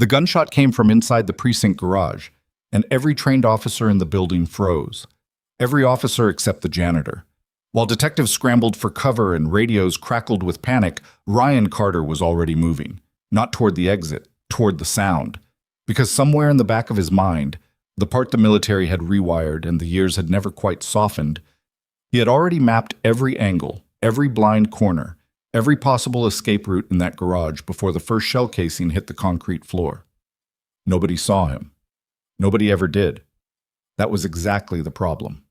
The gunshot came from inside the precinct garage, and every trained officer in the building froze. Every officer except the janitor. While detectives scrambled for cover and radios crackled with panic, Ryan Carter was already moving. Not toward the exit, toward the sound. Because somewhere in the back of his mind, the part the military had rewired and the years had never quite softened, he had already mapped every angle, every blind corner, every possible escape route in that garage before the first shell casing hit the concrete floor. Nobody saw him. Nobody ever did. That was exactly the problem.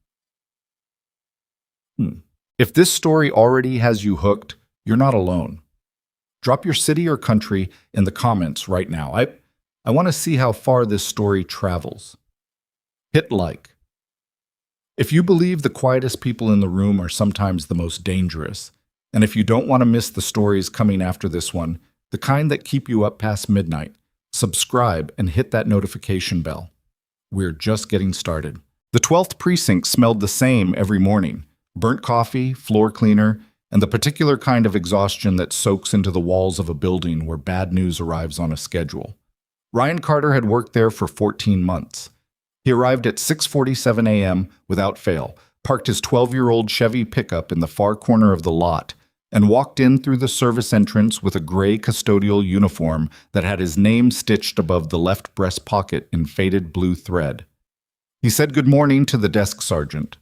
If this story already has you hooked, you're not alone. Drop your city or country in the comments right now. I want to see how far this story travels. Hit like. If you believe the quietest people in the room are sometimes the most dangerous, and if you don't want to miss the stories coming after this one, the kind that keep you up past midnight, subscribe and hit that notification bell. We're just getting started. The 12th precinct smelled the same every morning. Burnt coffee, floor cleaner, and the particular kind of exhaustion that soaks into the walls of a building where bad news arrives on a schedule. Ryan Carter had worked there for 14 months. He arrived at 6:47 a.m. without fail, parked his 12-year-old Chevy pickup in the far corner of the lot, and walked in through the service entrance with a gray custodial uniform that had his name stitched above the left breast pocket in faded blue thread. He said good morning to the desk sergeant.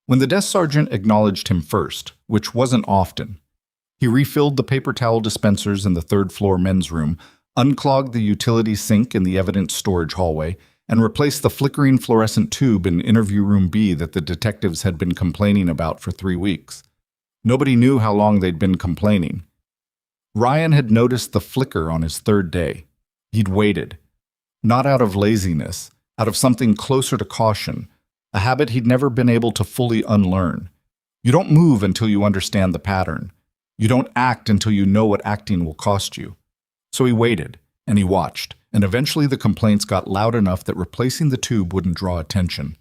When the desk sergeant acknowledged him first, which wasn't often, he refilled the paper towel dispensers in the third-floor men's room, unclogged the utility sink in the evidence storage hallway, and replaced the flickering fluorescent tube in interview room B that the detectives had been complaining about for 3 weeks. Nobody knew how long they'd been complaining. Ryan had noticed the flicker on his third day. He'd waited. Not out of laziness, out of something closer to caution, a habit he'd never been able to fully unlearn. You don't move until you understand the pattern. You don't act until you know what acting will cost you. So he waited, and he watched, and eventually the complaints got loud enough that replacing the tube wouldn't draw attention.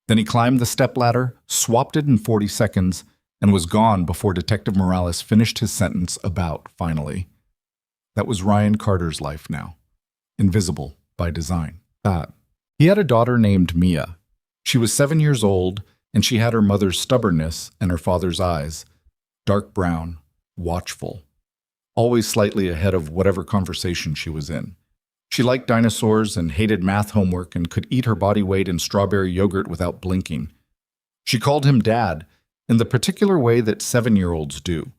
Then he climbed the stepladder, swapped it in 40 seconds, and was gone before Detective Morales finished his sentence about, finally. That was Ryan Carter's life now. Invisible by design. He had a daughter named Mia. She was 7 years old, and she had her mother's stubbornness and her father's eyes. Dark brown, watchful. Always slightly ahead of whatever conversation she was in. She liked dinosaurs and hated math homework and could eat her body weight in strawberry yogurt without blinking. She called him Dad, in the particular way that 7-year-olds do,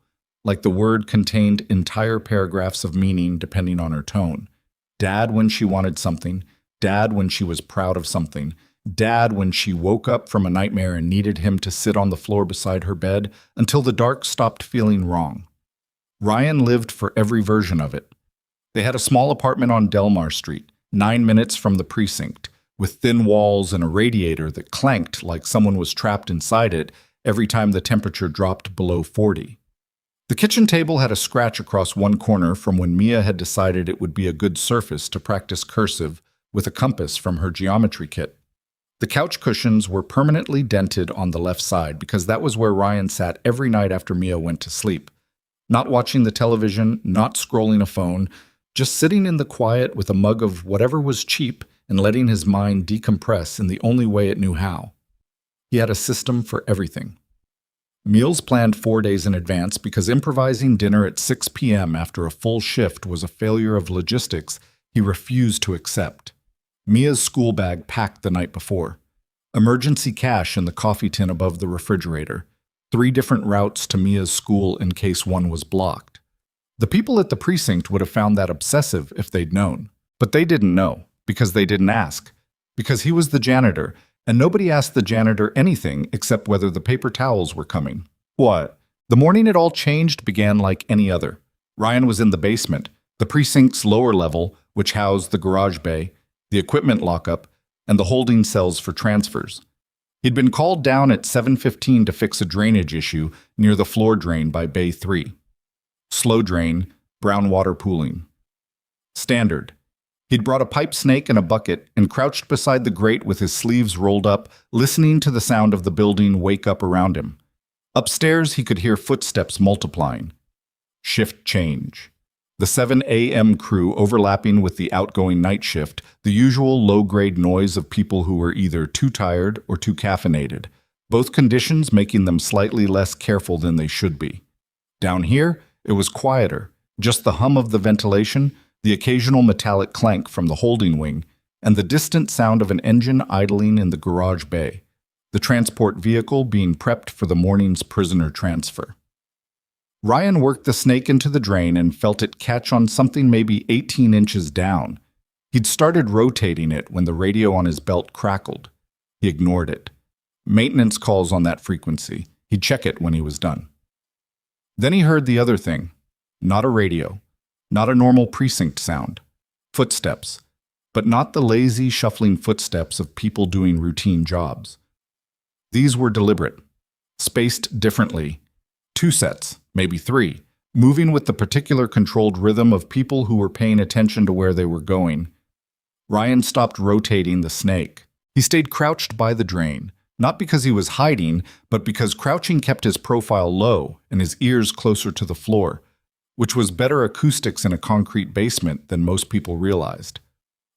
like the word contained entire paragraphs of meaning depending on her tone. Dad when she wanted something, Dad when she was proud of something, Dad when she woke up from a nightmare and needed him to sit on the floor beside her bed until the dark stopped feeling wrong. Ryan lived for every version of it. They had a small apartment on Delmar Street, 9 minutes from the precinct, with thin walls and a radiator that clanked like someone was trapped inside it every time the temperature dropped below 40. The kitchen table had a scratch across one corner from when Mia had decided it would be a good surface to practice cursive with a compass from her geometry kit. The couch cushions were permanently dented on the left side because that was where Ryan sat every night after Mia went to sleep. Not watching the television, not scrolling a phone, just sitting in the quiet with a mug of whatever was cheap and letting his mind decompress in the only way it knew how. He had a system for everything. Meals planned 4 days in advance because improvising dinner at 6 p.m. after a full shift was a failure of logistics he refused to accept. Mia's school bag packed the night before. Emergency cash in the coffee tin above the refrigerator. 3 different routes to Mia's school in case one was blocked. The people at the precinct would have found that obsessive if they'd known. But they didn't know, because they didn't ask. Because he was the janitor, and nobody asked the janitor anything except whether the paper towels were coming. What? The morning it all changed began like any other. Ryan was in the basement, the precinct's lower level, which housed the garage bay, the equipment lockup, and the holding cells for transfers. He'd been called down at 7:15 to fix a drainage issue near the floor drain by Bay 3. Slow drain, brown water pooling. Standard. He'd brought a pipe snake and a bucket and crouched beside the grate with his sleeves rolled up, listening to the sound of the building wake up around him. Upstairs, he could hear footsteps multiplying. Shift change. The 7 a.m. crew overlapping with the outgoing night shift, the usual low-grade noise of people who were either too tired or too caffeinated, both conditions making them slightly less careful than they should be. Down here, it was quieter, just the hum of the ventilation, the occasional metallic clank from the holding wing, and the distant sound of an engine idling in the garage bay, the transport vehicle being prepped for the morning's prisoner transfer. Ryan worked the snake into the drain and felt it catch on something maybe 18 inches down. He'd started rotating it when the radio on his belt crackled. He ignored it. Maintenance calls on that frequency. He'd check it when he was done. Then he heard the other thing. Not a radio. Not a normal precinct sound. Footsteps. But not the lazy, shuffling footsteps of people doing routine jobs. These were deliberate. Spaced differently. 2 sets, maybe 3, moving with the particular controlled rhythm of people who were paying attention to where they were going. Ryan stopped rotating the snake. He stayed crouched by the drain, not because he was hiding, but because crouching kept his profile low and his ears closer to the floor, which was better acoustics in a concrete basement than most people realized.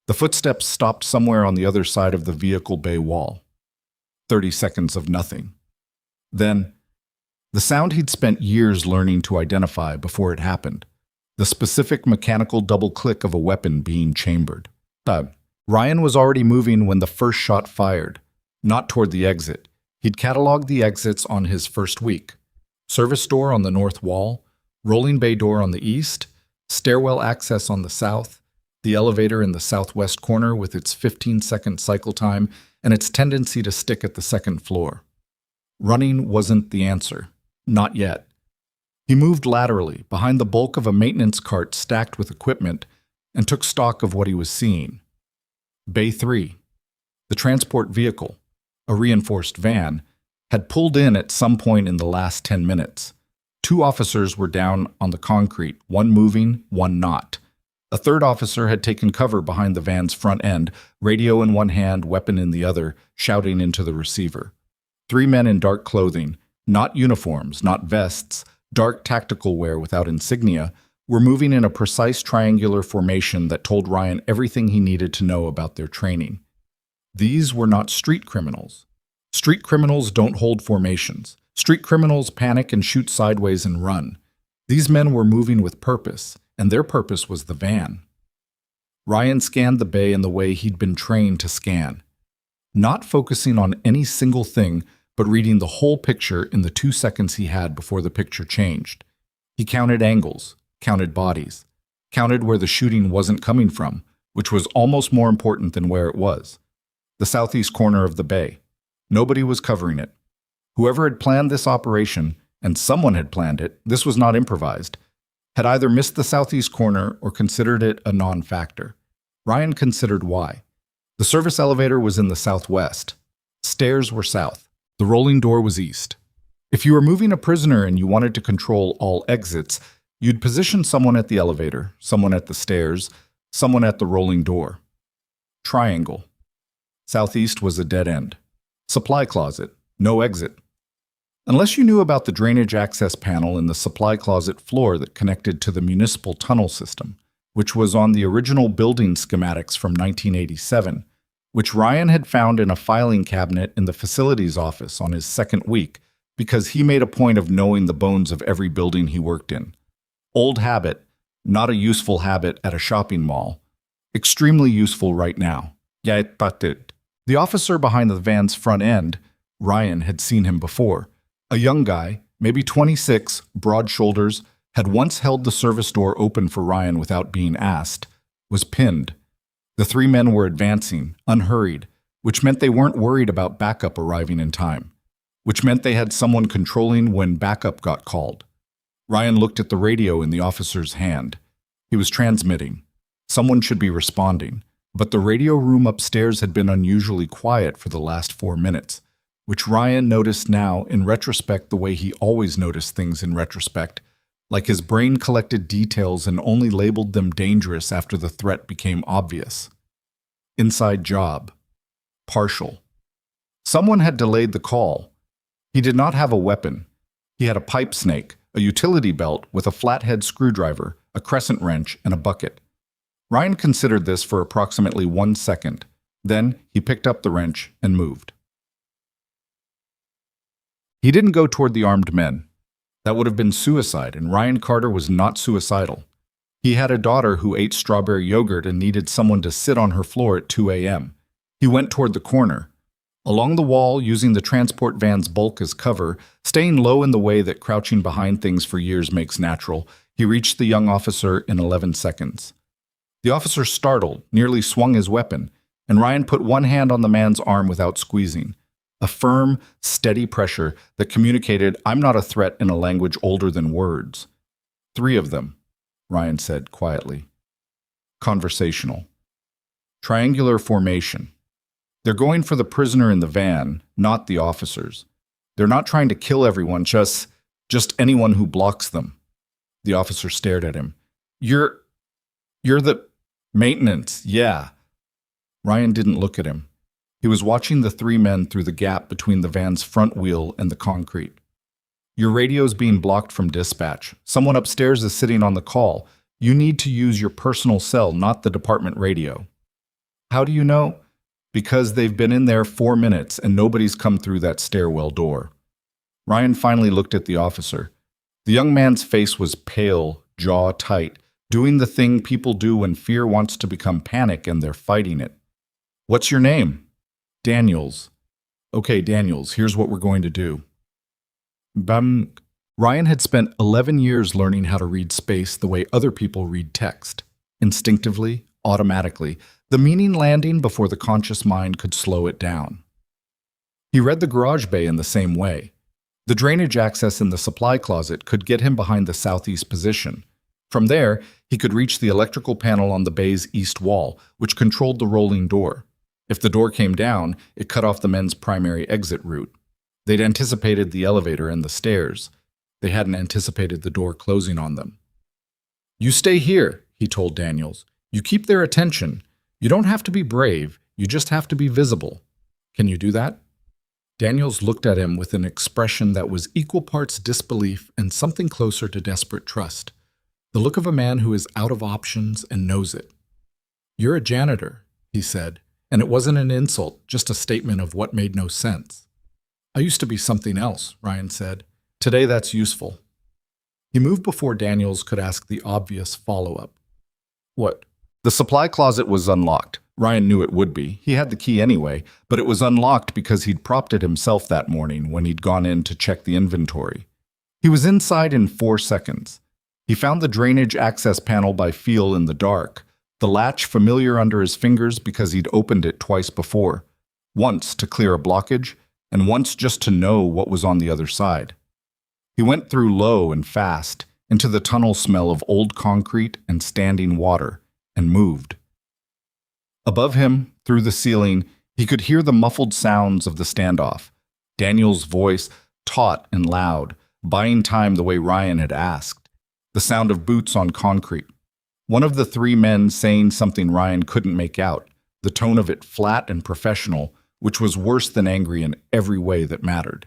The footsteps stopped somewhere on the other side of the vehicle bay wall. 30 seconds of nothing. Then, the sound he'd spent years learning to identify before it happened. The specific mechanical double click of a weapon being chambered. Ryan was already moving when the first shot fired, not toward the exit. He'd cataloged the exits on his first week. Service door on the north wall, rolling bay door on the east, stairwell access on the south, the elevator in the southwest corner with its 15-second cycle time and its tendency to stick at the second floor. Running wasn't the answer. Not yet. He moved laterally, behind the bulk of a maintenance cart stacked with equipment, and took stock of what he was seeing. Bay 3. The transport vehicle, a reinforced van, had pulled in at some point in the last 10 minutes. 2 officers were down on the concrete, one moving, one not. A third officer had taken cover behind the van's front end, radio in one hand, weapon in the other, shouting into the receiver. 3 men in dark clothing, not uniforms, not vests, dark tactical wear without insignia, were moving in a precise triangular formation that told Ryan everything he needed to know about their training. These were not street criminals. Street criminals don't hold formations. Street criminals panic and shoot sideways and run. These men were moving with purpose, and their purpose was the van. Ryan scanned the bay in the way he'd been trained to scan, not focusing on any single thing, but reading the whole picture in the 2 seconds he had before the picture changed. He counted angles, counted bodies, counted where the shooting wasn't coming from, which was almost more important than where it was. The southeast corner of the bay. Nobody was covering it. Whoever had planned this operation, and someone had planned it, this was not improvised, had either missed the southeast corner or considered it a non-factor. Ryan considered why. The service elevator was in the southwest. Stairs were south. The rolling door was east. If you were moving a prisoner and you wanted to control all exits, you'd position someone at the elevator, someone at the stairs, someone at the rolling door. Triangle. Southeast was a dead end. Supply closet. No exit. Unless you knew about the drainage access panel in the supply closet floor that connected to the municipal tunnel system, which was on the original building schematics from 1987, which Ryan had found in a filing cabinet in the facilities office on his second week because he made a point of knowing the bones of every building he worked in. Old habit, not a useful habit at a shopping mall. Extremely useful right now. The officer behind the van's front end, Ryan had seen him before. A young guy, maybe 26, broad shoulders, had once held the service door open for Ryan without being asked, was pinned. The 3 men were advancing, unhurried, which meant they weren't worried about backup arriving in time, which meant they had someone controlling when backup got called. Ryan looked at the radio in the officer's hand. He was transmitting. Someone should be responding, but the radio room upstairs had been unusually quiet for the last 4 minutes, which Ryan noticed now in retrospect the way he always noticed things in retrospect, like his brain collected details and only labeled them dangerous after the threat became obvious. Inside job. Partial. Someone had delayed the call. He did not have a weapon. He had a pipe snake, a utility belt with a flathead screwdriver, a crescent wrench, and a bucket. Ryan considered this for approximately 1 second. Then he picked up the wrench and moved. He didn't go toward the armed men. That would have been suicide, and Ryan Carter was not suicidal. He had a daughter who ate strawberry yogurt and needed someone to sit on her floor at 2 a.m. He went toward the corner. Along the wall, using the transport van's bulk as cover, staying low in the way that crouching behind things for years makes natural, he reached the young officer in 11 seconds. The officer startled, nearly swung his weapon, and Ryan put one hand on the man's arm without squeezing. A firm, steady pressure that communicated, "I'm not a threat," in a language older than words. 3 of them, Ryan said quietly. Conversational. Triangular formation. They're going for the prisoner in the van, not the officers. They're not trying to kill everyone, just anyone who blocks them. The officer stared at him. You're the maintenance, yeah. Ryan didn't look at him. He was watching the 3 men through the gap between the van's front wheel and the concrete. Your radio's being blocked from dispatch. Someone upstairs is sitting on the call. You need to use your personal cell, not the department radio. How do you know? Because they've been in there 4 minutes and nobody's come through that stairwell door. Ryan finally looked at the officer. The young man's face was pale, jaw tight, doing the thing people do when fear wants to become panic and they're fighting it. What's your name? Daniels. Okay, Daniels, here's what we're going to do. Ryan had spent 11 years learning how to read space the way other people read text. Instinctively, automatically, the meaning landing before the conscious mind could slow it down. He read the garage bay in the same way. The drainage access in the supply closet could get him behind the southeast position. From there, he could reach the electrical panel on the bay's east wall, which controlled the rolling door. If the door came down, it cut off the men's primary exit route. They'd anticipated the elevator and the stairs. They hadn't anticipated the door closing on them. You stay here, he told Daniels. You keep their attention. You don't have to be brave, you just have to be visible. Can you do that? Daniels looked at him with an expression that was equal parts disbelief and something closer to desperate trust. The look of a man who is out of options and knows it. You're a janitor, he said, and it wasn't an insult, just a statement of what made no sense. I used to be something else, Ryan said. Today that's useful. He moved before Daniels could ask the obvious follow-up. What? The supply closet was unlocked. Ryan knew it would be. He had the key anyway, but it was unlocked because he'd propped it himself that morning when he'd gone in to check the inventory. He was inside in 4 seconds. He found the drainage access panel by feel in the dark, the latch familiar under his fingers because he'd opened it twice before, once to clear a blockage, and once just to know what was on the other side. He went through low and fast, into the tunnel smell of old concrete and standing water, and moved. Above him, through the ceiling, he could hear the muffled sounds of the standoff. Daniel's voice, taut and loud, buying time the way Ryan had asked. The sound of boots on concrete. One of the 3 men saying something Ryan couldn't make out, the tone of it flat and professional, which was worse than angry in every way that mattered.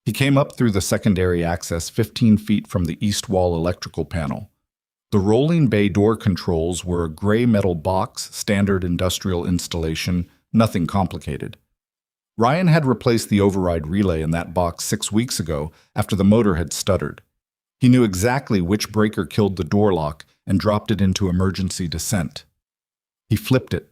He came up through the secondary access 15 feet from the east wall electrical panel. The rolling bay door controls were a gray metal box, standard industrial installation, nothing complicated. Ryan had replaced the override relay in that box 6 weeks ago after the motor had stuttered. He knew exactly which breaker killed the door lock and dropped it into emergency descent. He flipped it.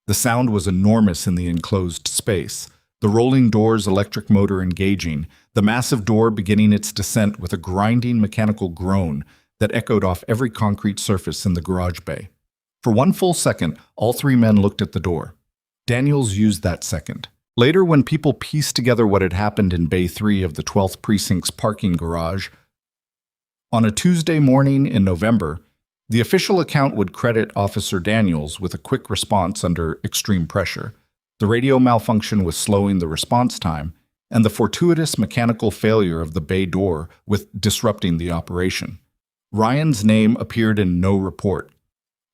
The sound was enormous in the enclosed space, the rolling door's electric motor engaging, the massive door beginning its descent with a grinding mechanical groan that echoed off every concrete surface in the garage bay. For 1 full second, all 3 men looked at the door. Daniels used that second. Later, when people pieced together what had happened in Bay 3 of the 12th Precinct's parking garage, on a Tuesday morning in November, the official account would credit Officer Daniels with a quick response under extreme pressure. The radio malfunction was slowing the response time, and the fortuitous mechanical failure of the bay door with disrupting the operation. Ryan's name appeared in no report.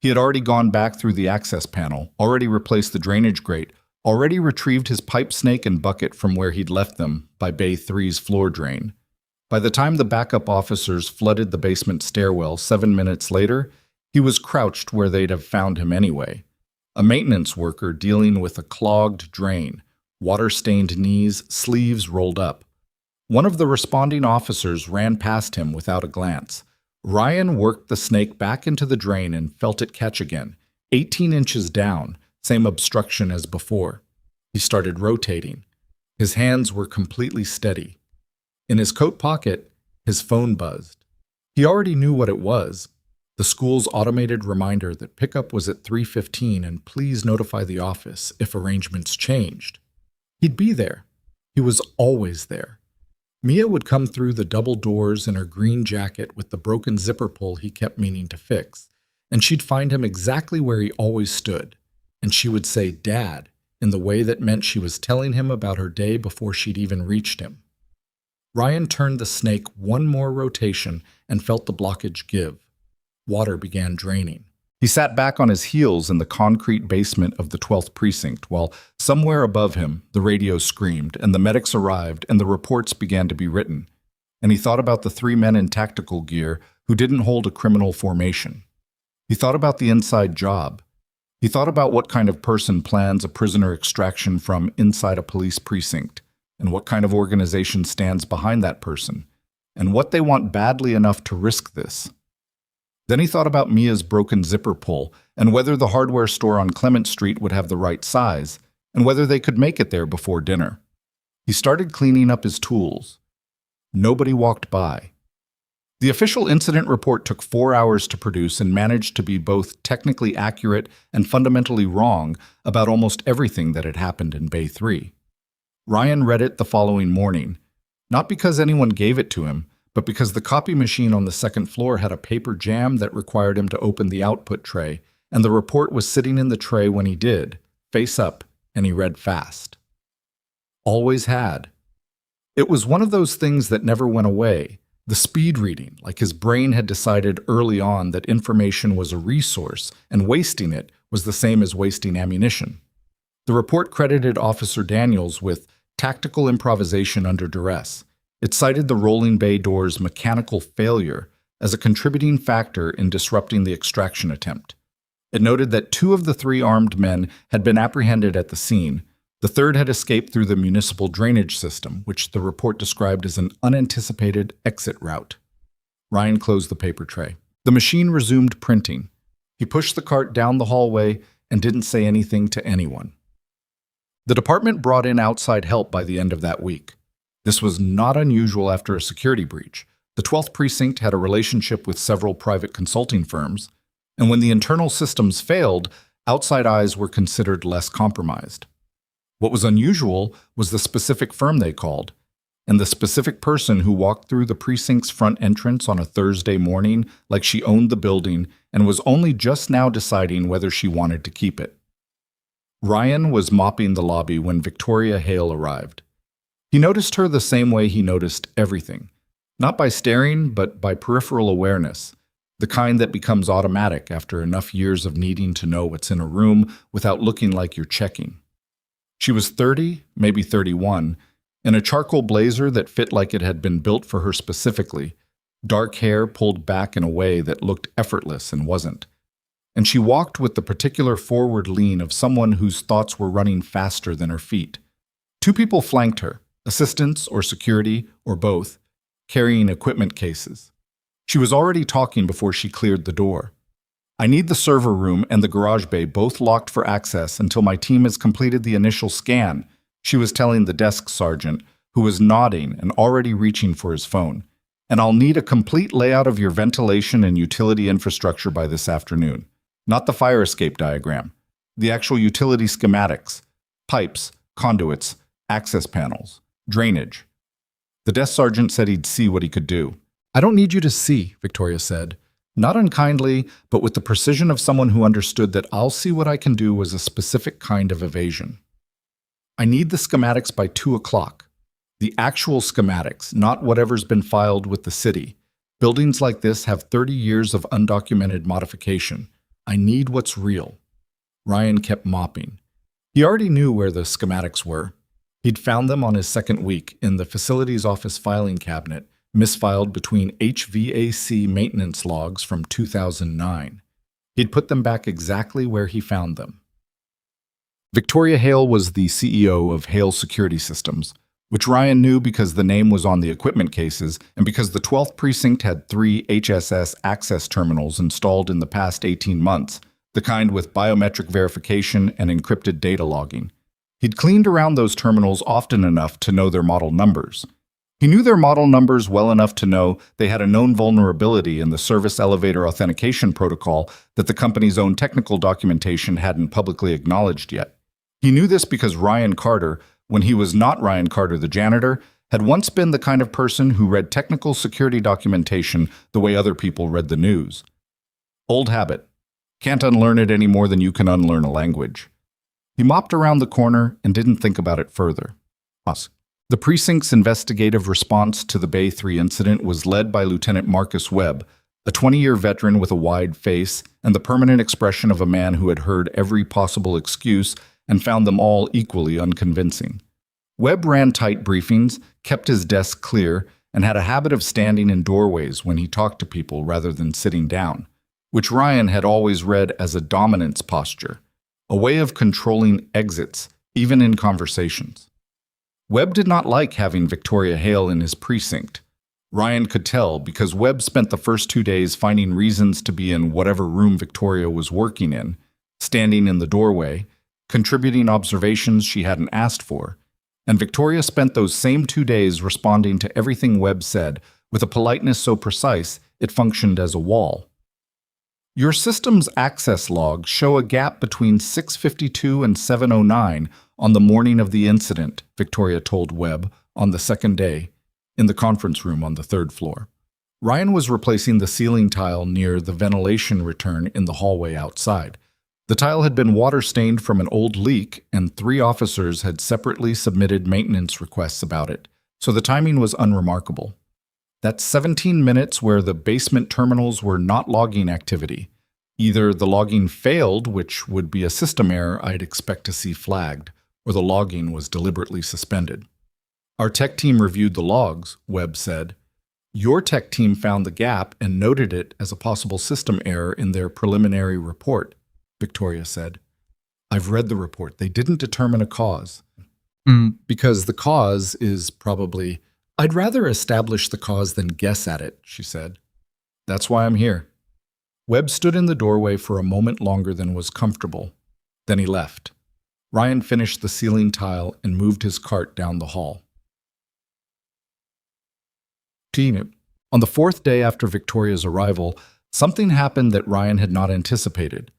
He had already gone back through the access panel, already replaced the drainage grate, already retrieved his pipe snake and bucket from where he'd left them by Bay 3's floor drain. By the time the backup officers flooded the basement stairwell 7 minutes later, he was crouched where they'd have found him anyway. A maintenance worker dealing with a clogged drain, water-stained knees, sleeves rolled up. One of the responding officers ran past him without a glance. Ryan worked the snake back into the drain and felt it catch again, 18 inches down, same obstruction as before. He started rotating. His hands were completely steady. In his coat pocket, his phone buzzed. He already knew what it was. The school's automated reminder that pickup was at 3:15 and please notify the office if arrangements changed. He'd be there. He was always there. Mia would come through the double doors in her green jacket with the broken zipper pull he kept meaning to fix, and she'd find him exactly where he always stood, and she would say, "Dad," in the way that meant she was telling him about her day before she'd even reached him. Ryan turned the snake one more rotation and felt the blockage give. Water began draining. He sat back on his heels in the concrete basement of the 12th precinct while somewhere above him the radio screamed and the medics arrived and the reports began to be written. And he thought about the 3 men in tactical gear who didn't hold a criminal formation. He thought about the inside job. He thought about what kind of person plans a prisoner extraction from inside a police precinct, and what kind of organization stands behind that person, and what they want badly enough to risk this. Then he thought about Mia's broken zipper pull, and whether the hardware store on Clement Street would have the right size, and whether they could make it there before dinner. He started cleaning up his tools. Nobody walked by. The official incident report took 4 hours to produce and managed to be both technically accurate and fundamentally wrong about almost everything that had happened in Bay 3. Ryan read it the following morning, not because anyone gave it to him, but because the copy machine on the second floor had a paper jam that required him to open the output tray, and the report was sitting in the tray when he did, face up, and he read fast. Always had. It was one of those things that never went away, the speed reading, like his brain had decided early on that information was a resource, and wasting it was the same as wasting ammunition. The report credited Officer Daniels with tactical improvisation under duress. It cited the rolling bay door's mechanical failure as a contributing factor in disrupting the extraction attempt. It noted that 2 of the 3 armed men had been apprehended at the scene. The third had escaped through the municipal drainage system, which the report described as an unanticipated exit route. Ryan closed the paper tray. The machine resumed printing. He pushed the cart down the hallway and didn't say anything to anyone. The department brought in outside help by the end of that week. This was not unusual after a security breach. The 12th precinct had a relationship with several private consulting firms, and when the internal systems failed, outside eyes were considered less compromised. What was unusual was the specific firm they called, and the specific person who walked through the precinct's front entrance on a Thursday morning like she owned the building and was only just now deciding whether she wanted to keep it. Ryan was mopping the lobby when Victoria Hale arrived. He noticed her the same way he noticed everything, not by staring, but by peripheral awareness, the kind that becomes automatic after enough years of needing to know what's in a room without looking like you're checking. She was 30, maybe 31, in a charcoal blazer that fit like it had been built for her specifically, dark hair pulled back in a way that looked effortless and wasn't. And she walked with the particular forward lean of someone whose thoughts were running faster than her feet. 2 people flanked her, assistants or security or both, carrying equipment cases. She was already talking before she cleared the door. "I need the server room and the garage bay both locked for access until my team has completed the initial scan," she was telling the desk sergeant, who was nodding and already reaching for his phone. "And I'll need a complete layout of your ventilation and utility infrastructure by this afternoon. Not the fire escape diagram. The actual utility schematics. Pipes, conduits, access panels, drainage." The desk sergeant said he'd see what he could do. "I don't need you to see," Victoria said. Not unkindly, but with the precision of someone who understood that "I'll see what I can do" was a specific kind of evasion. "I need the schematics by 2 o'clock. The actual schematics, not whatever's been filed with the city. Buildings like this have 30 years of undocumented modification. I need what's real." Ryan kept mopping. He already knew where the schematics were. He'd found them on his second week in the facilities office filing cabinet, misfiled between HVAC maintenance logs from 2009. He'd put them back exactly where he found them. Victoria Hale was the CEO of Hale Security Systems, which Ryan knew because the name was on the equipment cases and because the 12th Precinct had 3 HSS access terminals installed in the past 18 months, the kind with biometric verification and encrypted data logging. He'd cleaned around those terminals often enough to know their model numbers. He knew their model numbers well enough to know they had a known vulnerability in the service elevator authentication protocol that the company's own technical documentation hadn't publicly acknowledged yet. He knew this because Ryan Carter, when he was not Ryan Carter the janitor, had once been the kind of person who read technical security documentation the way other people read the news. Old habit. Can't unlearn it any more than you can unlearn a language. He mopped around the corner and didn't think about it further. The precinct's investigative response to the Bay 3 incident was led by Lieutenant Marcus Webb, a 20-year veteran with a wide face and the permanent expression of a man who had heard every possible excuse and found them all equally unconvincing. Webb ran tight briefings, kept his desk clear, and had a habit of standing in doorways when he talked to people rather than sitting down, which Ryan had always read as a dominance posture, a way of controlling exits, even in conversations. Webb did not like having Victoria Hale in his precinct. Ryan could tell because Webb spent the first 2 days finding reasons to be in whatever room Victoria was working in, standing in the doorway, contributing observations she hadn't asked for, and Victoria spent those same 2 days responding to everything Webb said with a politeness so precise it functioned as a wall. Your system's access logs show a gap between 6:52 and 7:09 on the morning of the incident, Victoria told Webb on the second day, in the conference room on the 3rd floor. Ryan was replacing the ceiling tile near the ventilation return in the hallway outside. The tile had been water-stained from an old leak, and 3 officers had separately submitted maintenance requests about it, so the timing was unremarkable. That's 17 minutes where the basement terminals were not logging activity. Either the logging failed, which would be a system error I'd expect to see flagged, or the logging was deliberately suspended. Our tech team reviewed the logs, Webb said. Your tech team found the gap and noted it as a possible system error in their preliminary report, Victoria said. I've read the report. They didn't determine a cause. Because the cause is probably... I'd rather establish the cause than guess at it, she said. That's why I'm here. Webb stood in the doorway for a moment longer than was comfortable. Then he left. Ryan finished the ceiling tile and moved his cart down the hall. On the 4th day after Victoria's arrival, something happened that Ryan had not anticipated.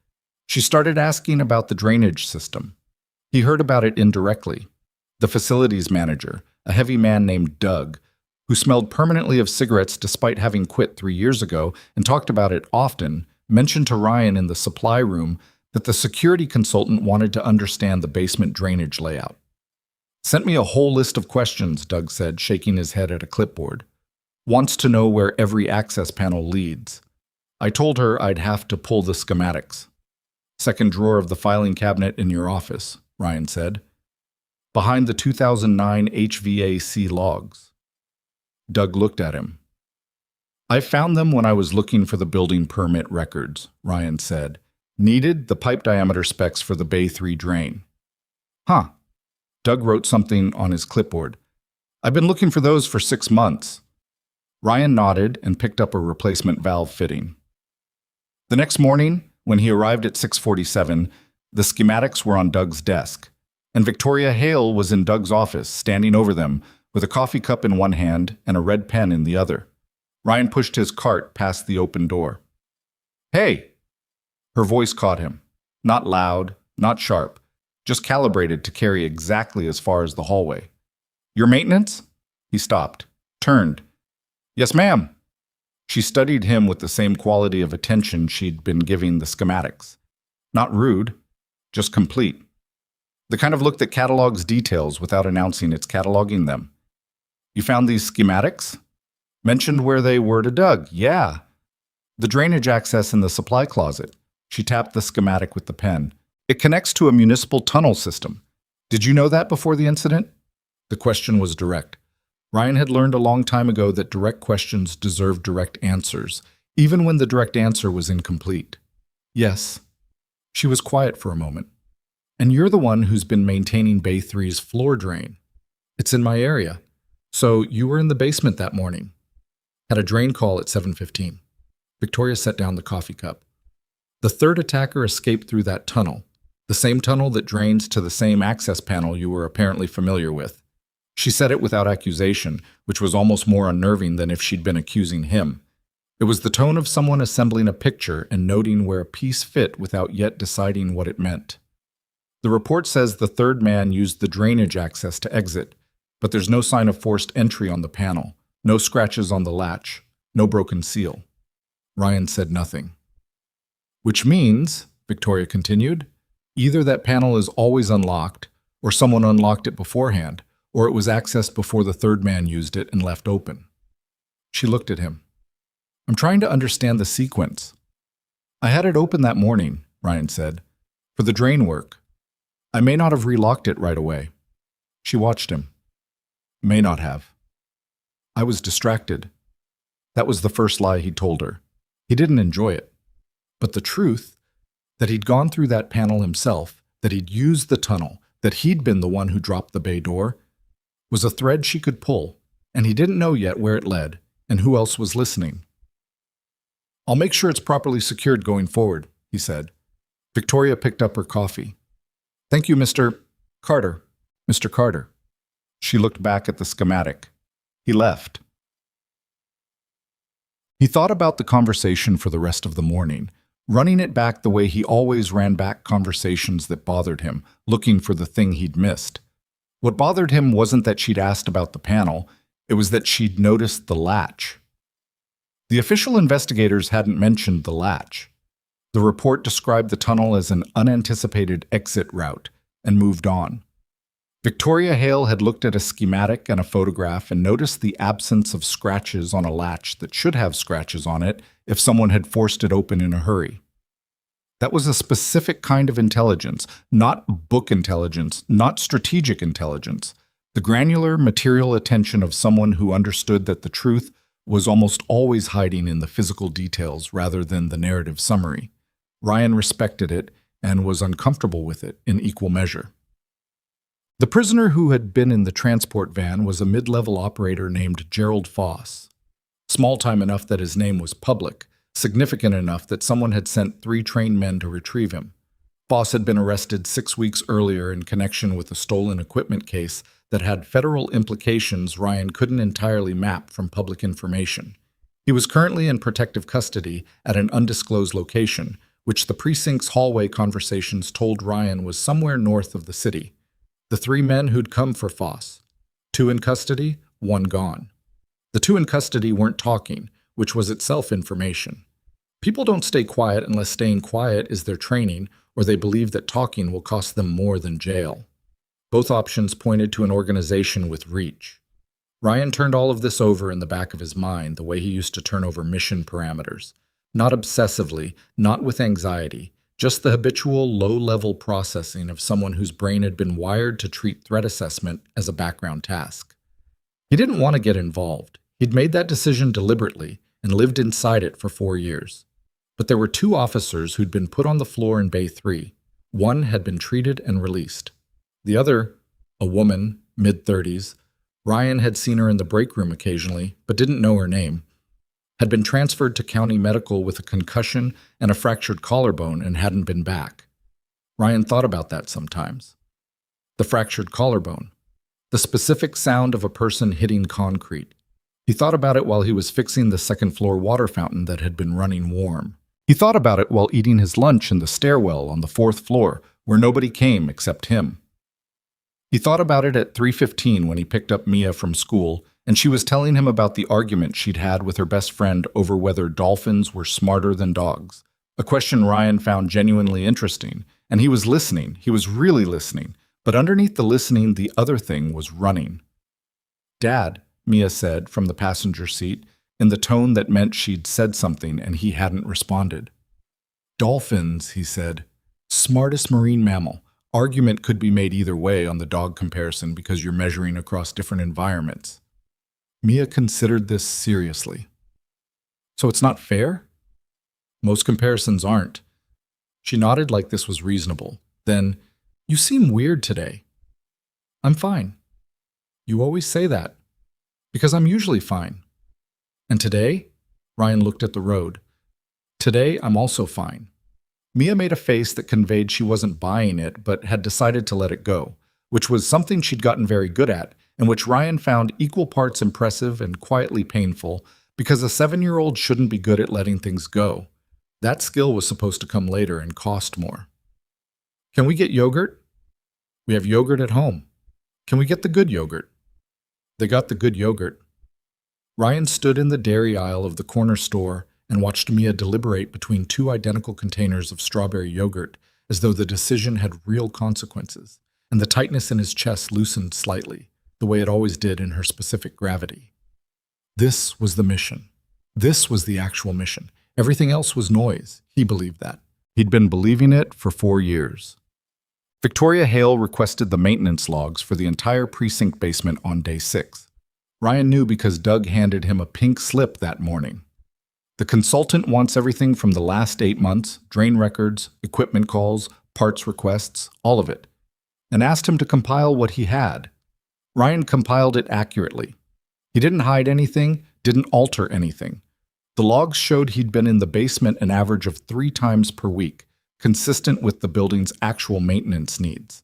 She started asking about the drainage system. He heard about it indirectly. The facilities manager, a heavy man named Doug, who smelled permanently of cigarettes despite having quit 3 years ago and talked about it often, mentioned to Ryan in the supply room that the security consultant wanted to understand the basement drainage layout. Sent me a whole list of questions, Doug said, shaking his head at a clipboard. Wants to know where every access panel leads. I told her I'd have to pull the schematics. Second drawer of the filing cabinet in your office, Ryan said. Behind the 2009 HVAC logs. Doug looked at him. I found them when I was looking for the building permit records, Ryan said. Needed the pipe diameter specs for the Bay 3 drain. Huh. Doug wrote something on his clipboard. I've been looking for those for 6 months. Ryan nodded and picked up a replacement valve fitting. The next morning, when he arrived at 6:47, the schematics were on Doug's desk, and Victoria Hale was in Doug's office, standing over them, with a coffee cup in one hand and a red pen in the other. Ryan pushed his cart past the open door. Hey! Her voice caught him. Not loud, not sharp, just calibrated to carry exactly as far as the hallway. Your maintenance? He stopped, turned. Yes, ma'am. She studied him with the same quality of attention she'd been giving the schematics. Not rude, just complete. The kind of look that catalogs details without announcing it's cataloging them. You found these schematics? Mentioned where they were to Doug. Yeah. The drainage access in the supply closet. She tapped the schematic with the pen. It connects to a municipal tunnel system. Did you know that before the incident? The question was direct. Ryan had learned a long time ago that direct questions deserve direct answers, even when the direct answer was incomplete. Yes. She was quiet for a moment. And you're the one who's been maintaining Bay 3's floor drain. It's in my area. So you were in the basement that morning. Had a drain call at 7:15. Victoria set down the coffee cup. The third attacker escaped through that tunnel, the same tunnel that drains to the same access panel you were apparently familiar with. She said it without accusation, which was almost more unnerving than if she'd been accusing him. It was the tone of someone assembling a picture and noting where a piece fit without yet deciding what it meant. The report says the third man used the drainage access to exit, but there's no sign of forced entry on the panel, no scratches on the latch, no broken seal. Ryan said nothing. Which means, Victoria continued, either that panel is always unlocked, or someone unlocked it beforehand, or it was accessed before the third man used it and left open. She looked at him. I'm trying to understand the sequence. I had it open that morning, Ryan said, for the drain work. I may not have relocked it right away. She watched him. May not have. I was distracted. That was the first lie he told her. He didn't enjoy it. But the truth, that he'd gone through that panel himself, that he'd used the tunnel, that he'd been the one who dropped the bay door, was a thread she could pull, and he didn't know yet where it led and who else was listening. I'll make sure it's properly secured going forward, he said. Victoria picked up her coffee. Thank you, Mr. Carter. Mr. Carter. She looked back at the schematic. He left. He thought about the conversation for the rest of the morning, running it back the way he always ran back conversations that bothered him, looking for the thing he'd missed. What bothered him wasn't that she'd asked about the panel, it was that she'd noticed the latch. The official investigators hadn't mentioned the latch. The report described the tunnel as an unanticipated exit route and moved on. Victoria Hale had looked at a schematic and a photograph and noticed the absence of scratches on a latch that should have scratches on it if someone had forced it open in a hurry. That was a specific kind of intelligence, not book intelligence, not strategic intelligence. The granular, material attention of someone who understood that the truth was almost always hiding in the physical details rather than the narrative summary. Ryan respected it and was uncomfortable with it in equal measure. The prisoner who had been in the transport van was a mid-level operator named Gerald Foss. Small-time enough that his name was public, significant enough that someone had sent 3 trained men to retrieve him. Foss had been arrested 6 weeks earlier in connection with a stolen equipment case that had federal implications Ryan couldn't entirely map from public information. He was currently in protective custody at an undisclosed location, which the precinct's hallway conversations told Ryan was somewhere north of the city. The 3 men who'd come for Foss. 2 in custody, 1 gone. The 2 in custody weren't talking, which was itself information. People don't stay quiet unless staying quiet is their training or they believe that talking will cost them more than jail. Both options pointed to an organization with reach. Ryan turned all of this over in the back of his mind the way he used to turn over mission parameters. Not obsessively, not with anxiety, just the habitual low-level processing of someone whose brain had been wired to treat threat assessment as a background task. He didn't want to get involved. He'd made that decision deliberately and lived inside it for 4 years. But there were 2 officers who'd been put on the floor in Bay 3. One had been treated and released. The other, a woman, mid-30s, Ryan had seen her in the break room occasionally, but didn't know her name, had been transferred to county medical with a concussion and a fractured collarbone and hadn't been back. Ryan thought about that sometimes. The fractured collarbone. The specific sound of a person hitting concrete. He thought about it while he was fixing the second-floor water fountain that had been running warm. He thought about it while eating his lunch in the stairwell on the 4th floor, where nobody came except him. He thought about it at 3:15 when he picked up Mia from school, and she was telling him about the argument she'd had with her best friend over whether dolphins were smarter than dogs, a question Ryan found genuinely interesting, and he was listening, he was really listening, but underneath the listening, the other thing was running. "Dad," Mia said from the passenger seat, in the tone that meant she'd said something and he hadn't responded. "Dolphins," he said. "Smartest marine mammal. Argument could be made either way on the dog comparison because you're measuring across different environments." Mia considered this seriously. So it's not fair? Most comparisons aren't. She nodded like this was reasonable. Then, you seem weird today. I'm fine. You always say that. Because I'm usually fine. And today? Ryan looked at the road. Today, I'm also fine. Mia made a face that conveyed she wasn't buying it, but had decided to let it go, which was something she'd gotten very good at, and which Ryan found equal parts impressive and quietly painful, because a 7-year-old shouldn't be good at letting things go. That skill was supposed to come later and cost more. Can we get yogurt? We have yogurt at home. Can we get the good yogurt? They got the good yogurt. Ryan stood in the dairy aisle of the corner store and watched Mia deliberate between 2 identical containers of strawberry yogurt, as though the decision had real consequences, and the tightness in his chest loosened slightly, the way it always did in her specific gravity. This was the mission. This was the actual mission. Everything else was noise. He believed that. He'd been believing it for 4 years. Victoria Hale requested the maintenance logs for the entire precinct basement on day 6. Ryan knew because Doug handed him a pink slip that morning. The consultant wants everything from the last 8 months, drain records, equipment calls, parts requests, all of it, and asked him to compile what he had. Ryan compiled it accurately. He didn't hide anything, didn't alter anything. The logs showed he'd been in the basement an average of 3 times per week, consistent with the building's actual maintenance needs.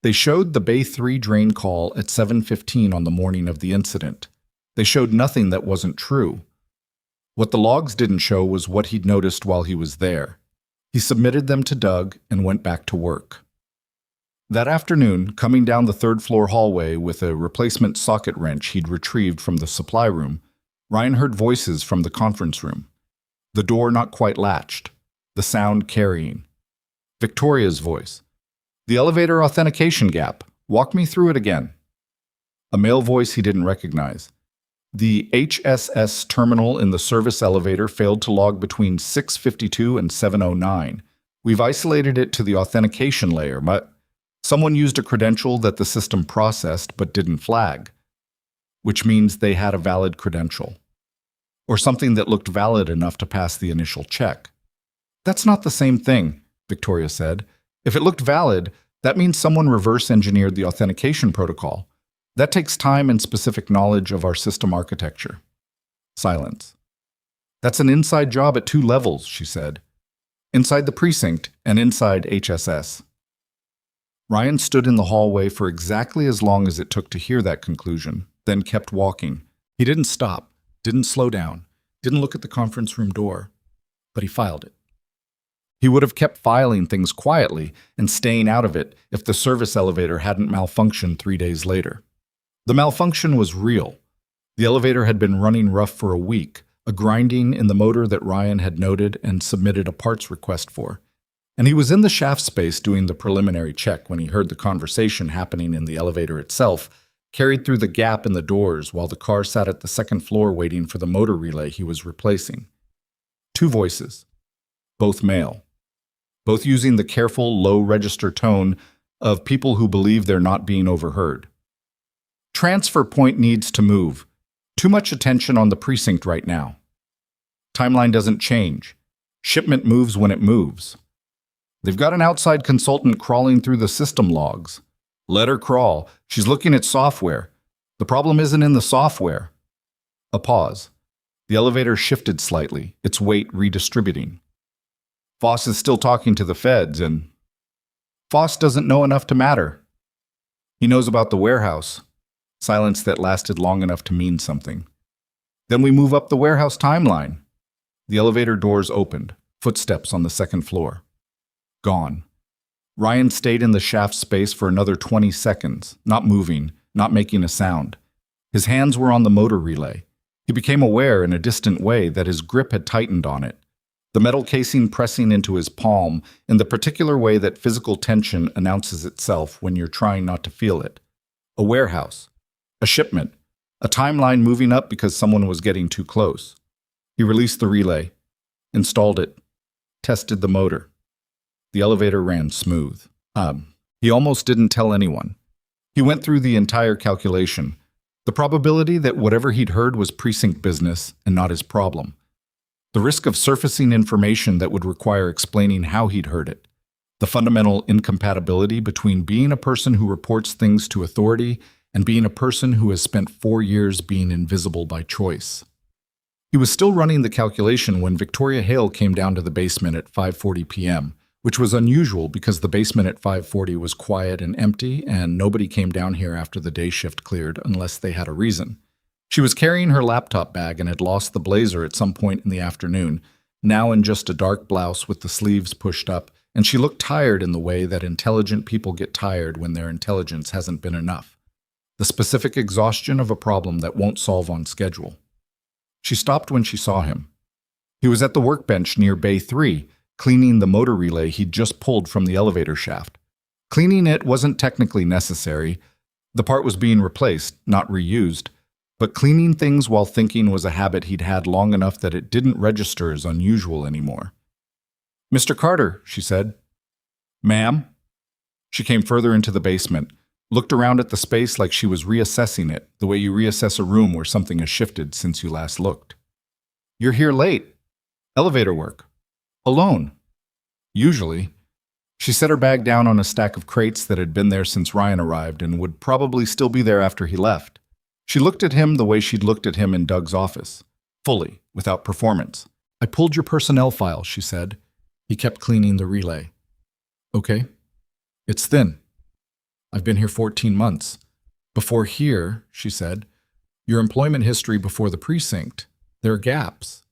They showed the Bay 3 drain call at 7:15 on the morning of the incident. They showed nothing that wasn't true. What the logs didn't show was what he'd noticed while he was there. He submitted them to Doug and went back to work. That afternoon, coming down the 3rd-floor hallway with a replacement socket wrench he'd retrieved from the supply room, Ryan heard voices from the conference room. The door not quite latched, the sound carrying. Victoria's voice. The elevator authentication gap. Walk me through it again. A male voice he didn't recognize. The HSS terminal in the service elevator failed to log between 6:52 and 7:09. We've isolated it to the authentication layer, but someone used a credential that the system processed but didn't flag, which means they had a valid credential, or something that looked valid enough to pass the initial check. That's not the same thing, Victoria said. If it looked valid, that means someone reverse-engineered the authentication protocol. That takes time and specific knowledge of our system architecture. Silence. That's an inside job at 2 levels, she said. Inside the precinct and inside HSS. Ryan stood in the hallway for exactly as long as it took to hear that conclusion, then kept walking. He didn't stop, didn't slow down, didn't look at the conference room door, but he filed it. He would have kept filing things quietly and staying out of it if the service elevator hadn't malfunctioned 3 days later. The malfunction was real. The elevator had been running rough for a week, a grinding in the motor that Ryan had noted and submitted a parts request for. And he was in the shaft space doing the preliminary check when he heard the conversation happening in the elevator itself, carried through the gap in the doors while the car sat at the 2nd floor waiting for the motor relay he was replacing. 2 voices, both male. Both using the careful, low-register tone of people who believe they're not being overheard. Transfer point needs to move. Too much attention on the precinct right now. Timeline doesn't change. Shipment moves when it moves. They've got an outside consultant crawling through the system logs. Let her crawl. She's looking at software. The problem isn't in the software. A pause. The elevator shifted slightly, its weight redistributing. Foss is still talking to the feds, and Foss doesn't know enough to matter. He knows about the warehouse. Silence that lasted long enough to mean something. Then we move up the warehouse timeline. The elevator doors opened, footsteps on the 2nd floor. Gone. Ryan stayed in the shaft space for another 20 seconds, not moving, not making a sound. His hands were on the motor relay. He became aware in a distant way that his grip had tightened on it. The metal casing pressing into his palm in the particular way that physical tension announces itself when you're trying not to feel it. A warehouse. A shipment. A timeline moving up because someone was getting too close. He released the relay, installed it, tested the motor. The elevator ran smooth. He almost didn't tell anyone. He went through the entire calculation. The probability that whatever he'd heard was precinct business and not his problem. The risk of surfacing information that would require explaining how he'd heard it. The fundamental incompatibility between being a person who reports things to authority and being a person who has spent 4 years being invisible by choice. He was still running the calculation when Victoria Hale came down to the basement at 5:40 p.m., which was unusual because the basement at 5:40 was quiet and empty, and nobody came down here after the day shift cleared unless they had a reason. She was carrying her laptop bag and had lost the blazer at some point in the afternoon, now in just a dark blouse with the sleeves pushed up, and she looked tired in the way that intelligent people get tired when their intelligence hasn't been enough. The specific exhaustion of a problem that won't solve on schedule. She stopped when she saw him. He was at the workbench near Bay 3, cleaning the motor relay he'd just pulled from the elevator shaft. Cleaning it wasn't technically necessary. The part was being replaced, not reused. But cleaning things while thinking was a habit he'd had long enough that it didn't register as unusual anymore. "Mr. Carter," she said. "Ma'am?" She came further into the basement, looked around at the space like she was reassessing it, the way you reassess a room where something has shifted since you last looked. "You're here late. Elevator work. Alone." "Usually." She set her bag down on a stack of crates that had been there since Ryan arrived and would probably still be there after he left. She looked at him the way she'd looked at him in Doug's office, fully, without performance. "I pulled your personnel file," she said. He kept cleaning the relay. "Okay. It's thin. I've been here 14 months. Before here," she said, "your employment history before the precinct, there are gaps.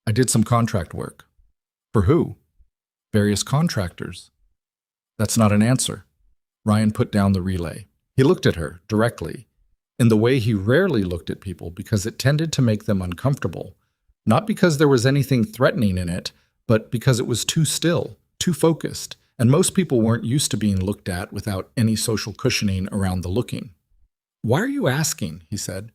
I did some contract work." "For who?" "Various contractors." "That's not an answer." Ryan put down the relay. He looked at her, directly, in the way he rarely looked at people because it tended to make them uncomfortable, not because there was anything threatening in it, but because it was too still, too focused, and most people weren't used to being looked at without any social cushioning around the looking. "Why are you asking?" he said.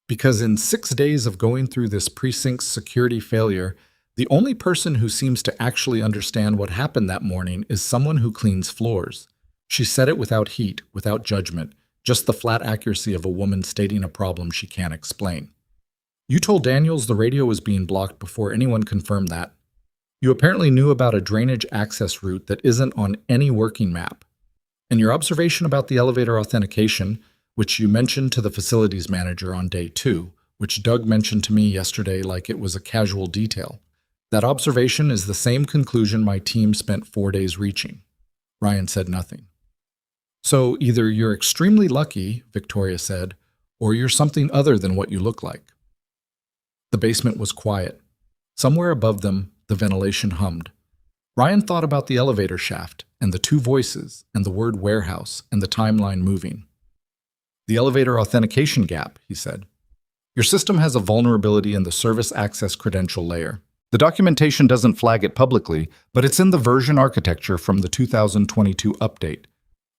"Because in 6 days of going through this precinct's security failure, the only person who seems to actually understand what happened that morning is someone who cleans floors." She said it without heat, without judgment, just the flat accuracy of a woman stating a problem she can't explain. "You told Daniels the radio was being blocked before anyone confirmed that. You apparently knew about a drainage access route that isn't on any working map. And your observation about the elevator authentication, which you mentioned to the facilities manager on day 2, which Doug mentioned to me yesterday like it was a casual detail. That observation is the same conclusion my team spent 4 days reaching." Ryan said nothing. "So either you're extremely lucky," Victoria said, "or you're something other than what you look like." The basement was quiet. Somewhere above them, the ventilation hummed. Ryan thought about the elevator shaft, and the 2 voices, and the word warehouse, and the timeline moving. "The elevator authentication gap," he said. "Your system has a vulnerability in the service access credential layer. The documentation doesn't flag it publicly, but it's in the version architecture from the 2022 update.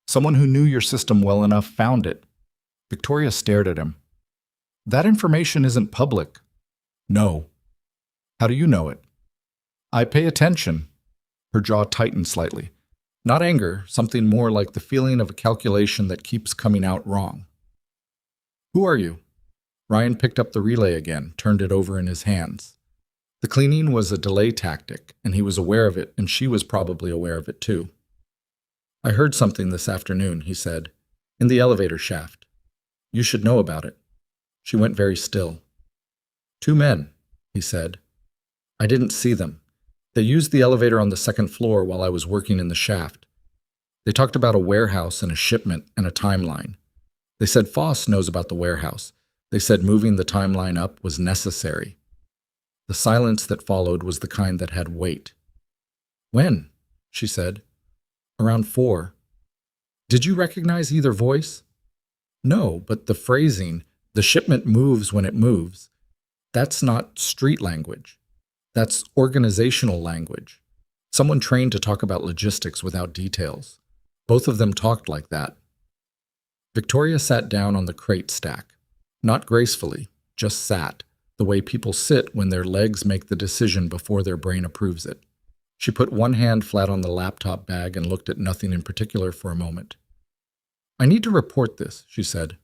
Someone who knew your system well enough found it." Victoria stared at him. "That information isn't public." "No." "How do you know it?" "I pay attention." Her jaw tightened slightly. Not anger, something more like the feeling of a calculation that keeps coming out wrong. "Who are you?" Ryan picked up the relay again, turned it over in his hands. The cleaning was a delay tactic, and he was aware of it, and she was probably aware of it too. "I heard something this afternoon," he said, "in the elevator shaft. You should know about it." She went very still. "2 men," he said. "I didn't see them. They used the elevator on the 2nd floor while I was working in the shaft. They talked about a warehouse and a shipment and a timeline. They said Foss knows about the warehouse. They said moving the timeline up was necessary." The silence that followed was the kind that had weight. "When?" she said. "Around 4. "Did you recognize either voice?" "No, but the phrasing, the shipment moves when it moves, that's not street language. That's organizational language. Someone trained to talk about logistics without details. Both of them talked like that." Victoria sat down on the crate stack. Not gracefully, just sat, the way people sit when their legs make the decision before their brain approves it. She put one hand flat on the laptop bag and looked at nothing in particular for a moment. "I need to report this," she said.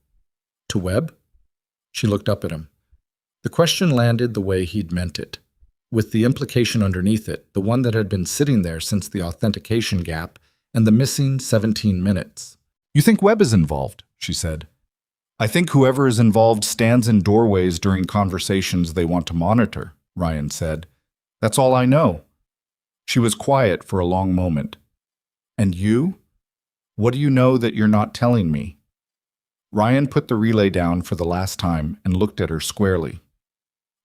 "To Webb?" She looked up at him. The question landed the way he'd meant it, with the implication underneath it, the one that had been sitting there since the authentication gap and the missing 17 minutes. "You think Webb is involved?" she said. "I think whoever is involved stands in doorways during conversations they want to monitor," Ryan said. "That's all I know." She was quiet for a long moment. "And you? What do you know that you're not telling me?" Ryan put the relay down for the last time and looked at her squarely.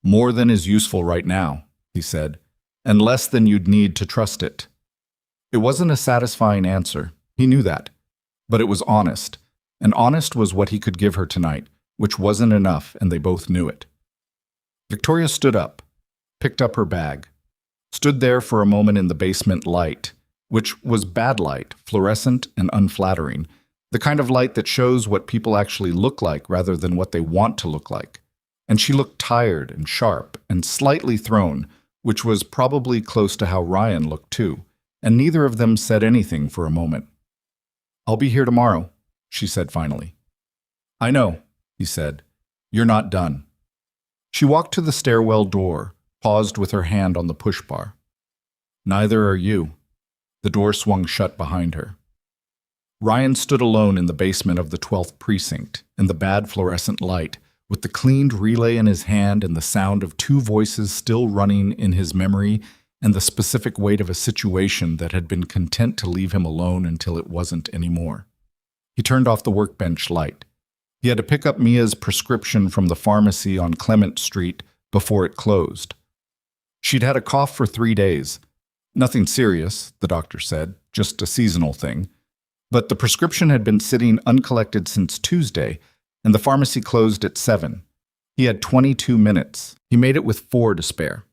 "More than is useful right now," he said, "and less than you'd need to trust it." It wasn't a satisfying answer. He knew that. But it was honest. And honest was what he could give her tonight, which wasn't enough, and they both knew it. Victoria stood up, picked up her bag, stood there for a moment in the basement light, which was bad light, fluorescent and unflattering, the kind of light that shows what people actually look like rather than what they want to look like. And she looked tired and sharp and slightly thrown, which was probably close to how Ryan looked too, and neither of them said anything for a moment. "I'll be here tomorrow," she said finally. "I know," he said. "You're not done." She walked to the stairwell door, paused with her hand on the push bar. "Neither are you." The door swung shut behind her. Ryan stood alone in the basement of the 12th precinct, in the bad fluorescent light, with the cleaned relay in his hand and the sound of two voices still running in his memory and the specific weight of a situation that had been content to leave him alone until it wasn't anymore. He turned off the workbench light. He had to pick up Mia's prescription from the pharmacy on Clement Street before it closed. She'd had a cough for 3 days. Nothing serious, the doctor said, just a seasonal thing. But the prescription had been sitting uncollected since Tuesday, and the pharmacy closed at 7. He had 22 minutes. He made it with 4 to spare.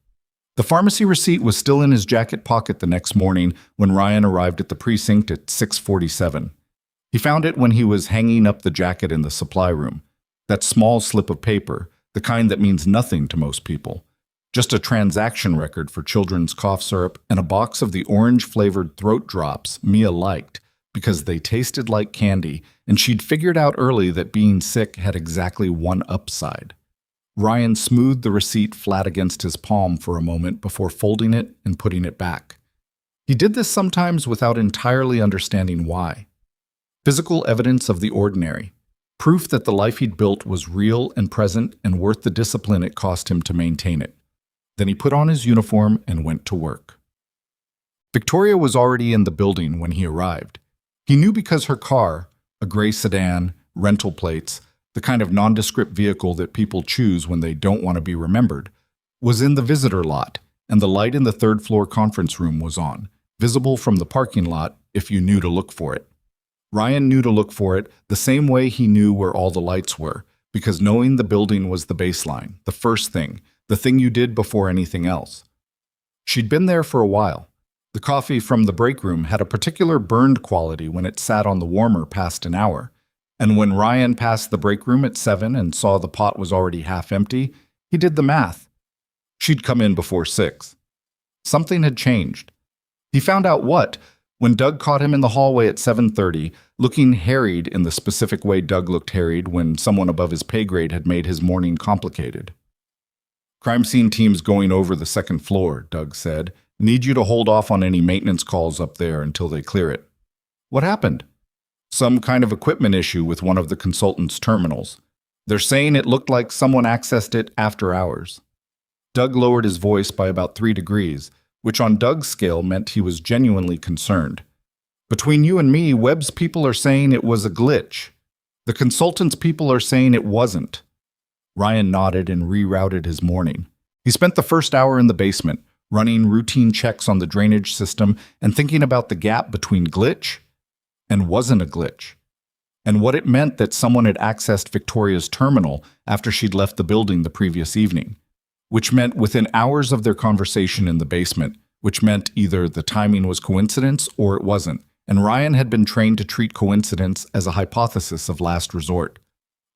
The pharmacy receipt was still in his jacket pocket the next morning when Ryan arrived at the precinct at 6:47. He found it when he was hanging up the jacket in the supply room. That small slip of paper, the kind that means nothing to most people. Just a transaction record for children's cough syrup and a box of the orange-flavored throat drops Mia liked because they tasted like candy, and she'd figured out early that being sick had exactly one upside. Ryan smoothed the receipt flat against his palm for a moment before folding it and putting it back. He did this sometimes without entirely understanding why. Physical evidence of the ordinary. Proof that the life he'd built was real and present and worth the discipline it cost him to maintain it. Then he put on his uniform and went to work. Victoria was already in the building when he arrived. He knew because her car, a gray sedan, rental plates, the kind of nondescript vehicle that people choose when they don't want to be remembered, was in the visitor lot, and the light in the third-floor conference room was on, visible from the parking lot if you knew to look for it. Ryan knew to look for it the same way he knew where all the lights were, because knowing the building was the baseline, the first thing, the thing you did before anything else. She'd been there for a while. The coffee from the break room had a particular burned quality when it sat on the warmer past an hour, and when Ryan passed the break room at 7 and saw the pot was already half empty, he did the math. She'd come in before 6. Something had changed. He found out what when Doug caught him in the hallway at 7:30, looking harried in the specific way Doug looked harried when someone above his pay grade had made his morning complicated. "Crime scene team's going over the second floor," Doug said. "Need you to hold off on any maintenance calls up there until they clear it." "What happened?" "Some kind of equipment issue with one of the consultant's terminals. They're saying it looked like someone accessed it after hours." Doug lowered his voice by about 3 degrees, which on Doug's scale meant he was genuinely concerned. "Between you and me, Webb's people are saying it was a glitch. The consultant's people are saying it wasn't." Ryan nodded and rerouted his morning. He spent the first hour in the basement, running routine checks on the drainage system and thinking about the gap between glitch and wasn't a glitch, and what it meant that someone had accessed Victoria's terminal after she'd left the building the previous evening, which meant within hours of their conversation in the basement, which meant either the timing was coincidence or it wasn't, and Ryan had been trained to treat coincidence as a hypothesis of last resort.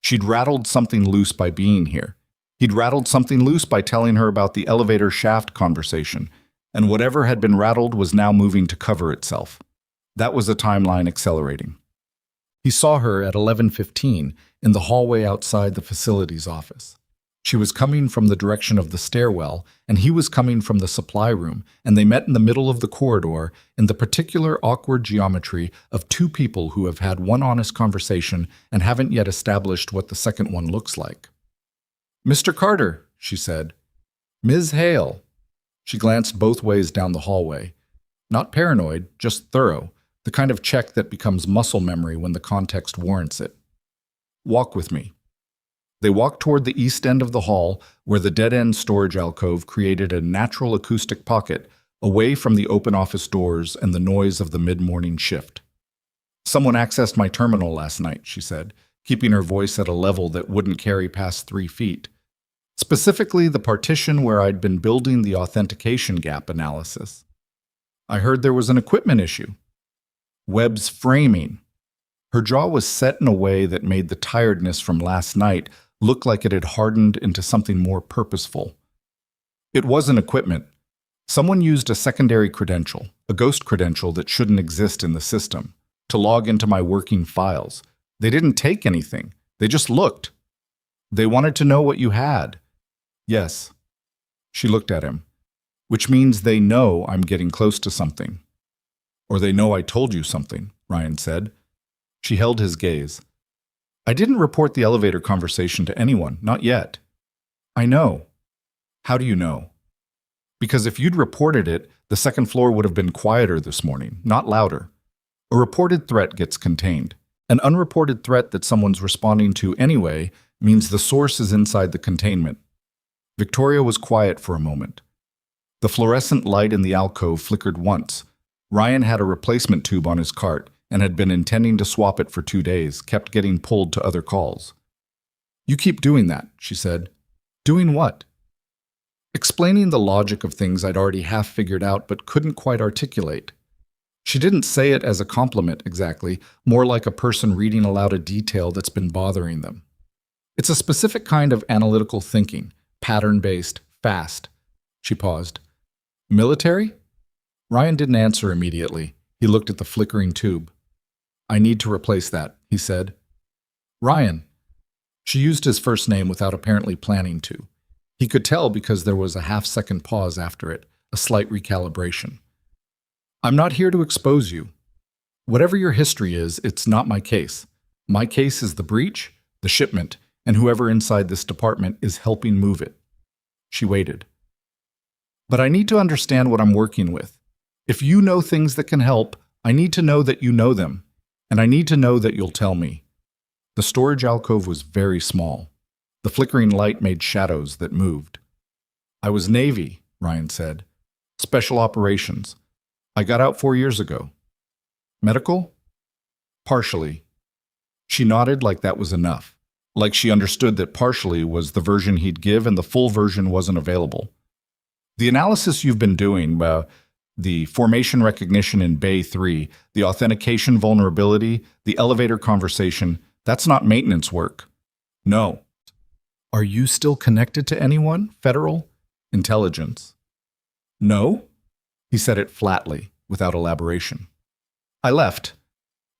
She'd rattled something loose by being here. He'd rattled something loose by telling her about the elevator shaft conversation, and whatever had been rattled was now moving to cover itself. That was a timeline accelerating. He saw her at 11:15 in the hallway outside the facilities office. She was coming from the direction of the stairwell, and he was coming from the supply room, and they met in the middle of the corridor in the particular awkward geometry of two people who have had one honest conversation and haven't yet established what the second one looks like. "Mr. Carter," she said. "Ms. Hale." She glanced both ways down the hallway. Not paranoid, just thorough, the kind of check that becomes muscle memory when the context warrants it. "Walk with me." They walked toward the east end of the hall, where the dead-end storage alcove created a natural acoustic pocket away from the open office doors and the noise of the mid-morning shift. "Someone accessed my terminal last night," she said, keeping her voice at a level that wouldn't carry past 3 feet. "Specifically, the partition where I'd been building the authentication gap analysis. I heard there was an equipment issue. Webb's framing." Her jaw was set in a way that made the tiredness from last night look like it had hardened into something more purposeful. "It wasn't equipment. Someone used a secondary credential, a ghost credential that shouldn't exist in the system, to log into my working files. They didn't take anything. They just looked. They wanted to know what you had." "Yes." She looked at him. "Which means they know I'm getting close to something." "Or they know I told you something," Ryan said. She held his gaze. "I didn't report the elevator conversation to anyone, not yet." "I know." "How do you know?" "Because if you'd reported it, the second floor would have been quieter this morning, not louder. A reported threat gets contained. An unreported threat that someone's responding to anyway means the source is inside the containment." Victoria was quiet for a moment. The fluorescent light in the alcove flickered once. Ryan had a replacement tube on his cart and had been intending to swap it for 2 days, kept getting pulled to other calls. "You keep doing that," she said. "Doing what?" "Explaining the logic of things I'd already half figured out but couldn't quite articulate." She didn't say it as a compliment exactly, more like a person reading aloud a detail that's been bothering them. "It's a specific kind of analytical thinking, pattern-based, fast." She paused. "Military?" Ryan didn't answer immediately. He looked at the flickering tube. "I need to replace that," he said. "Ryan." She used his first name without apparently planning to. He could tell because there was a half-second pause after it, a slight recalibration. "I'm not here to expose you. Whatever your history is, it's not my case. My case is the breach, the shipment, and whoever inside this department is helping move it." She waited. "But I need to understand what I'm working with. If you know things that can help, I need to know that you know them, and I need to know that you'll tell me." The storage alcove was very small. The flickering light made shadows that moved. "I was Navy," Ryan said. "Special operations. I got out 4 years ago." "Medical?" "Partially." She nodded like that was enough, like she understood that partially was the version he'd give and the full version wasn't available. "The analysis you've been doing, the formation recognition in Bay 3, the authentication vulnerability, the elevator conversation, that's not maintenance work." "No." "Are you still connected to anyone? Federal? Intelligence?" "No." He said it flatly, without elaboration. "I left.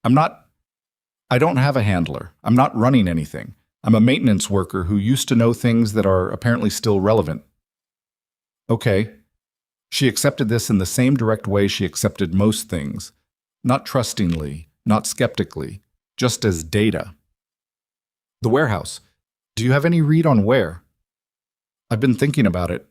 I don't have a handler. I'm not running anything. I'm a maintenance worker who used to know things that are apparently still relevant." "Okay." She accepted this in the same direct way she accepted most things, not trustingly, not skeptically, just as data. "The warehouse. Do you have any read on where?" "I've been thinking about it."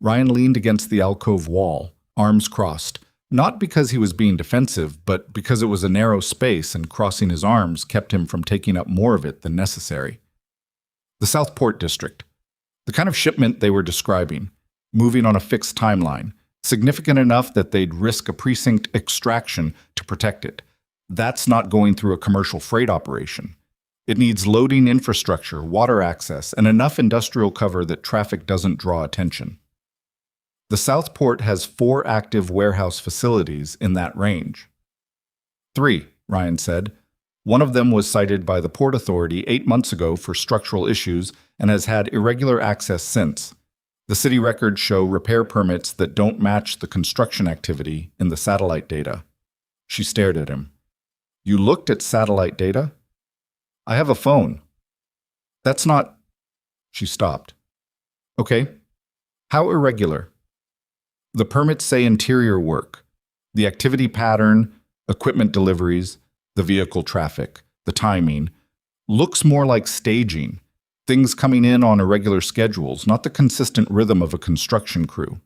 Ryan leaned against the alcove wall, arms crossed, not because he was being defensive, but because it was a narrow space and crossing his arms kept him from taking up more of it than necessary. "The Southport District. The kind of shipment they were describing, moving on a fixed timeline, significant enough that they'd risk a precinct extraction to protect it. That's not going through a commercial freight operation. It needs loading infrastructure, water access, and enough industrial cover that traffic doesn't draw attention. The Southport has 4 active warehouse facilities in that range. 3, Ryan said. One of them was cited by the Port Authority 8 months ago for structural issues and has had irregular access since. The city records show repair permits that don't match the construction activity in the satellite data. She stared at him. You looked at satellite data? I have a phone. That's not. She stopped. Okay. How irregular? The permits say interior work. The activity pattern, equipment deliveries, the vehicle traffic, the timing, looks more like staging. Things coming in on irregular schedules, not the consistent rhythm of a construction crew.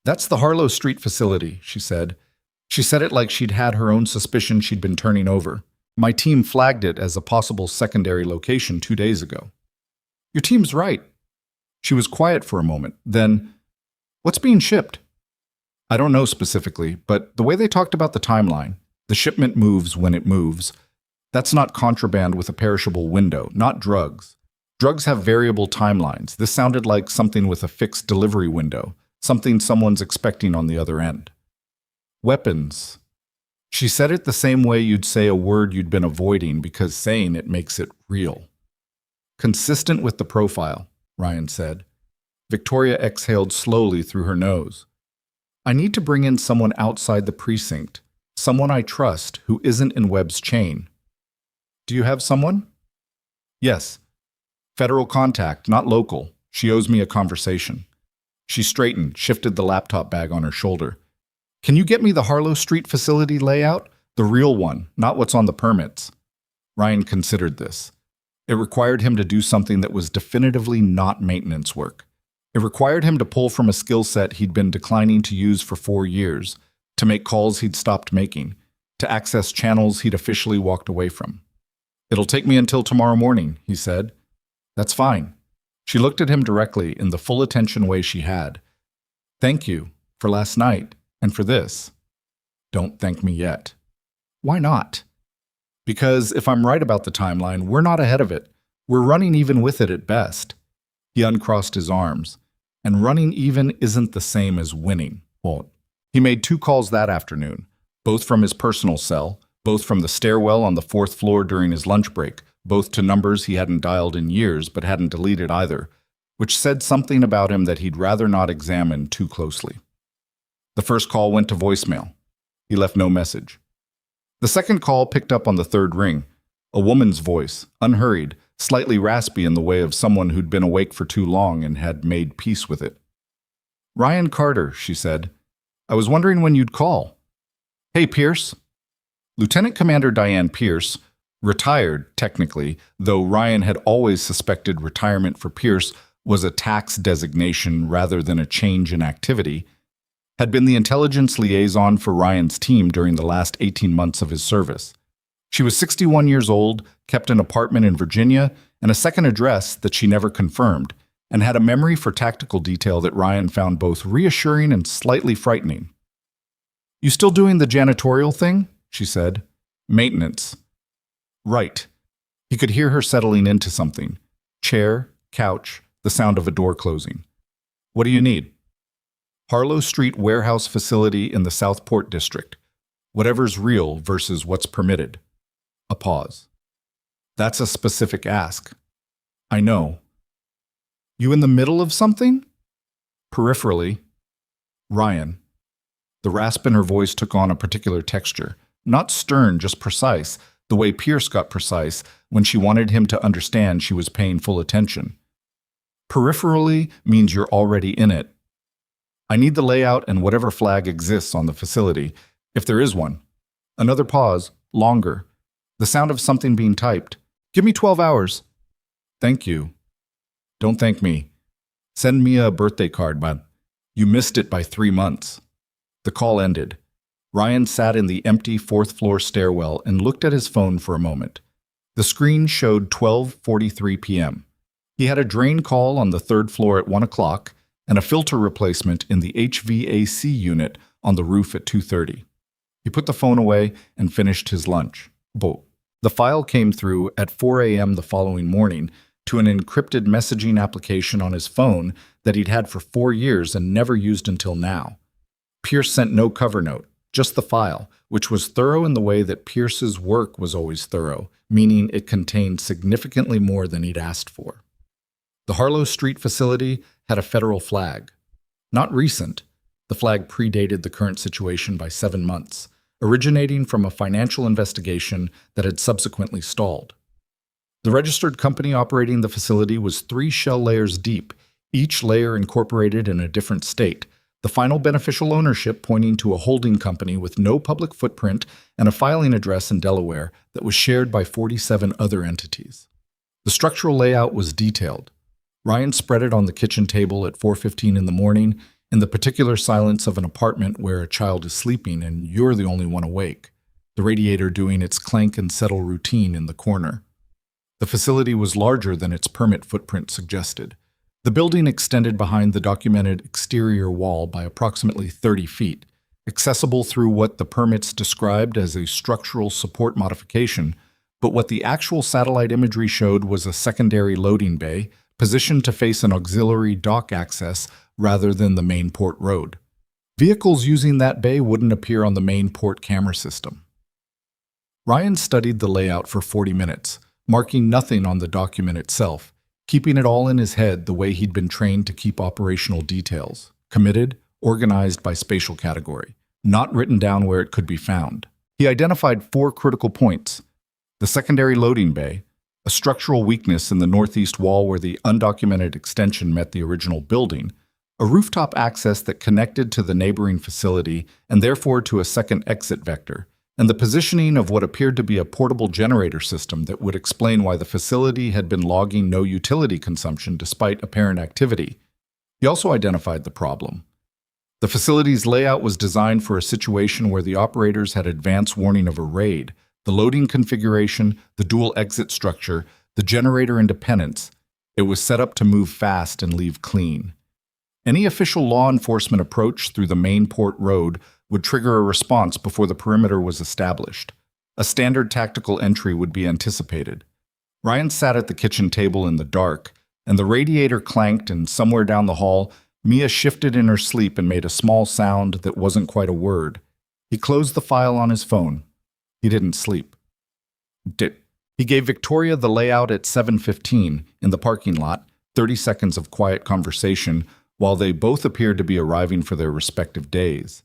That's the Harlow Street facility, she said. She said it like she'd had her own suspicion she'd been turning over. My team flagged it as a possible secondary location 2 days ago. Your team's right. She was quiet for a moment. Then, what's being shipped? I don't know specifically, but the way they talked about the timeline, the shipment moves when it moves, that's not contraband with a perishable window, not drugs. Drugs have variable timelines. This sounded like something with a fixed delivery window, something someone's expecting on the other end. Weapons. She said it the same way you'd say a word you'd been avoiding because saying it makes it real. Consistent with the profile, Ryan said. Victoria exhaled slowly through her nose. I need to bring in someone outside the precinct, someone I trust who isn't in Webb's chain. Do you have someone? Yes. Federal contact, not local. She owes me a conversation. She straightened, shifted the laptop bag on her shoulder. Can you get me the Harlow Street facility layout? The real one, not what's on the permits. Ryan considered this. It required him to do something that was definitively not maintenance work. It required him to pull from a skill set he'd been declining to use for 4 years, to make calls he'd stopped making, to access channels he'd officially walked away from. It'll take me until tomorrow morning, he said. That's fine. She looked at him directly in the full attention way she had. Thank you for last night and for this. Don't thank me yet. Why not? Because if I'm right about the timeline, we're not ahead of it. We're running even with it at best. He uncrossed his arms. And running even isn't the same as winning. Well, he made 2 calls that afternoon, both from his personal cell, both from the stairwell on the 4th floor during his lunch break, both to numbers he hadn't dialed in years but hadn't deleted either, which said something about him that he'd rather not examine too closely. The first call went to voicemail. He left no message. The second call picked up on the 3rd ring, a woman's voice, unhurried, slightly raspy in the way of someone who'd been awake for too long and had made peace with it. Ryan Carter, she said. I was wondering when you'd call. Hey, Pierce. Lieutenant Commander Diane Pierce, retired technically, though Ryan had always suspected retirement for Pierce was a tax designation rather than a change in activity, had been the intelligence liaison for Ryan's team during the last 18 months of his service. She was 61 years old, kept an apartment in Virginia, and a second address that she never confirmed, and had a memory for tactical detail that Ryan found both reassuring and slightly frightening. You still doing the janitorial thing? She said. Maintenance. Right. He could hear her settling into something. Chair, couch, the sound of a door closing. What do you need? Harlow Street warehouse facility in the Southport district. Whatever's real versus what's permitted. A pause. That's a specific ask. I know. You in the middle of something? Peripherally. Ryan. The rasp in her voice took on a particular texture. Not stern, just precise, the way Pierce got precise when she wanted him to understand she was paying full attention. Peripherally means you're already in it. I need the layout and whatever flag exists on the facility, if there is one. Another pause, longer. The sound of something being typed. Give me 12 hours. Thank you. Don't thank me. Send me a birthday card, but you missed it by 3 months. The call ended. Ryan sat in the empty 4th floor stairwell and looked at his phone for a moment. The screen showed 12:43 p.m. He had a drain call on the 3rd floor at 1 o'clock and a filter replacement in the HVAC unit on the roof at 2:30. He put the phone away and finished his lunch. The file came through at 4 a.m. the following morning to an encrypted messaging application on his phone that he'd had for 4 years and never used until now. Pierce sent no cover note, just the file, which was thorough in the way that Pierce's work was always thorough, meaning it contained significantly more than he'd asked for. The Harlow Street facility had a federal flag. Not recent. The flag predated the current situation by 7 months. originating from a financial investigation that had subsequently stalled. The registered company operating the facility was 3 shell layers deep, each layer incorporated in a different state, the final beneficial ownership pointing to a holding company with no public footprint and a filing address in Delaware that was shared by 47 other entities. The structural layout was detailed. Ryan spread it on the kitchen table at 4:15 in the morning, in the particular silence of an apartment where a child is sleeping and you're the only one awake, the radiator doing its clank and settle routine in the corner. The facility was larger than its permit footprint suggested. The building extended behind the documented exterior wall by approximately 30 feet, accessible through what the permits described as a structural support modification, but what the actual satellite imagery showed was a secondary loading bay positioned to face an auxiliary dock access rather than the main port road. Vehicles using that bay wouldn't appear on the main port camera system. Ryan studied the layout for 40 minutes, marking nothing on the document itself, keeping it all in his head the way he'd been trained to keep operational details, committed, organized by spatial category, not written down where it could be found. He identified 4 critical points: the secondary loading bay, a structural weakness in the northeast wall where the undocumented extension met the original building, a rooftop access that connected to the neighboring facility and therefore to a second exit vector, and the positioning of what appeared to be a portable generator system that would explain why the facility had been logging no utility consumption despite apparent activity. He also identified the problem. The facility's layout was designed for a situation where the operators had advance warning of a raid. The loading configuration, the dual exit structure, the generator independence. It was set up to move fast and leave clean. Any official law enforcement approach through the main port road would trigger a response before the perimeter was established. A standard tactical entry would be anticipated. Ryan sat at the kitchen table in the dark, and the radiator clanked, and somewhere down the hall, Mia shifted in her sleep and made a small sound that wasn't quite a word. He closed the file on his phone. He didn't sleep. He gave Victoria the layout at 7:15 in the parking lot, 30 seconds of quiet conversation, while they both appeared to be arriving for their respective days.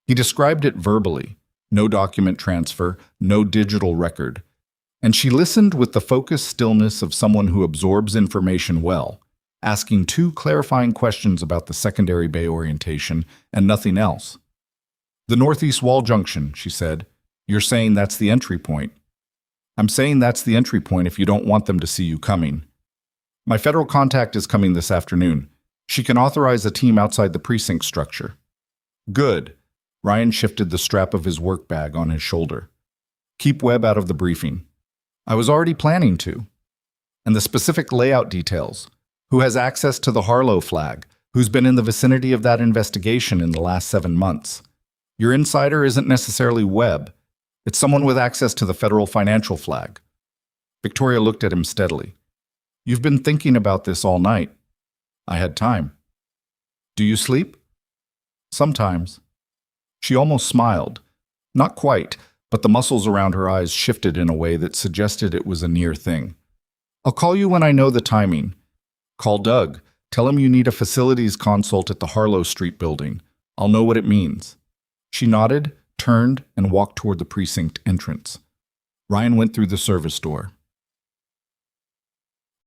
He described it verbally, no document transfer, no digital record, and she listened with the focused stillness of someone who absorbs information well, asking 2 clarifying questions about the secondary bay orientation and nothing else. "The northeast wall junction," she said. "You're saying that's the entry point." "I'm saying that's the entry point if you don't want them to see you coming. My federal contact is coming this afternoon. She can authorize a team outside the precinct structure." "Good." Ryan shifted the strap of his work bag on his shoulder. "Keep Webb out of the briefing." "I was already planning to." "And the specific layout details. Who has access to the Harlow flag? Who's been in the vicinity of that investigation in the last 7 months? Your insider isn't necessarily Webb. It's someone with access to the federal financial flag." Victoria looked at him steadily. "You've been thinking about this all night." "I had time." "Do you sleep?" "Sometimes." She almost smiled. Not quite, but the muscles around her eyes shifted in a way that suggested it was a near thing. "I'll call you when I know the timing." "Call Doug. Tell him you need a facilities consult at the Harlow Street building. I'll know what it means." She nodded, turned, and walked toward the precinct entrance. Ryan went through the service door.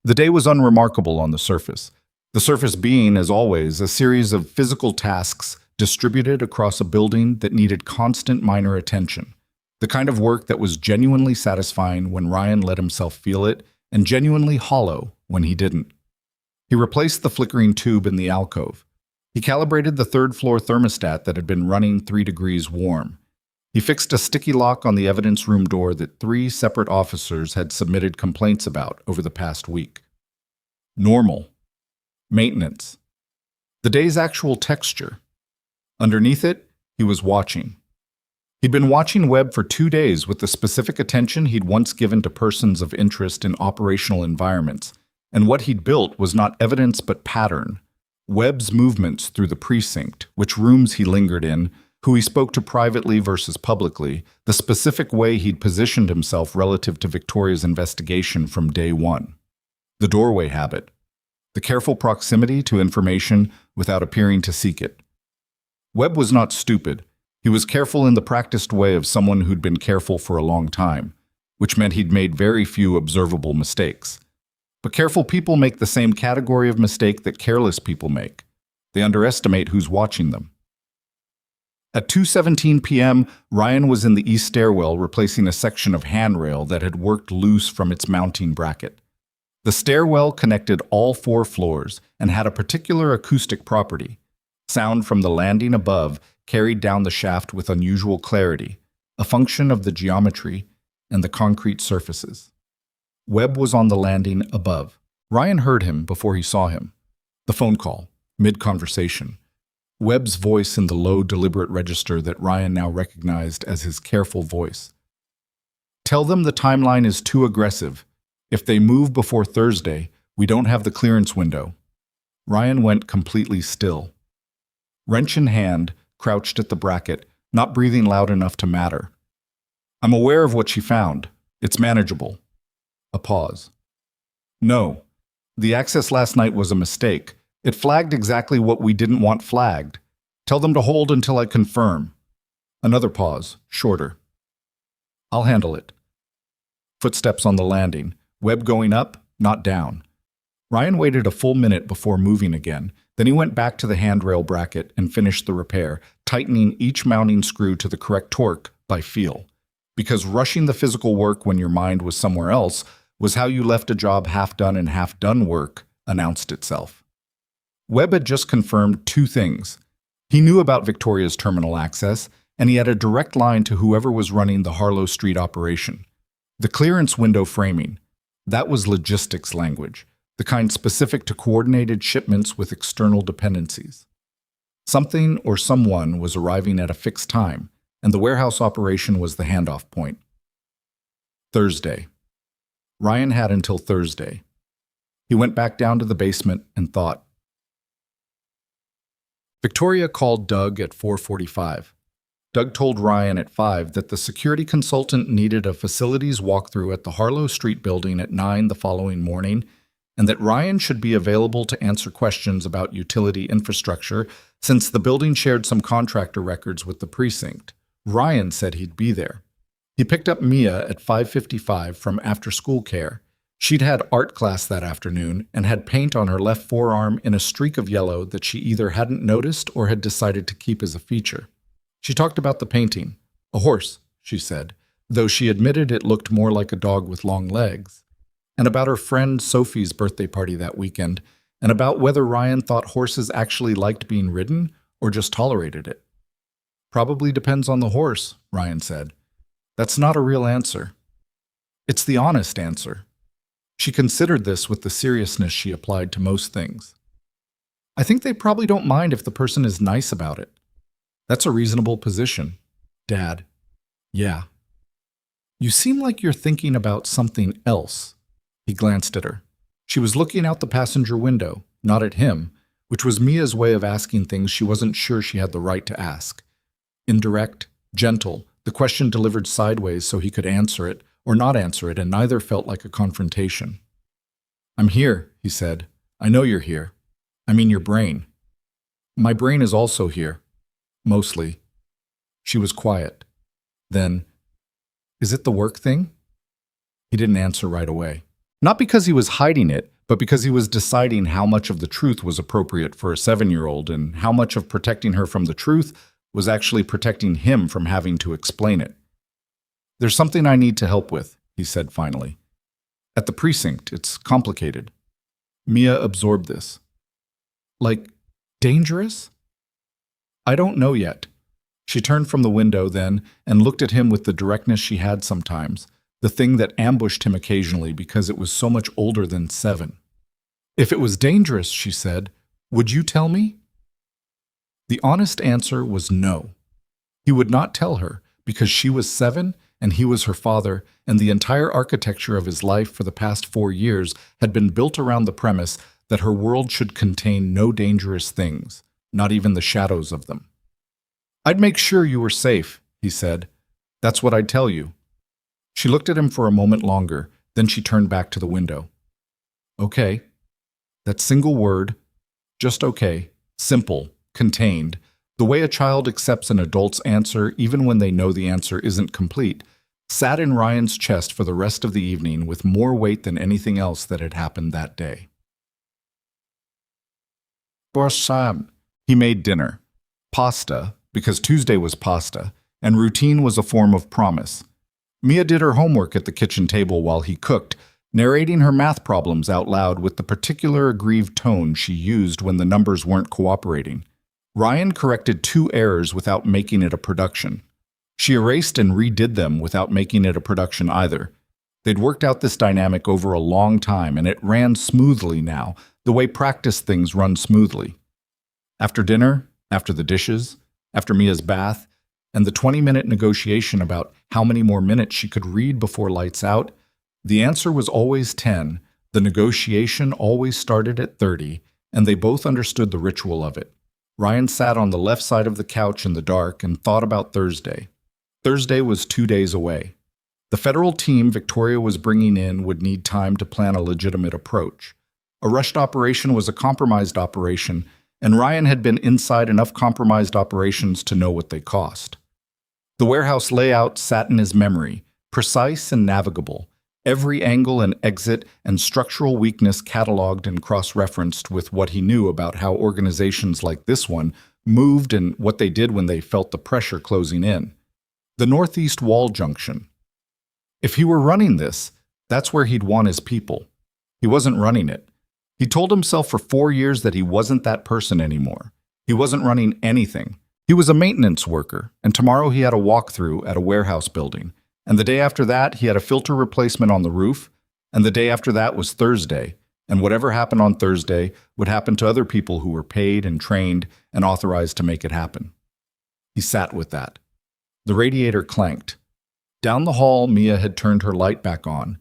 The day was unremarkable on the surface. The surface being, as always, a series of physical tasks distributed across a building that needed constant minor attention. The kind of work that was genuinely satisfying when Ryan let himself feel it, and genuinely hollow when he didn't. He replaced the flickering tube in the alcove. He calibrated the 3rd-floor thermostat that had been running 3 degrees warm. He fixed a sticky lock on the evidence room door that 3 separate officers had submitted complaints about over the past week. Normal. Maintenance. The day's actual texture. Underneath it, he was watching. He'd been watching Webb for 2 days with the specific attention he'd once given to persons of interest in operational environments, and what he'd built was not evidence but pattern. Webb's movements through the precinct, which rooms he lingered in, who he spoke to privately versus publicly, the specific way he'd positioned himself relative to Victoria's investigation from day one. The doorway habit. The careful proximity to information without appearing to seek it. Webb was not stupid. He was careful in the practiced way of someone who'd been careful for a long time, which meant he'd made very few observable mistakes. But careful people make the same category of mistake that careless people make. They underestimate who's watching them. At 2:17 p.m., Ryan was in the east stairwell replacing a section of handrail that had worked loose from its mounting bracket. The stairwell connected all 4 floors and had a particular acoustic property. Sound from the landing above carried down the shaft with unusual clarity, a function of the geometry and the concrete surfaces. Webb was on the landing above. Ryan heard him before he saw him. The phone call, mid-conversation. Webb's voice in the low, deliberate register that Ryan now recognized as his careful voice. Tell them the timeline is too aggressive. If they move before Thursday, we don't have the clearance window. Ryan went completely still. Wrench in hand, crouched at the bracket, not breathing loud enough to matter. I'm aware of what she found. It's manageable. A pause. No. The access last night was a mistake. It flagged exactly what we didn't want flagged. Tell them to hold until I confirm. Another pause, shorter. I'll handle it. Footsteps on the landing. Webb going up, not down. Ryan waited a full minute before moving again. Then he went back to the handrail bracket and finished the repair, tightening each mounting screw to the correct torque by feel. Because rushing the physical work when your mind was somewhere else was how you left a job half-done and half-done work announced itself. Webb had just confirmed 2 things. He knew about Victoria's terminal access, and he had a direct line to whoever was running the Harlow Street operation. The clearance window framing. That was logistics language, the kind specific to coordinated shipments with external dependencies. Something or someone was arriving at a fixed time, and the warehouse operation was the handoff point. Thursday. Ryan had until Thursday. He went back down to the basement and thought. Victoria called Doug at 4:45. Doug told Ryan at 5 that the security consultant needed a facilities walkthrough at the Harlow Street building at 9 the following morning, and that Ryan should be available to answer questions about utility infrastructure since the building shared some contractor records with the precinct. Ryan said he'd be there. He picked up Mia at 5:55 from after-school care. She'd had art class that afternoon and had paint on her left forearm in a streak of yellow that she either hadn't noticed or had decided to keep as a feature. She talked about the painting. A horse, she said, though she admitted it looked more like a dog with long legs. And about her friend Sophie's birthday party that weekend, and about whether Ryan thought horses actually liked being ridden or just tolerated it. Probably depends on the horse, Ryan said. That's not a real answer. It's the honest answer. She considered this with the seriousness she applied to most things. I think they probably don't mind if the person is nice about it. That's a reasonable position. Dad. Yeah. You seem like you're thinking about something else. He glanced at her. She was looking out the passenger window, not at him, which was Mia's way of asking things she wasn't sure she had the right to ask. Indirect, gentle, the question delivered sideways so he could answer it or not answer it, and neither felt like a confrontation. I'm here, he said. I know you're here. I mean your brain. My brain is also here. Mostly. She was quiet. Then, is it the work thing? He didn't answer right away. Not because he was hiding it, but because he was deciding how much of the truth was appropriate for a 7-year-old and how much of protecting her from the truth was actually protecting him from having to explain it. There's something I need to help with, he said finally. At the precinct, it's complicated. Mia absorbed this. Like, dangerous? I don't know yet. She turned from the window then and looked at him with the directness she had sometimes, the thing that ambushed him occasionally because it was so much older than 7. If it was dangerous, she said, would you tell me? The honest answer was no. He would not tell her because she was 7 and he was her father, and the entire architecture of his life for the past 4 years had been built around the premise that her world should contain no dangerous things, not even the shadows of them. I'd make sure you were safe, he said. That's what I'd tell you. She looked at him for a moment longer, then she turned back to the window. Okay. That single word, just okay, simple, contained, The way a child accepts an adult's answer even when they know the answer isn't complete sat in Ryan's chest for the rest of the evening with more weight than anything else that had happened that day. Borsam. He made dinner. Pasta, because Tuesday was pasta, and routine was a form of promise. Mia did her homework at the kitchen table while he cooked, narrating her math problems out loud with the particular aggrieved tone she used when the numbers weren't cooperating. Ryan corrected 2 errors without making it a production. She erased and redid them without making it a production either. They'd worked out this dynamic over a long time, and it ran smoothly now, the way practice things run smoothly. After dinner, after the dishes, after Mia's bath, and the 20-minute negotiation about how many more minutes she could read before lights out, the answer was always 10, the negotiation always started at 30, and they both understood the ritual of it. Ryan sat on the left side of the couch in the dark and thought about Thursday. Thursday was 2 days away. The federal team Victoria was bringing in would need time to plan a legitimate approach. A rushed operation was a compromised operation, and Ryan had been inside enough compromised operations to know what they cost. The warehouse layout sat in his memory, precise and navigable, every angle and exit and structural weakness cataloged and cross-referenced with what he knew about how organizations like this one moved and what they did when they felt the pressure closing in. The northeast wall junction. If he were running this, that's where he'd want his people. He wasn't running it. He told himself for 4 years that he wasn't that person anymore. He wasn't running anything. He was a maintenance worker, and tomorrow he had a walkthrough at a warehouse building. And the day after that, he had a filter replacement on the roof, and the day after that was Thursday, and whatever happened on Thursday would happen to other people who were paid and trained and authorized to make it happen. He sat with that. The radiator clanked. Down the hall, Mia had turned her light back on.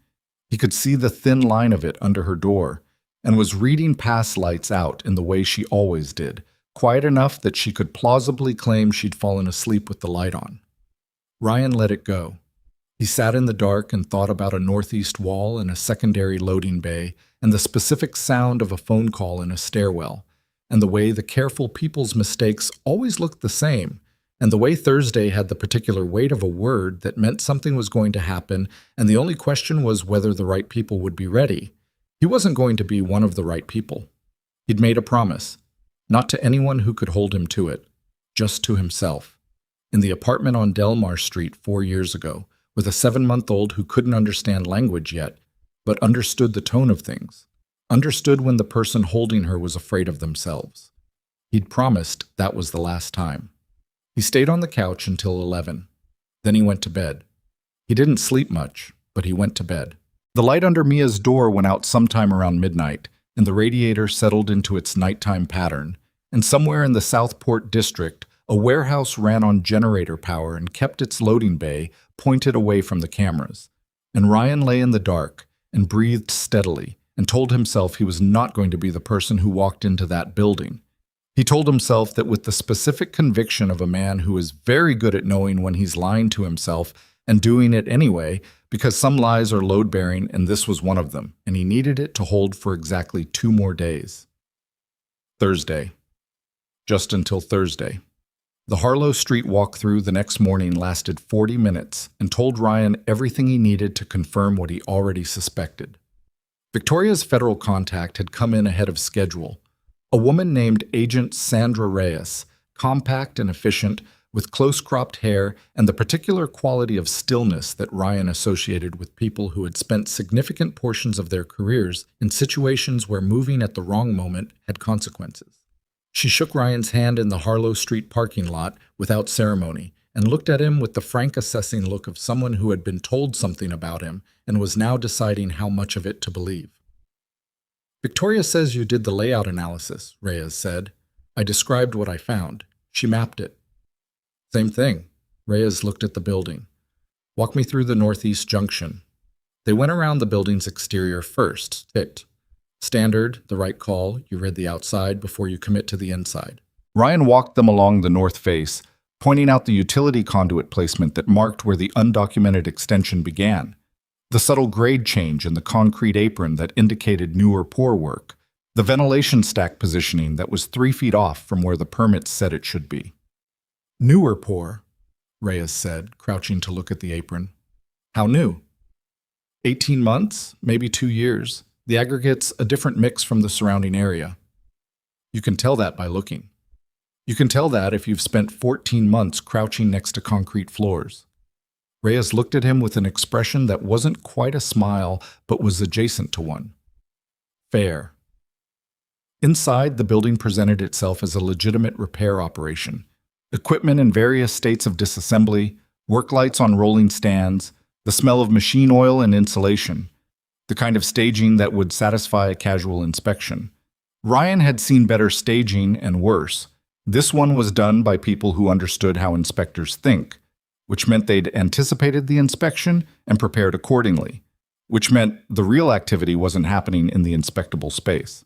He could see the thin line of it under her door, and was reading past lights out in the way she always did, quiet enough that she could plausibly claim she'd fallen asleep with the light on. Ryan let it go. He sat in the dark and thought about a northeast wall and a secondary loading bay and the specific sound of a phone call in a stairwell, and the way the careful people's mistakes always looked the same, and the way Thursday had the particular weight of a word that meant something was going to happen, and the only question was whether the right people would be ready. He wasn't going to be one of the right people. He'd made a promise, not to anyone who could hold him to it, just to himself. In the apartment on Delmar Street 4 years ago, with a 7-month-old who couldn't understand language yet, but understood the tone of things, understood when the person holding her was afraid of themselves. He'd promised that was the last time. He stayed on the couch until 11. Then he went to bed. He didn't sleep much, but he went to bed. The light under Mia's door went out sometime around midnight, and the radiator settled into its nighttime pattern, and somewhere in the Southport district, a warehouse ran on generator power and kept its loading bay pointed away from the cameras. And Ryan lay in the dark and breathed steadily and told himself he was not going to be the person who walked into that building. He told himself that with the specific conviction of a man who is very good at knowing when he's lying to himself and doing it anyway, because some lies are load-bearing and this was one of them, and he needed it to hold for exactly 2 more days. Thursday. Just until Thursday. The Harlow Street walkthrough the next morning lasted 40 minutes and told Ryan everything he needed to confirm what he already suspected. Victoria's federal contact had come in ahead of schedule. A woman named Agent Sandra Reyes, compact and efficient, with close-cropped hair and the particular quality of stillness that Ryan associated with people who had spent significant portions of their careers in situations where moving at the wrong moment had consequences. She shook Ryan's hand in the Harlow Street parking lot without ceremony and looked at him with the frank assessing look of someone who had been told something about him and was now deciding how much of it to believe. "Victoria says you did the layout analysis," Reyes said. "I described what I found. She mapped it." "Same thing." Reyes looked at the building. "Walk me through the northeast junction." They went around the building's exterior first, ticked. Standard, the right call, you read the outside before you commit to the inside. Ryan walked them along the north face, pointing out the utility conduit placement that marked where the undocumented extension began, the subtle grade change in the concrete apron that indicated new or poor work, the ventilation stack positioning that was 3 feet off from where the permits said it should be. New or poor? Reyes said, crouching to look at the apron. How new? 18 months, maybe 2 years. The aggregate's a different mix from the surrounding area. You can tell that by looking. You can tell that if you've spent 14 months crouching next to concrete floors. Reyes looked at him with an expression that wasn't quite a smile, but was adjacent to one. Fair. Inside, the building presented itself as a legitimate repair operation. Equipment in various states of disassembly, work lights on rolling stands, the smell of machine oil and insulation, the kind of staging that would satisfy a casual inspection. Ryan had seen better staging and worse. This one was done by people who understood how inspectors think, which meant they'd anticipated the inspection and prepared accordingly, which meant the real activity wasn't happening in the inspectable space.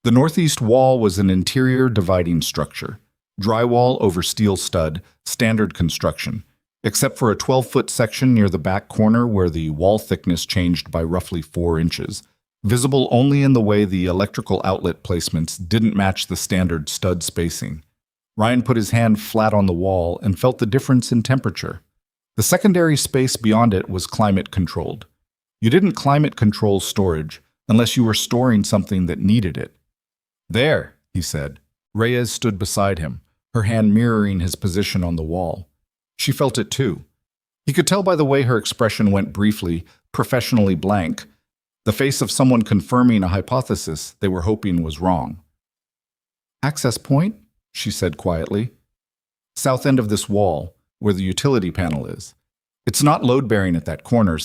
The northeast wall was an interior dividing structure, drywall over steel stud, standard construction, except for a 12-foot section near the back corner where the wall thickness changed by roughly 4 inches, visible only in the way the electrical outlet placements didn't match the standard stud spacing. Ryan put his hand flat on the wall and felt the difference in temperature. The secondary space beyond it was climate-controlled. You didn't climate-control storage unless you were storing something that needed it. There, he said. Reyes stood beside him, her hand mirroring his position on the wall. She felt it too. He could tell by the way her expression went briefly, professionally blank, the face of someone confirming a hypothesis they were hoping was wrong. Access point? She said quietly. South end of this wall, where the utility panel is. It's not load-bearing at that corner.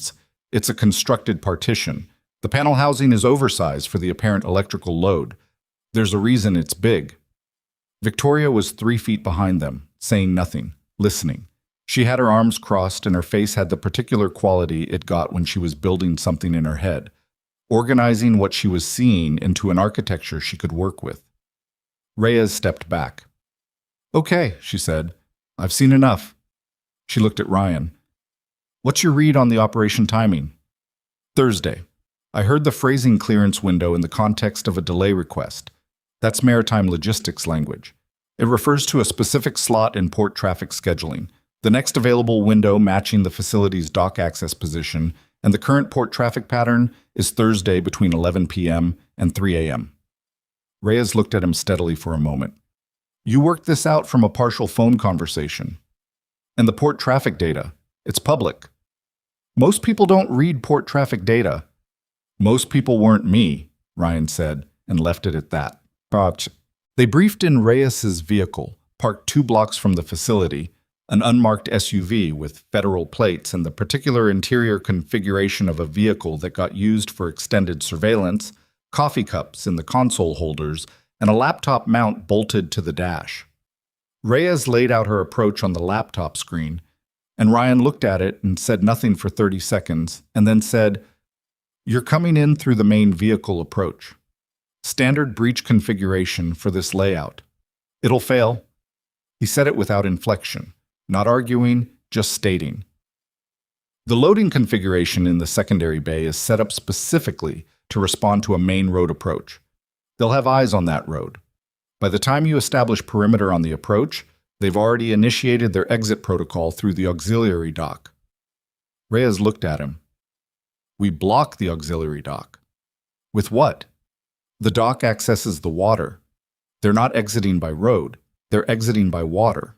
It's a constructed partition. The panel housing is oversized for the apparent electrical load. There's a reason it's big. Victoria was 3 feet behind them, saying nothing, listening. She had her arms crossed and her face had the particular quality it got when she was building something in her head, organizing what she was seeing into an architecture she could work with. Reyes stepped back. Okay, she said. I've seen enough. She looked at Ryan. What's your read on the operation timing? Thursday. I heard the phrasing clearance window in the context of a delay request. That's maritime logistics language. It refers to a specific slot in port traffic scheduling, the next available window matching the facility's dock access position, and the current port traffic pattern is Thursday between 11 p.m. and 3 a.m. Reyes looked at him steadily for a moment. You worked this out from a partial phone conversation. And the port traffic data, it's public. Most people don't read port traffic data. Most people weren't me, Ryan said, and left it at that. They briefed in Reyes's vehicle, parked 2 blocks from the facility, an unmarked SUV with federal plates and the particular interior configuration of a vehicle that got used for extended surveillance, coffee cups in the console holders, and a laptop mount bolted to the dash. Reyes laid out her approach on the laptop screen, and Ryan looked at it and said nothing for 30 seconds, and then said, You're coming in through the main vehicle approach. Standard breach configuration for this layout. It'll fail. He said it without inflection, not arguing, just stating. The loading configuration in the secondary bay is set up specifically to respond to a main road approach. They'll have eyes on that road. By the time you establish perimeter on the approach, they've already initiated their exit protocol through the auxiliary dock. Reyes looked at him. We block the auxiliary dock. With what? The dock accesses the water. They're not exiting by road. They're exiting by water.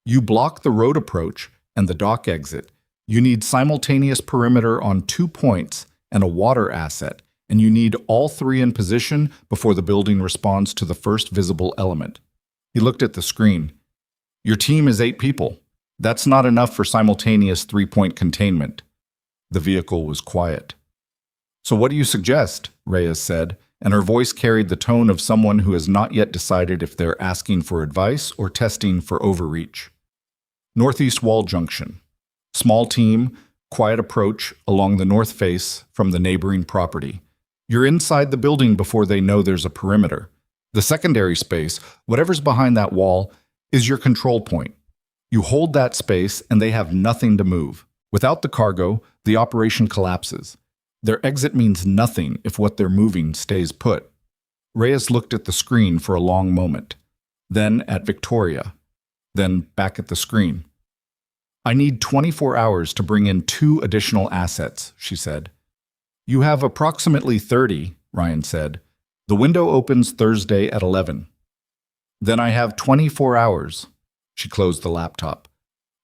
You block the road approach and the dock exit. You need simultaneous perimeter on 2 points and a water asset, and you need all 3 in position before the building responds to the first visible element. He looked at the screen. Your team is 8 people. That's not enough for simultaneous 3-point containment. The vehicle was quiet. So what do you suggest? Reyes said, and her voice carried the tone of someone who has not yet decided if they're asking for advice or testing for overreach. Northeast Wall Junction. Small team, quiet approach along the north face from the neighboring property. You're inside the building before they know there's a perimeter. The secondary space, whatever's behind that wall, is your control point. You hold that space and they have nothing to move. Without the cargo, the operation collapses. Their exit means nothing if what they're moving stays put. Reyes looked at the screen for a long moment, then at Victoria. Then back at the screen. I need 24 hours to bring in 2 additional assets, she said. You have approximately 30, Ryan said. The window opens Thursday at 11. Then I have 24 hours. She closed the laptop.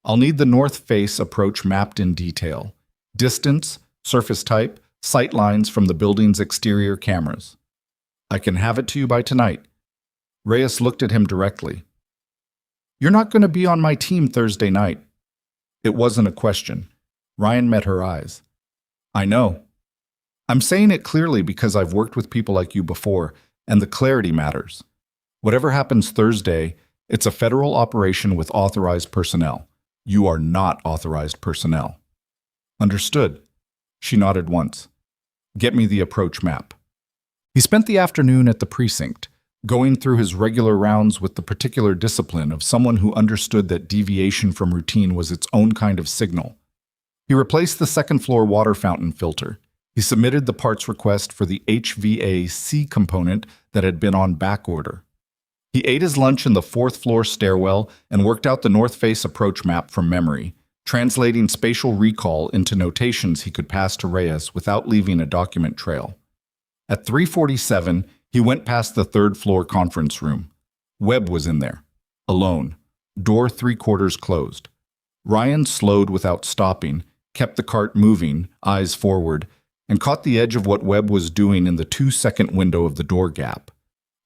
I'll need the north face approach mapped in detail. Distance, surface type, sight lines from the building's exterior cameras. I can have it to you by tonight. Reyes looked at him directly. You're not going to be on my team Thursday night. It wasn't a question. Ryan met her eyes. I know. I'm saying it clearly because I've worked with people like you before, and the clarity matters. Whatever happens Thursday, it's a federal operation with authorized personnel. You are not authorized personnel. Understood. She nodded once. Get me the approach map. He spent the afternoon at the precinct, going through his regular rounds with the particular discipline of someone who understood that deviation from routine was its own kind of signal. He replaced the second-floor water fountain filter. He submitted the parts request for the HVAC component that had been on back order. He ate his lunch in the 4th-floor stairwell and worked out the north face approach map from memory, translating spatial recall into notations he could pass to Reyes without leaving a document trail. At 3:47, he went past the 3rd-floor conference room. Webb was in there, alone, door 3/4 closed. Ryan slowed without stopping, kept the cart moving, eyes forward, and caught the edge of what Webb was doing in the 2-second window of the door gap.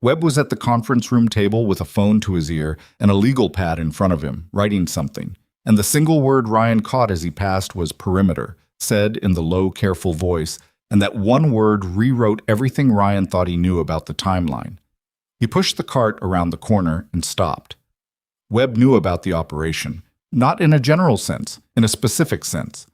Webb was at the conference room table with a phone to his ear and a legal pad in front of him, writing something, and the single word Ryan caught as he passed was perimeter, said in the low, careful voice, and that one word rewrote everything Ryan thought he knew about the timeline. He pushed the cart around the corner and stopped. Webb knew about the operation, not in a general sense, in a specific sense.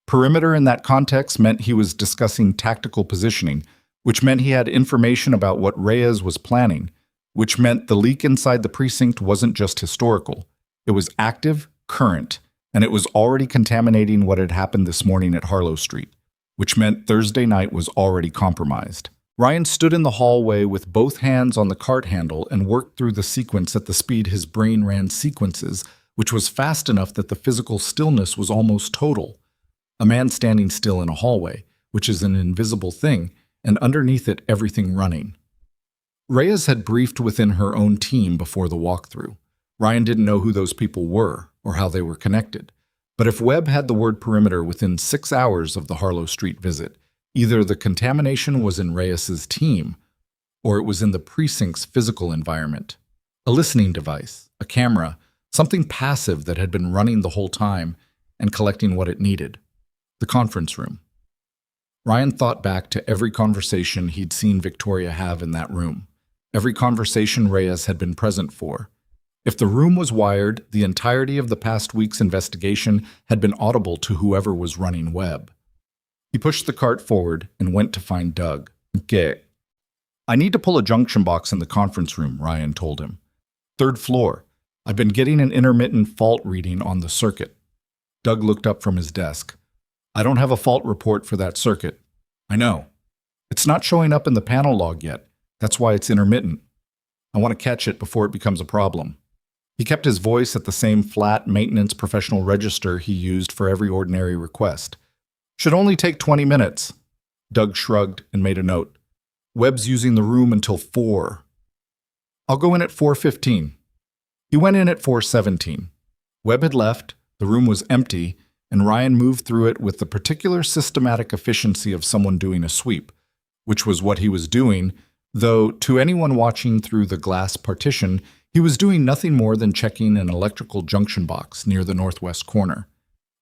Perimeter in that context meant he was discussing tactical positioning, which meant he had information about what Reyes was planning, which meant the leak inside the precinct wasn't just historical. It was active, current, and it was already contaminating what had happened this morning at Harlow Street, which meant Thursday night was already compromised. Ryan stood in the hallway with both hands on the cart handle and worked through the sequence at the speed his brain ran sequences, which was fast enough that the physical stillness was almost total. A man standing still in a hallway, which is an invisible thing, and underneath it everything running. Reyes had briefed within her own team before the walkthrough. Ryan didn't know who those people were or how they were connected. But if Webb had the word perimeter within 6 hours of the Harlow Street visit, either the contamination was in Reyes's team or it was in the precinct's physical environment. A listening device, a camera, something passive that had been running the whole time and collecting what it needed. The conference room. Ryan thought back to every conversation he'd seen Victoria have in that room, every conversation Reyes had been present for. If the room was wired, the entirety of the past week's investigation had been audible to whoever was running Webb. He pushed the cart forward and went to find Doug. "Okay. I need to pull a junction box in the conference room," Ryan told him. "3rd floor. I've been getting an intermittent fault reading on the circuit." Doug looked up from his desk. "I don't have a fault report for that circuit." "I know. It's not showing up in the panel log yet. That's why it's intermittent. I want to catch it before it becomes a problem." He kept his voice at the same flat maintenance professional register he used for every ordinary request. "Should only take 20 minutes. Doug shrugged and made a note. "Webb's using the room until 4. "I'll go in at 4:15. He went in at 4:17. Webb had left, the room was empty, and Ryan moved through it with the particular systematic efficiency of someone doing a sweep, which was what he was doing, though to anyone watching through the glass partition, he was doing nothing more than checking an electrical junction box near the northwest corner.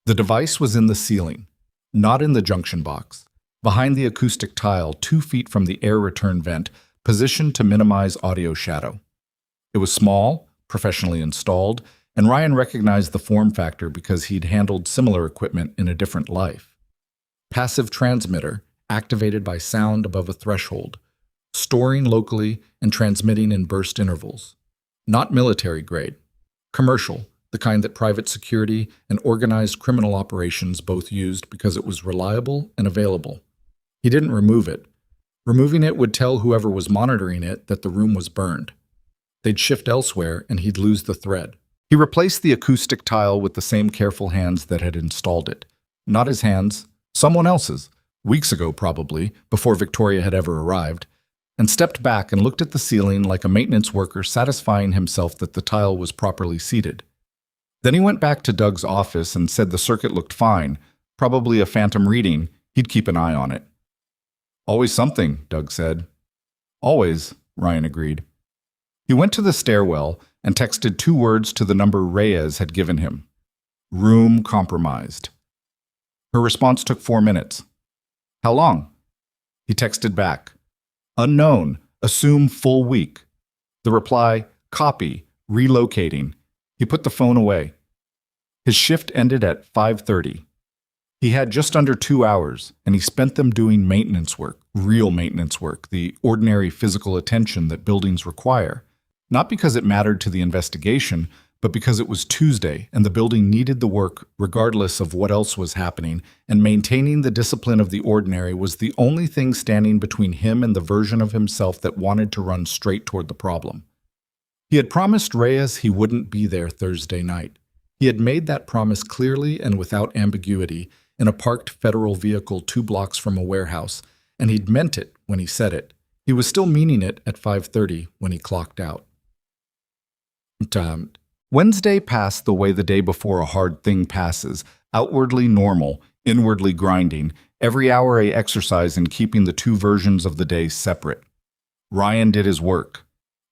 The device was in the ceiling, not in the junction box, behind the acoustic tile 2 feet from the air return vent, positioned to minimize audio shadow. It was small, professionally installed, and Ryan recognized the form factor because he'd handled similar equipment in a different life. Passive transmitter, activated by sound above a threshold, storing locally and transmitting in burst intervals. Not military grade. Commercial, the kind that private security and organized criminal operations both used because it was reliable and available. He didn't remove it. Removing it would tell whoever was monitoring it that the room was burned. They'd shift elsewhere and he'd lose the thread. He replaced the acoustic tile with the same careful hands that had installed it. Not his hands, someone else's, weeks ago probably, before Victoria had ever arrived, and stepped back and looked at the ceiling like a maintenance worker satisfying himself that the tile was properly seated. Then he went back to Doug's office and said the circuit looked fine, probably a phantom reading, he'd keep an eye on it. Always something, Doug said. Always, Ryan agreed. He went to the stairwell and texted 2 words to the number Reyes had given him. Room compromised. Her response took 4 minutes. How long? He texted back. Unknown, assume full week. The reply, copy, relocating. He put the phone away. His shift ended at 5:30. He had just under 2 hours, and he spent them doing maintenance work, real maintenance work, the ordinary physical attention that buildings require. Not because it mattered to the investigation, but because it was Tuesday and the building needed the work regardless of what else was happening, and maintaining the discipline of the ordinary was the only thing standing between him and the version of himself that wanted to run straight toward the problem. He had promised Reyes he wouldn't be there Thursday night. He had made that promise clearly and without ambiguity in a parked federal vehicle 2 blocks from a warehouse, and he'd meant it when he said it. He was still meaning it at 5:30 when he clocked out. Wednesday passed the way the day before a hard thing passes, outwardly normal, inwardly grinding, every hour a exercise in keeping the 2 versions of the day separate. Ryan did his work.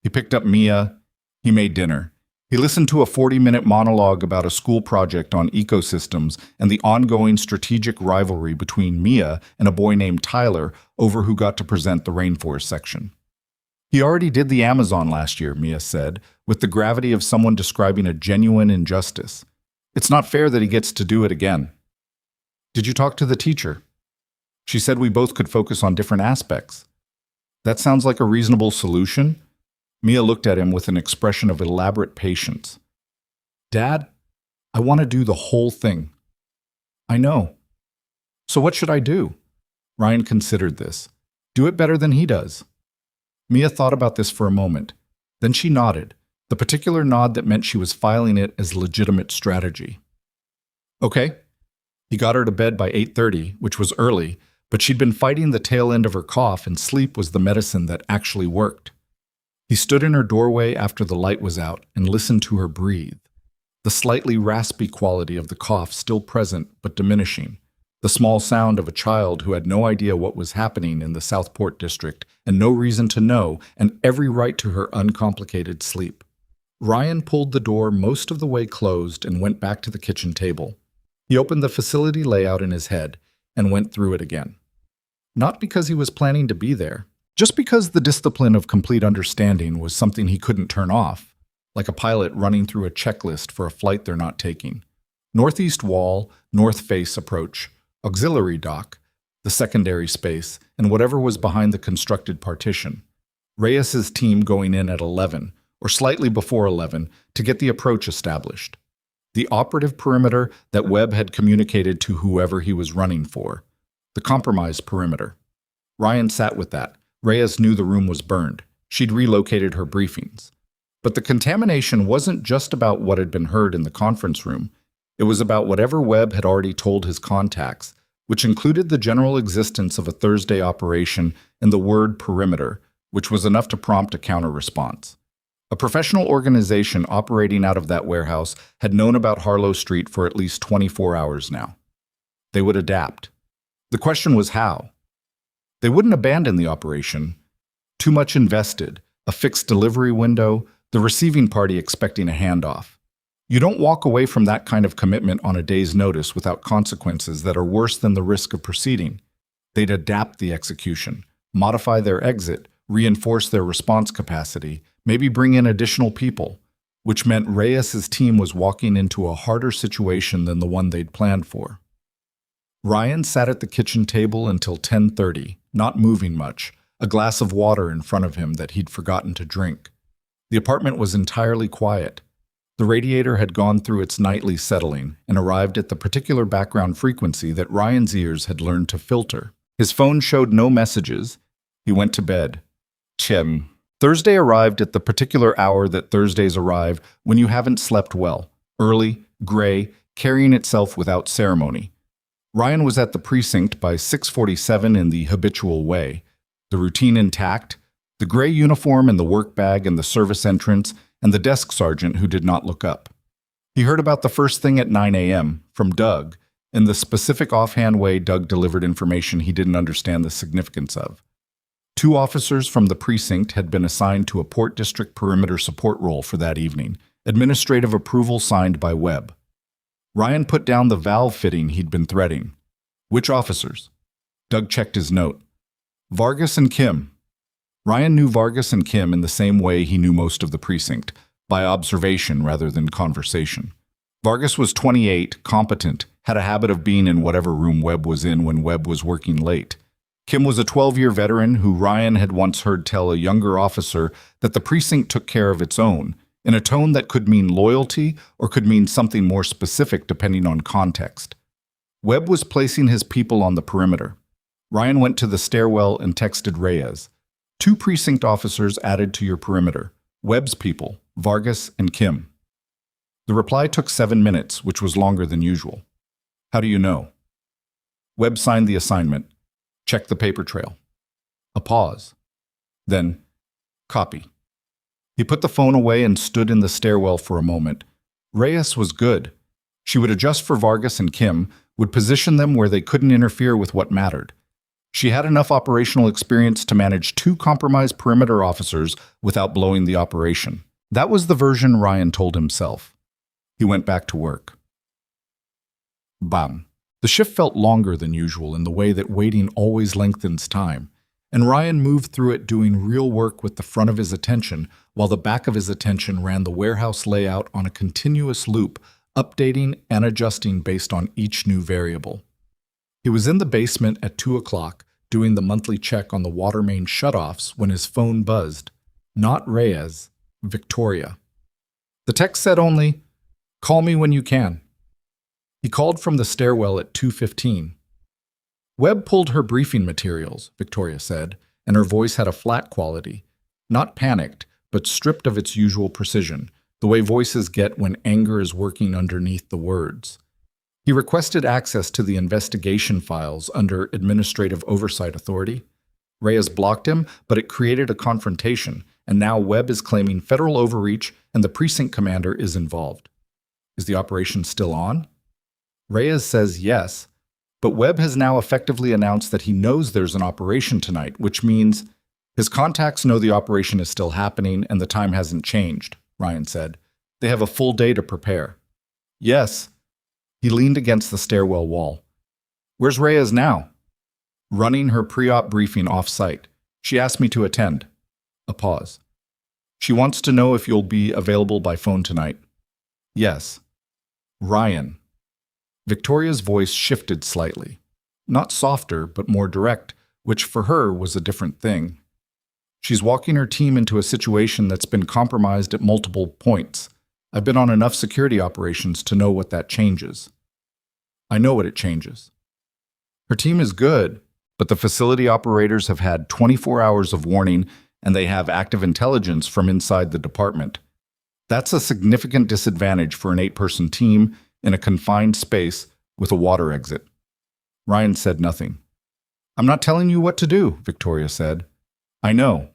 He picked up Mia. He made dinner. He listened to a 40-minute monologue about a school project on ecosystems and the ongoing strategic rivalry between Mia and a boy named Tyler over who got to present the rainforest section. He already did the Amazon last year, Mia said, with the gravity of someone describing a genuine injustice. It's not fair that he gets to do it again. Did you talk to the teacher? She said we both could focus on different aspects. That sounds like a reasonable solution. Mia looked at him with an expression of elaborate patience. Dad, I want to do the whole thing. I know. So what should I do? Ryan considered this. Do it better than he does. Mia thought about this for a moment. Then she nodded, the particular nod that meant she was filing it as legitimate strategy. Okay. He got her to bed by 8:30, which was early, but she'd been fighting the tail end of her cough, and sleep was the medicine that actually worked. He stood in her doorway after the light was out and listened to her breathe, the slightly raspy quality of the cough still present but diminishing, the small sound of a child who had no idea what was happening in the Southport district and no reason to know, and every right to her uncomplicated sleep. Ryan pulled the door most of the way closed and went back to the kitchen table. He opened the facility layout in his head and went through it again. Not because he was planning to be there, just because the discipline of complete understanding was something he couldn't turn off, like a pilot running through a checklist for a flight they're not taking. Northeast wall, north face approach, auxiliary dock, the secondary space, and whatever was behind the constructed partition. Reyes's team going in at 11, or slightly before 11, to get the approach established. The operative perimeter that Webb had communicated to whoever he was running for. The compromise perimeter. Ryan sat with that. Reyes knew the room was burned. She'd relocated her briefings. But the contamination wasn't just about what had been heard in the conference room. It was about whatever Webb had already told his contacts, which included the general existence of a Thursday operation and the word perimeter, which was enough to prompt a counter-response. A professional organization operating out of that warehouse had known about Harlow Street for at least 24 hours now. They would adapt. The question was how. They wouldn't abandon the operation. Too much invested, a fixed delivery window, the receiving party expecting a handoff. You don't walk away from that kind of commitment on a day's notice without consequences that are worse than the risk of proceeding. They'd adapt the execution, modify their exit, reinforce their response capacity, maybe bring in additional people, which meant Reyes's team was walking into a harder situation than the one they'd planned for. Ryan sat at the kitchen table until 10:30, not moving much, a glass of water in front of him that he'd forgotten to drink. The apartment was entirely quiet. The radiator had gone through its nightly settling and arrived at the particular background frequency that Ryan's ears had learned to filter. His phone showed no messages. He went to bed. Thursday arrived at the particular hour that Thursdays arrive when you haven't slept well, early, gray, carrying itself without ceremony. Ryan was at the precinct by 6:47 in the habitual way, the routine intact, the gray uniform and the work bag and the service entrance, and the desk sergeant who did not look up. He heard about the first thing at 9 a.m. from Doug, in the specific offhand way Doug delivered information he didn't understand the significance of. 2 officers from the precinct had been assigned to a Port District perimeter support role for that evening, administrative approval signed by Webb. Ryan put down the valve fitting he'd been threading. Which officers? Doug checked his note. Vargas and Kim. Ryan knew Vargas and Kim in the same way he knew most of the precinct, by observation rather than conversation. Vargas was 28, competent, had a habit of being in whatever room Webb was in when Webb was working late. Kim was a 12-year veteran who Ryan had once heard tell a younger officer that the precinct took care of its own, in a tone that could mean loyalty or could mean something more specific depending on context. Webb was placing his people on the perimeter. Ryan went to the stairwell and texted Reyes. 2 precinct officers added to your perimeter. Webb's people, Vargas and Kim. The reply took 7 minutes, which was longer than usual. How do you know? Webb signed the assignment. Check the paper trail. A pause. Then, copy. He put the phone away and stood in the stairwell for a moment. Reyes was good. She would adjust for Vargas and Kim, would position them where they couldn't interfere with what mattered. She had enough operational experience to manage 2 compromised perimeter officers without blowing the operation. That was the version Ryan told himself. He went back to work. Bam. The shift felt longer than usual in the way that waiting always lengthens time, and Ryan moved through it doing real work with the front of his attention while the back of his attention ran the warehouse layout on a continuous loop, updating and adjusting based on each new variable. He was in the basement at 2 o'clock doing the monthly check on the water main shutoffs when his phone buzzed. Not Reyes, Victoria. The text said only, "Call me when you can." He called from the stairwell at 2:15. Webb pulled her briefing materials, Victoria said, and her voice had a flat quality. Not panicked, but stripped of its usual precision, the way voices get when anger is working underneath the words. He requested access to the investigation files under Administrative Oversight Authority. Reyes blocked him, but it created a confrontation, and now Webb is claiming federal overreach and the precinct commander is involved. Is the operation still on? Reyes says yes, but Webb has now effectively announced that he knows there's an operation tonight, which means his contacts know the operation is still happening and the time hasn't changed, Ryan said. They have a full day to prepare. Yes. He leaned against the stairwell wall. Where's Reyes now? Running her pre-op briefing off-site. She asked me to attend. A pause. She wants to know if you'll be available by phone tonight. Yes. Ryan. Victoria's voice shifted slightly. Not softer, but more direct, which for her was a different thing. She's walking her team into a situation that's been compromised at multiple points. I've been on enough security operations to know what that changes. I know what it changes. Her team is good, but the facility operators have had 24 hours of warning and they have active intelligence from inside the department. That's a significant disadvantage for an 8-person team in a confined space with a water exit. Ryan said nothing. I'm not telling you what to do, Victoria said. I know.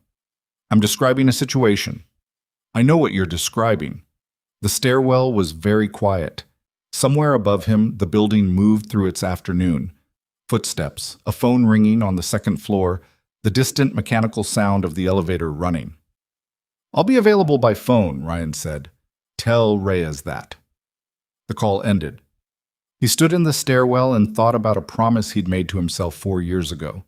I'm describing a situation. I know what you're describing. The stairwell was very quiet. Somewhere above him, the building moved through its afternoon. Footsteps, a phone ringing on the second floor, the distant mechanical sound of the elevator running. I'll be available by phone, Ryan said. Tell Reyes that. The call ended. He stood in the stairwell and thought about a promise he'd made to himself 4 years ago,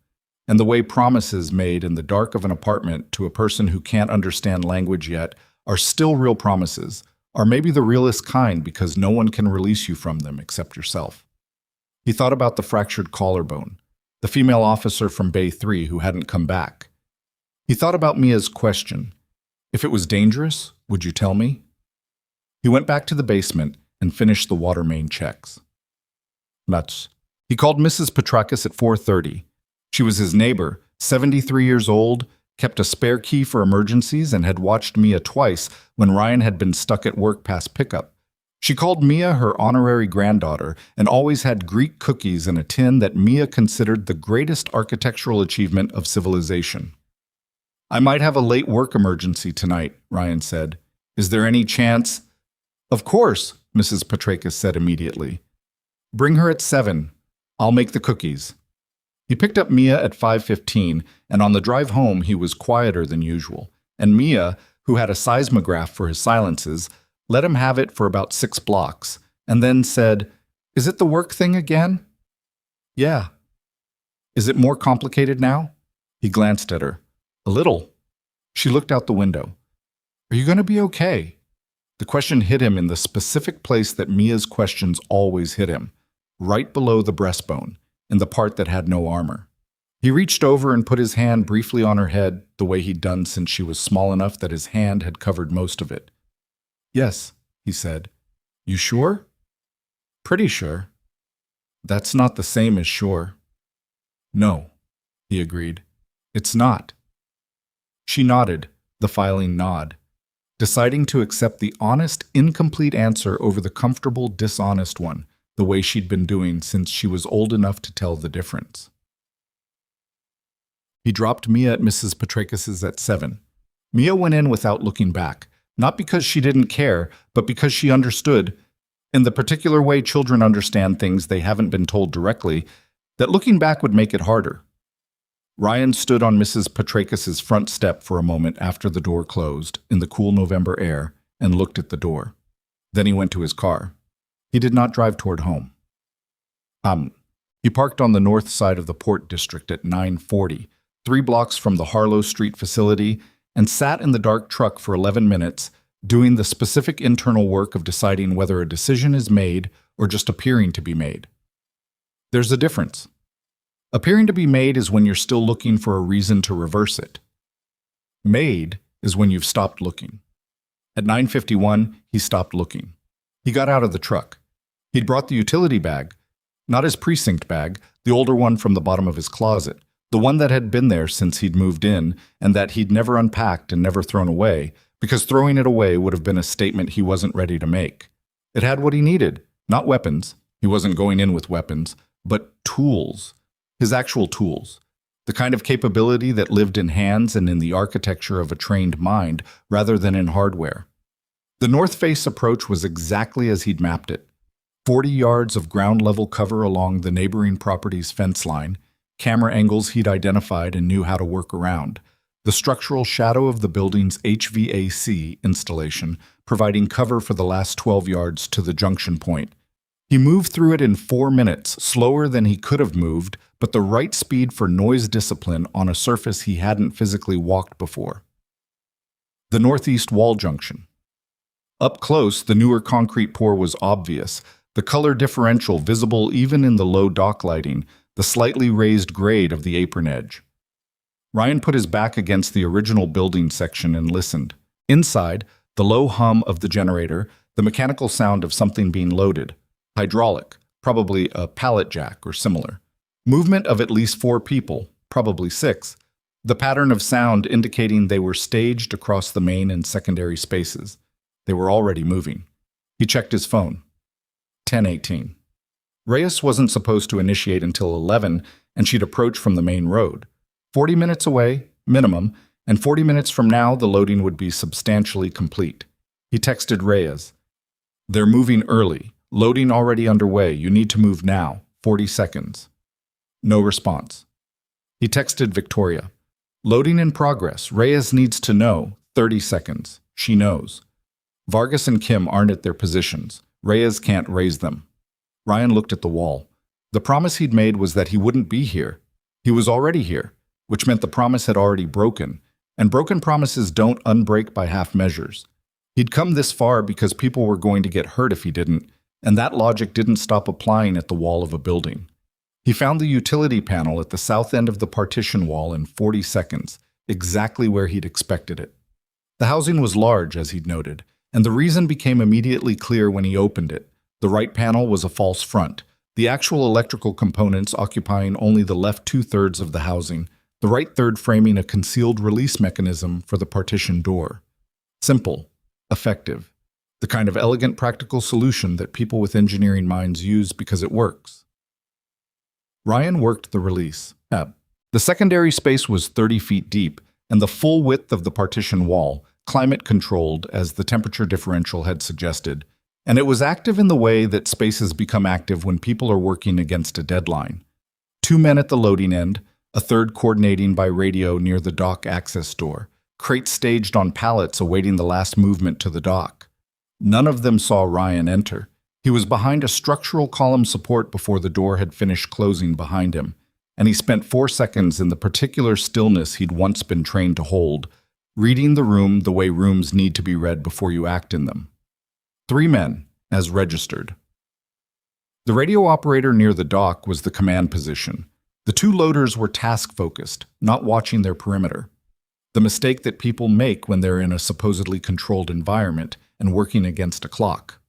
and the way promises made in the dark of an apartment to a person who can't understand language yet are still real promises, are maybe the realest kind because no one can release you from them except yourself. He thought about the fractured collarbone, the female officer from Bay 3 who hadn't come back. He thought about Mia's question, if it was dangerous, would you tell me? He went back to the basement and finished the water main checks. He called Mrs. Petrakis at 4:30. She was his neighbor, 73 years old, kept a spare key for emergencies, and had watched Mia twice when Ryan had been stuck at work past pickup. She called Mia her honorary granddaughter and always had Greek cookies in a tin that Mia considered the greatest architectural achievement of civilization. "I might have a late work emergency tonight," Ryan said. "Is there any chance?" "Of course," Mrs. Petrakis said immediately. "Bring her at 7. I'll make the cookies." He picked up Mia at 5:15, and on the drive home he was quieter than usual, and Mia, who had a seismograph for his silences, let him have it for about 6 blocks, and then said, "Is it the work thing again?" "Yeah." "Is it more complicated now?" He glanced at her. "A little." She looked out the window. "Are you going to be okay?" The question hit him in the specific place that Mia's questions always hit him, right below the breastbone, in the part that had no armor. He reached over and put his hand briefly on her head, the way he'd done since she was small enough that his hand had covered most of it. "Yes," he said. "You sure?" "Pretty sure." "That's not the same as sure." "No," he agreed. "It's not." She nodded, the filing nod, deciding to accept the honest, incomplete answer over the comfortable, dishonest one, the way she'd been doing since she was old enough to tell the difference. He dropped Mia at Mrs. Petrakis's at 7. Mia went in without looking back, not because she didn't care, but because she understood, in the particular way children understand things they haven't been told directly, that looking back would make it harder. Ryan stood on Mrs. Petrakis's front step for a moment after the door closed, in the cool November air, and looked at the door. Then he went to his car. He did not drive toward home. He parked on the north side of the Port District at 9:40, 3 blocks from the Harlow Street facility, and sat in the dark truck for 11 minutes, doing the specific internal work of deciding whether a decision is made or just appearing to be made. There's a difference. Appearing to be made is when you're still looking for a reason to reverse it. Made is when you've stopped looking. At 9:51, he stopped looking. He got out of the truck. He'd brought the utility bag, not his precinct bag, the older one from the bottom of his closet, the one that had been there since he'd moved in and that he'd never unpacked and never thrown away, because throwing it away would have been a statement he wasn't ready to make. It had what he needed, not weapons. He wasn't going in with weapons, but tools. His actual tools. The kind of capability that lived in hands and in the architecture of a trained mind rather than in hardware. The north face approach was exactly as he'd mapped it. 40 yards of ground-level cover along the neighboring property's fence line, camera angles he'd identified and knew how to work around, the structural shadow of the building's HVAC installation providing cover for the last 12 yards to the junction point. He moved through it in 4 minutes, slower than he could have moved, but the right speed for noise discipline on a surface he hadn't physically walked before. The northeast wall junction. Up close, the newer concrete pour was obvious, the color differential visible even in the low dock lighting, the slightly raised grade of the apron edge. Ryan put his back against the original building section and listened. Inside, the low hum of the generator, the mechanical sound of something being loaded. Hydraulic, probably a pallet jack or similar. Movement of at least 4 people, probably 6. The pattern of sound indicating they were staged across the main and secondary spaces. They were already moving. He checked his phone. 10:18. Reyes wasn't supposed to initiate until 11, and she'd approach from the main road. 40 minutes away, minimum, and 40 minutes from now the loading would be substantially complete. He texted Reyes. "They're moving early. Loading already underway. You need to move now. 40 seconds. No response. He texted Victoria. "Loading in progress. Reyes needs to know. 30 seconds. She knows. Vargas and Kim aren't at their positions. Reyes can't raise them." Ryan looked at the wall. The promise he'd made was that he wouldn't be here. He was already here, which meant the promise had already broken, and broken promises don't unbreak by half measures. He'd come this far because people were going to get hurt if he didn't, and that logic didn't stop applying at the wall of a building. He found the utility panel at the south end of the partition wall in 40 seconds, exactly where he'd expected it. The housing was large, as he'd noted, and the reason became immediately clear when he opened it. The right panel was a false front, the actual electrical components occupying only the left 2/3 of the housing, the right third framing a concealed release mechanism for the partition door. Simple, effective, the kind of elegant practical solution that people with engineering minds use because it works. Ryan worked the release. The secondary space was 30 feet deep, and the full width of the partition wall, climate-controlled as the temperature differential had suggested, and it was active in the way that spaces become active when people are working against a deadline. 2 men at the loading end, a third coordinating by radio near the dock access door, crates staged on pallets awaiting the last movement to the dock. None of them saw Ryan enter. He was behind a structural column support before the door had finished closing behind him, and he spent 4 seconds in the particular stillness he'd once been trained to hold, reading the room the way rooms need to be read before you act in them. 3 men, as registered. The radio operator near the dock was the command position. The 2 loaders were task-focused, not watching their perimeter. The mistake that people make when they're in a supposedly controlled environment and working against a clock.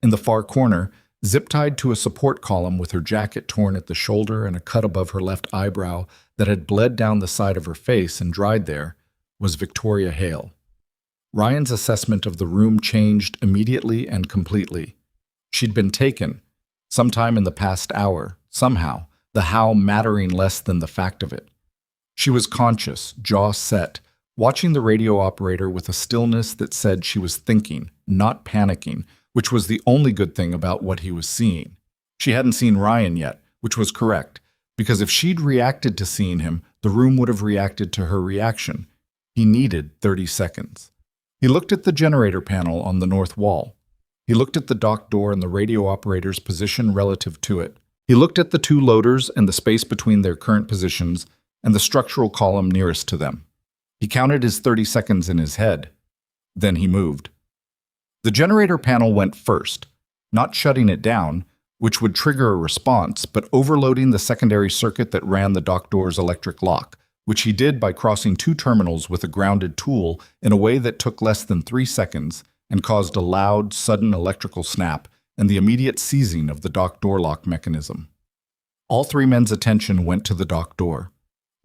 In the far corner, zip-tied to a support column with her jacket torn at the shoulder and a cut above her left eyebrow that had bled down the side of her face and dried there, was Victoria Hale. Ryan's assessment of the room changed immediately and completely. She'd been taken, sometime in the past hour, somehow, the how mattering less than the fact of it. She was conscious, jaw set, watching the radio operator with a stillness that said she was thinking, not panicking, which was the only good thing about what he was seeing. She hadn't seen Ryan yet, which was correct, because if she'd reacted to seeing him, the room would have reacted to her reaction. He needed 30 seconds. He looked at the generator panel on the north wall. He looked at the dock door and the radio operator's position relative to it. He looked at the 2 loaders and the space between their current positions and the structural column nearest to them. He counted his 30 seconds in his head. Then he moved. The generator panel went first, not shutting it down, which would trigger a response, but overloading the secondary circuit that ran the dock door's electric lock, which he did by crossing 2 terminals with a grounded tool in a way that took less than 3 seconds and caused a loud, sudden electrical snap and the immediate seizing of the dock door lock mechanism. All 3 men's attention went to the dock door.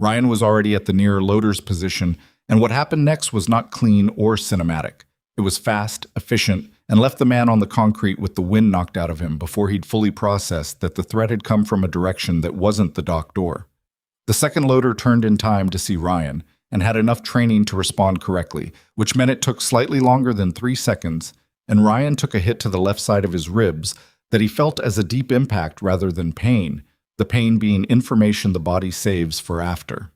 Ryan was already at the near loader's position, and what happened next was not clean or cinematic. It was fast, efficient, and left the man on the concrete with the wind knocked out of him before he'd fully processed that the threat had come from a direction that wasn't the dock door. The second loader turned in time to see Ryan and had enough training to respond correctly, which meant it took slightly longer than 3 seconds, and Ryan took a hit to the left side of his ribs that he felt as a deep impact rather than pain, the pain being information the body saves for after.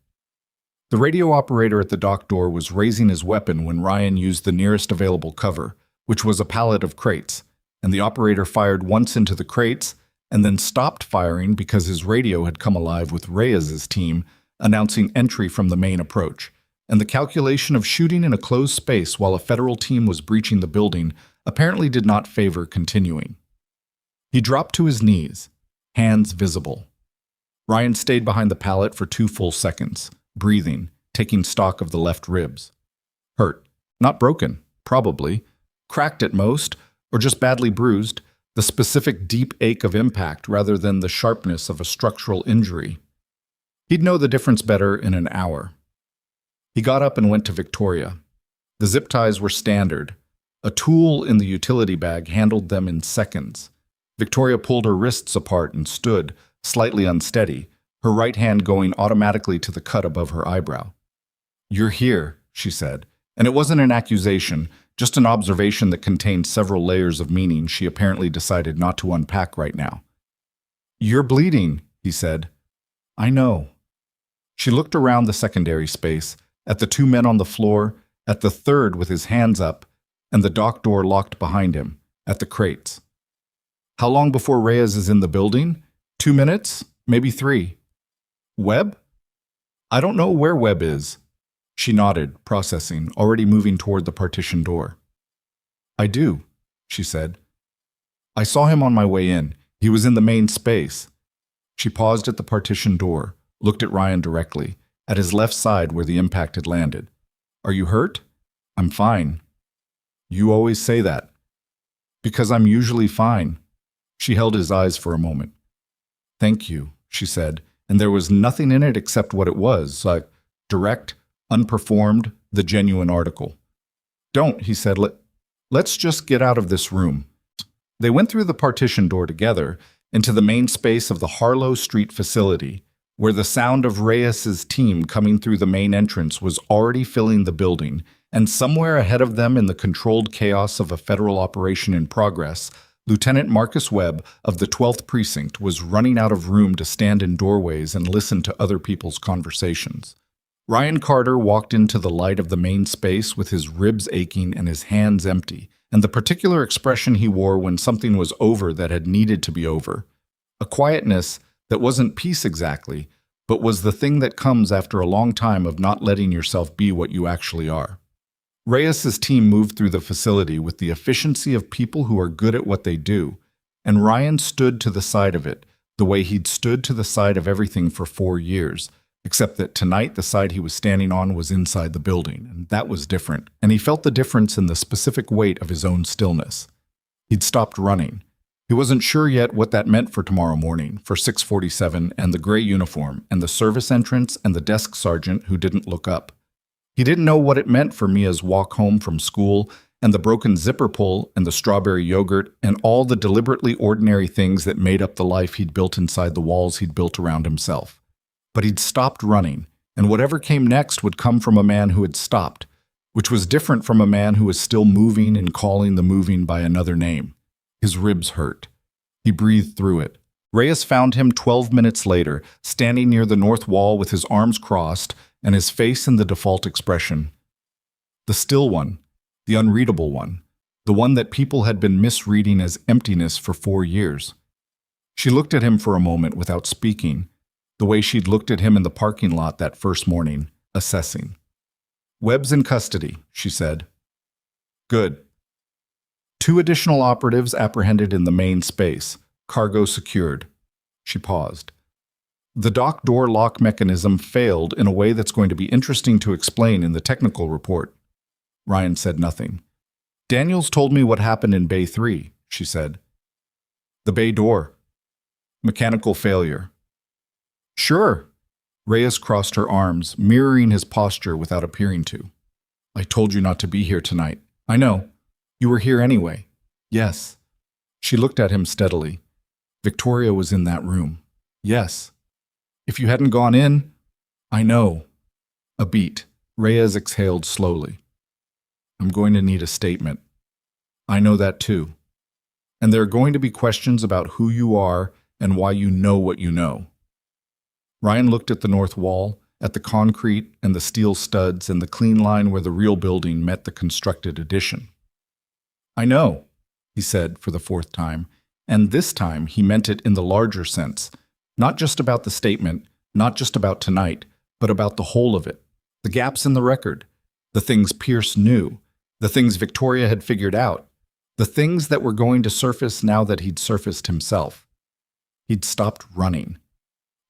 The radio operator at the dock door was raising his weapon when Ryan used the nearest available cover, which was a pallet of crates, and the operator fired once into the crates and then stopped firing because his radio had come alive with Reyes's team announcing entry from the main approach, and the calculation of shooting in a closed space while a federal team was breaching the building apparently did not favor continuing. He dropped to his knees, hands visible. Ryan stayed behind the pallet for 2 full seconds, breathing, taking stock of the left ribs. Hurt. Not broken, probably. Cracked at most, or just badly bruised, the specific deep ache of impact rather than the sharpness of a structural injury. He'd know the difference better in an hour. He got up and went to Victoria. The zip ties were standard. A tool in the utility bag handled them in seconds. Victoria pulled her wrists apart and stood, slightly unsteady, her right hand going automatically to the cut above her eyebrow. "You're here," she said, and it wasn't an accusation, just an observation that contained several layers of meaning she apparently decided not to unpack right now. "You're bleeding," he said. "I know." She looked around the secondary space, at the 2 men on the floor, at the third with his hands up, and the dock door locked behind him, at the crates. "How long before Reyes is in the building? 2 minutes? Maybe 3. Webb? I don't know where Webb is." She nodded, processing, already moving toward the partition door. "I do," she said. "I saw him on my way in. He was in the main space." She paused at the partition door, looked at Ryan directly, at his left side where the impact had landed. "Are you hurt?" "I'm fine." "You always say that." "Because I'm usually fine." She held his eyes for a moment. "Thank you," she said, and there was nothing in it except what it was, like direct, unperformed, the genuine article. Don't, he said, let's just get out of this room. They went through the partition door together into the main space of the Harlow Street facility, where the sound of Reyes's team coming through the main entrance was already filling the building, and somewhere ahead of them in the controlled chaos of a federal operation in progress, Lieutenant Marcus Webb of the 12th Precinct was running out of room to stand in doorways and listen to other people's conversations. Ryan Carter walked into the light of the main space with his ribs aching and his hands empty, and the particular expression he wore when something was over that had needed to be over. A quietness that wasn't peace exactly, but was the thing that comes after a long time of not letting yourself be what you actually are. Reyes's team moved through the facility with the efficiency of people who are good at what they do, and Ryan stood to the side of it, the way he'd stood to the side of everything for 4 years, except that tonight the side he was standing on was inside the building, and that was different, and he felt the difference in the specific weight of his own stillness. He'd stopped running. He wasn't sure yet what that meant for tomorrow morning, for 647 and the gray uniform, and the service entrance and the desk sergeant who didn't look up. He didn't know what it meant for Mia's walk home from school, and the broken zipper pull, and the strawberry yogurt, and all the deliberately ordinary things that made up the life he'd built inside the walls he'd built around himself. But he'd stopped running, and whatever came next would come from a man who had stopped, which was different from a man who was still moving and calling the moving by another name. His ribs hurt. He breathed through it. Reyes found him 12 minutes later, standing near the north wall with his arms crossed and his face in the default expression. The still one, the unreadable one, the one that people had been misreading as emptiness for 4 years. She looked at him for a moment without speaking, the way she'd looked at him in the parking lot that first morning, assessing. "Webb's in custody," she said. "Good." 2 additional operatives apprehended in the main space, cargo secured. She paused. The dock door lock mechanism failed in a way that's going to be interesting to explain in the technical report. Ryan said nothing. "Daniels told me what happened in Bay 3, she said. "The bay door. Mechanical failure." "Sure." Reyes crossed her arms, mirroring his posture without appearing to. "I told you not to be here tonight. I know. You were here anyway." "Yes." She looked at him steadily. "Victoria was in that room." "Yes." "If you hadn't gone in..." "I know." A beat. Reyes exhaled slowly. "I'm going to need a statement." "I know that too. And there are going to be questions about who you are and why you know what you know." Ryan looked at the north wall, at the concrete and the steel studs and the clean line where the real building met the constructed addition. "I know," he said for the 4th time, and this time he meant it in the larger sense, not just about the statement, not just about tonight, but about the whole of it, the gaps in the record, the things Pierce knew, the things Victoria had figured out, the things that were going to surface now that he'd surfaced himself. He'd stopped running.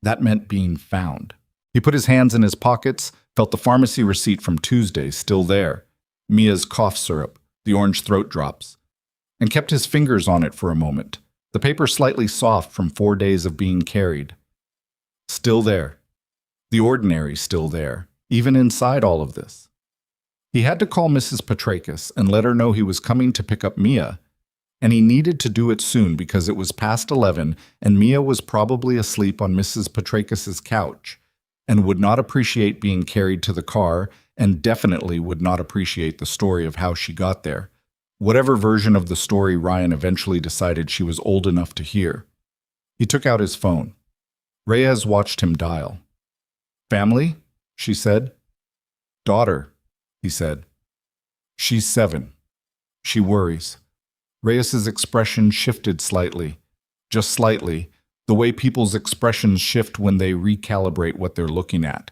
That meant being found. He put his hands in his pockets, felt the pharmacy receipt from Tuesday still there, Mia's cough syrup, the orange throat drops, and kept his fingers on it for a moment, the paper slightly soft from 4 days of being carried. Still there. The ordinary still there, even inside all of this. He had to call Mrs. Petrakis and let her know he was coming to pick up Mia, and he needed to do it soon because it was past 11 and Mia was probably asleep on Mrs. Petrakis's couch and would not appreciate being carried to the car and definitely would not appreciate the story of how she got there, whatever version of the story Ryan eventually decided she was old enough to hear. He took out his phone. Reyes watched him dial. "Family?" she said. "Daughter," he said. "She's 7. She worries." Reyes's expression shifted slightly, just slightly, the way people's expressions shift when they recalibrate what they're looking at.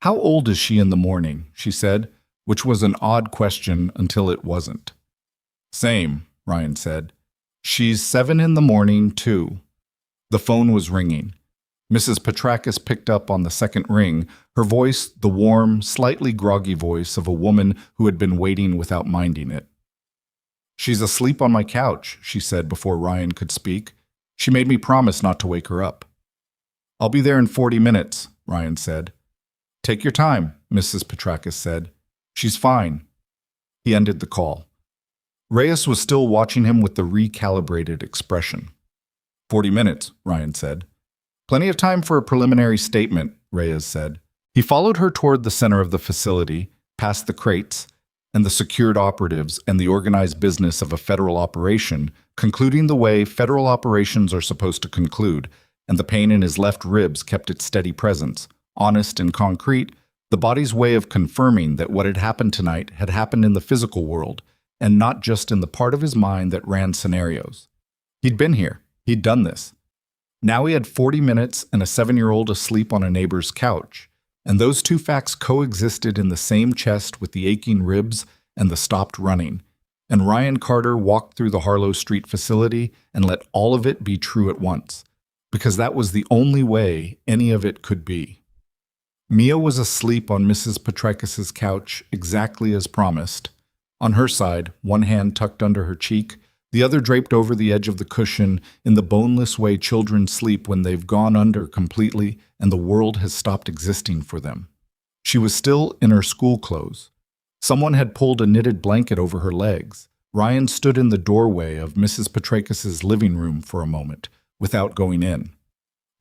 "How old is she in the morning?" she said, which was an odd question until it wasn't. "Same," Ryan said. "She's 7 in the morning, too." The phone was ringing. Mrs. Petrakis picked up on the second ring, her voice the warm, slightly groggy voice of a woman who had been waiting without minding it. "She's asleep on my couch," she said before Ryan could speak. "She made me promise not to wake her up." I'll be there in 40 minutes, Ryan said. Take your time, Mrs. Petrakis said. She's fine. He ended the call. Reyes was still watching him with the recalibrated expression. 40 minutes, Ryan said. Plenty of time for a preliminary statement, Reyes said. He followed her toward the center of the facility, past the crates, and the secured operatives and the organized business of a federal operation, concluding the way federal operations are supposed to conclude, and the pain in his left ribs kept its steady presence, honest and concrete, the body's way of confirming that what had happened tonight had happened in the physical world, and not just in the part of his mind that ran scenarios. He'd been here. He'd done this. Now he had 40 minutes and a 7-year-old asleep on a neighbor's couch, and those two facts coexisted in the same chest with the aching ribs and the stopped running. And Ryan Carter walked through the Harlow Street facility and let all of it be true at once, because that was the only way any of it could be. Mia was asleep on Mrs. Petrakis' couch exactly as promised. On her side, one hand tucked under her cheek, the other draped over the edge of the cushion in the boneless way children sleep when they've gone under completely and the world has stopped existing for them. She was still in her school clothes. Someone had pulled a knitted blanket over her legs. Ryan stood in the doorway of Mrs. Petrakis' living room for a moment, without going in.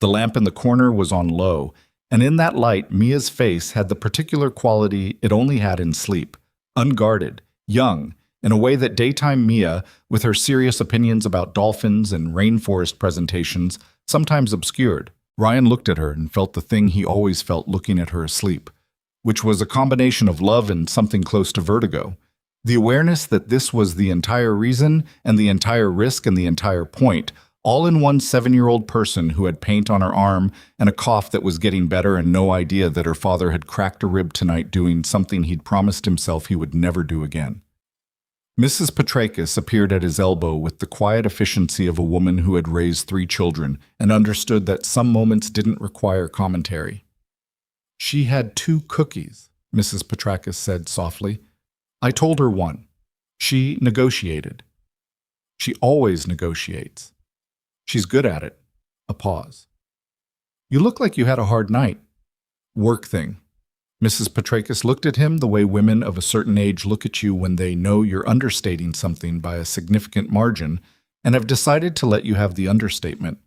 The lamp in the corner was on low, and in that light Mia's face had the particular quality it only had in sleep, unguarded, young, in a way that daytime Mia, with her serious opinions about dolphins and rainforest presentations, sometimes obscured. Ryan looked at her and felt the thing he always felt looking at her asleep, which was a combination of love and something close to vertigo. The awareness that this was the entire reason and the entire risk and the entire point, all in one 7-year-old person who had paint on her arm and a cough that was getting better and no idea that her father had cracked a rib tonight doing something he'd promised himself he would never do again. Mrs. Petrakis appeared at his elbow with the quiet efficiency of a woman who had raised 3 children and understood that some moments didn't require commentary. She had 2 cookies, Mrs. Petrakis said softly. I told her one. She negotiated. She always negotiates. She's good at it. A pause. You look like you had a hard night. Work thing. Mrs. Petrakis looked at him the way women of a certain age look at you when they know you're understating something by a significant margin and have decided to let you have the understatement.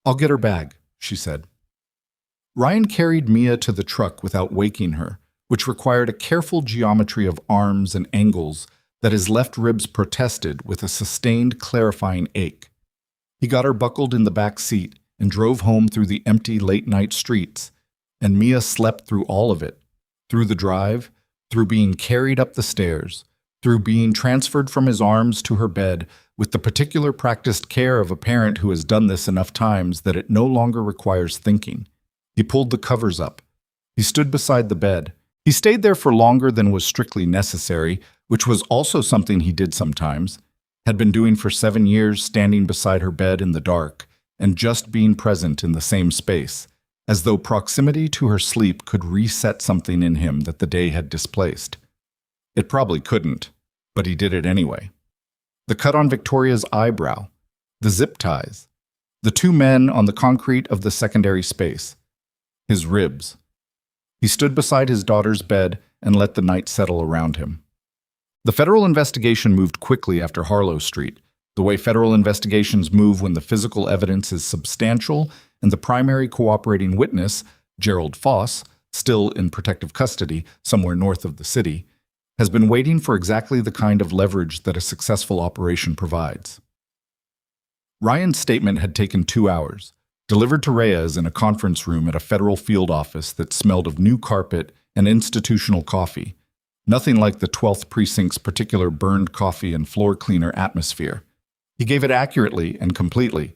I'll get her bag, she said. Ryan carried Mia to the truck without waking her, which required a careful geometry of arms and angles that his left ribs protested with a sustained, clarifying ache. He got her buckled in the back seat and drove home through the empty late-night streets, and Mia slept through all of it, through the drive, through being carried up the stairs, through being transferred from his arms to her bed with the particular practiced care of a parent who has done this enough times that it no longer requires thinking. He pulled the covers up. He stood beside the bed. He stayed there for longer than was strictly necessary, which was also something he did sometimes, had been doing for 7 years, standing beside her bed in the dark, and just being present in the same space, as though proximity to her sleep could reset something in him that the day had displaced. It probably couldn't, but he did it anyway. The cut on Victoria's eyebrow, the zip ties, the 2 men on the concrete of the secondary space, his ribs. He stood beside his daughter's bed and let the night settle around him. The federal investigation moved quickly after Harlow Street, the way federal investigations move when the physical evidence is substantial and the primary cooperating witness, Gerald Foss, still in protective custody somewhere north of the city, has been waiting for exactly the kind of leverage that a successful operation provides. Ryan's statement had taken 2 hours, delivered to Reyes in a conference room at a federal field office that smelled of new carpet and institutional coffee, nothing like the 12th Precinct's particular burned coffee and floor cleaner atmosphere. He gave it accurately and completely,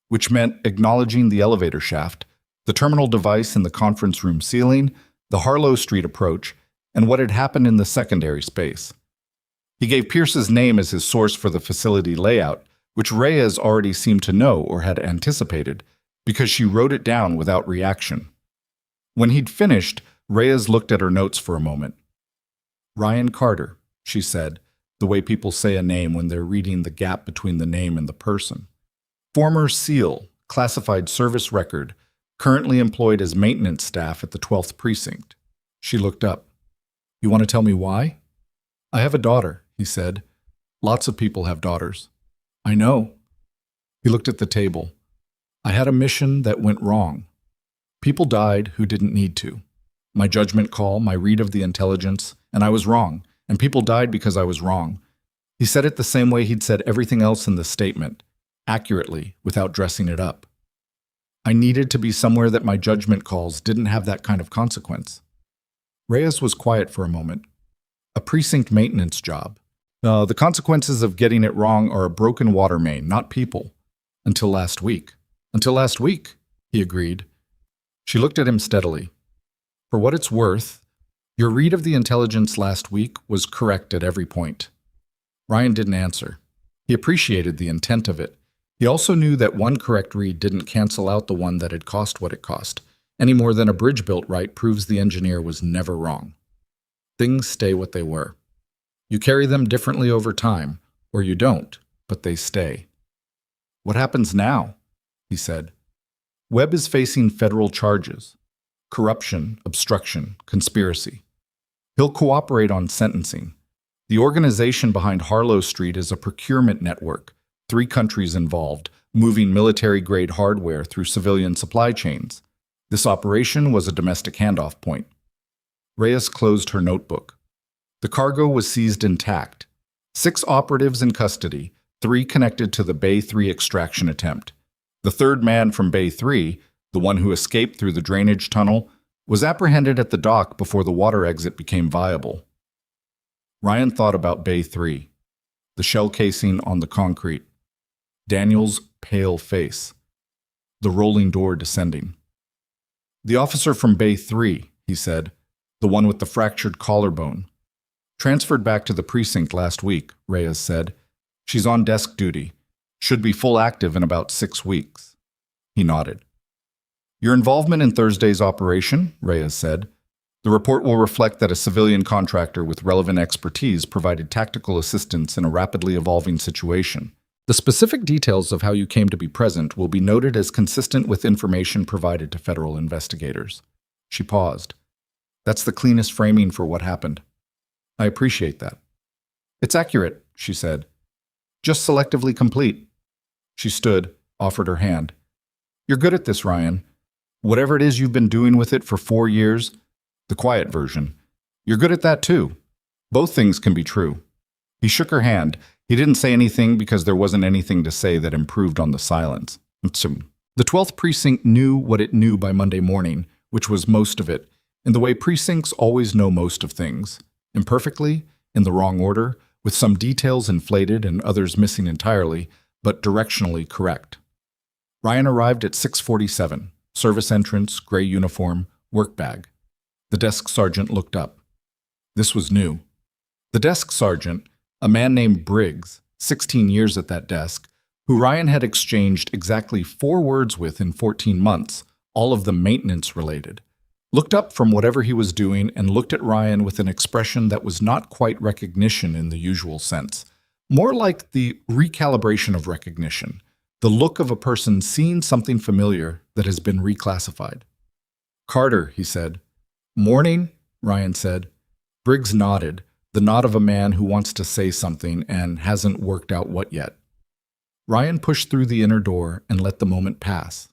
which meant acknowledging the elevator shaft, the terminal device in the conference room ceiling, the Harlow Street approach, and what had happened in the secondary space. He gave Pierce's name as his source for the facility layout, which Reyes already seemed to know or had anticipated, because she wrote it down without reaction. When he'd finished, Reyes looked at her notes for a moment. Ryan Carter, she said, the way people say a name when they're reading the gap between the name and the person. Former SEAL, classified service record, currently employed as maintenance staff at the 12th Precinct. She looked up. You want to tell me why? I have a daughter, he said. Lots of people have daughters. I know. He looked at the table. I had a mission that went wrong. People died who didn't need to. My judgment call, my read of the intelligence, and I was wrong, and people died because I was wrong. He said it the same way he'd said everything else in the statement, accurately, without dressing it up. I needed to be somewhere that my judgment calls didn't have that kind of consequence. Reyes was quiet for a moment. A precinct maintenance job. The consequences of getting it wrong are a broken water main, not people. Until last week. Until last week, he agreed. She looked at him steadily. For what it's worth, your read of the intelligence last week was correct at every point. Ryan didn't answer. He appreciated the intent of it. He also knew that one correct read didn't cancel out the one that had cost what it cost, any more than a bridge built right proves the engineer was never wrong. Things stay what they were. You carry them differently over time, or you don't, but they stay. What happens now? He said. Webb is facing federal charges. Corruption, obstruction, conspiracy. He'll cooperate on sentencing. The organization behind Harlow Street is a procurement network, 3 countries involved, moving military-grade hardware through civilian supply chains. This operation was a domestic handoff point. Reyes closed her notebook. The cargo was seized intact. 6 operatives in custody, 3 connected to the Bay 3 extraction attempt. The third man from Bay 3, the one who escaped through the drainage tunnel, was apprehended at the dock before the water exit became viable. Ryan thought about Bay 3, the shell casing on the concrete, Daniel's pale face, the rolling door descending. The officer from Bay 3, he said, the one with the fractured collarbone. Transferred back to the precinct last week, Reyes said. She's on desk duty. Should be full active in about 6 weeks. He nodded. Your involvement in Thursday's operation, Reyes said. The report will reflect that a civilian contractor with relevant expertise provided tactical assistance in a rapidly evolving situation. The specific details of how you came to be present will be noted as consistent with information provided to federal investigators. She paused. That's the cleanest framing for what happened. I appreciate that. It's accurate, she said. Just selectively complete. She stood, offered her hand. You're good at this, Ryan. Whatever it is you've been doing with it for 4 years, the quiet version, you're good at that too. Both things can be true. He shook her hand. He didn't say anything because there wasn't anything to say that improved on the silence. The 12th Precinct knew what it knew by Monday morning, which was most of it, in the way precincts always know most of things. Imperfectly, in the wrong order, with some details inflated and others missing entirely, but directionally correct. Ryan arrived at 6:47, service entrance, gray uniform, work bag. The desk sergeant looked up. This was new. The desk sergeant, a man named Briggs, 16 years at that desk, who Ryan had exchanged exactly 4 words with in 14 months, all of them maintenance-related, looked up from whatever he was doing and looked at Ryan with an expression that was not quite recognition in the usual sense, more like the recalibration of recognition, the look of a person seeing something familiar that has been reclassified. Carter, he said. Morning, Ryan said. Briggs nodded, the nod of a man who wants to say something and hasn't worked out what yet. Ryan pushed through the inner door and let the moment pass.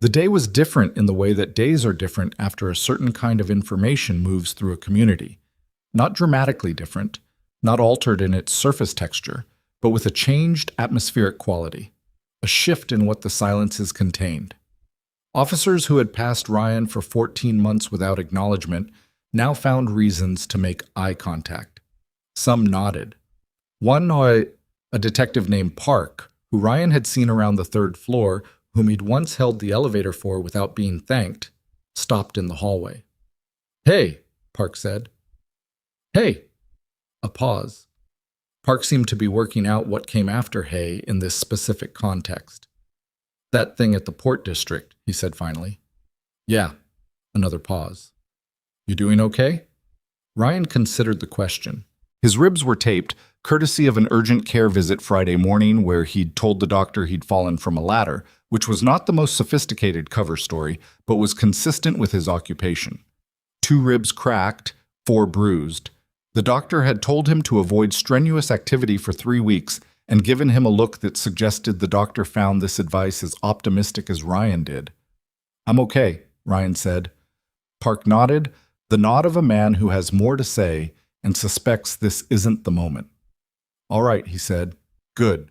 The day was different in the way that days are different after a certain kind of information moves through a community. Not dramatically different, not altered in its surface texture, but with a changed atmospheric quality, a shift in what the silences contained. Officers who had passed Ryan for 14 months without acknowledgement now found reasons to make eye contact. Some nodded. One, a detective named Park, who Ryan had seen around the 3rd floor, whom he'd once held the elevator for without being thanked, stopped in the hallway. Hey, Park said. Hey. A pause. Park seemed to be working out what came after hey in this specific context. That thing at the Port District, he said finally. Yeah. Another pause. You doing okay? Ryan considered the question. His ribs were taped, courtesy of an urgent care visit Friday morning where he'd told the doctor he'd fallen from a ladder, which was not the most sophisticated cover story, but was consistent with his occupation. 2 ribs cracked, 4 bruised. The doctor had told him to avoid strenuous activity for 3 weeks and given him a look that suggested the doctor found this advice as optimistic as Ryan did. "I'm okay," Ryan said. Park nodded, the nod of a man who has more to say and suspects this isn't the moment. "All right," he said. "Good."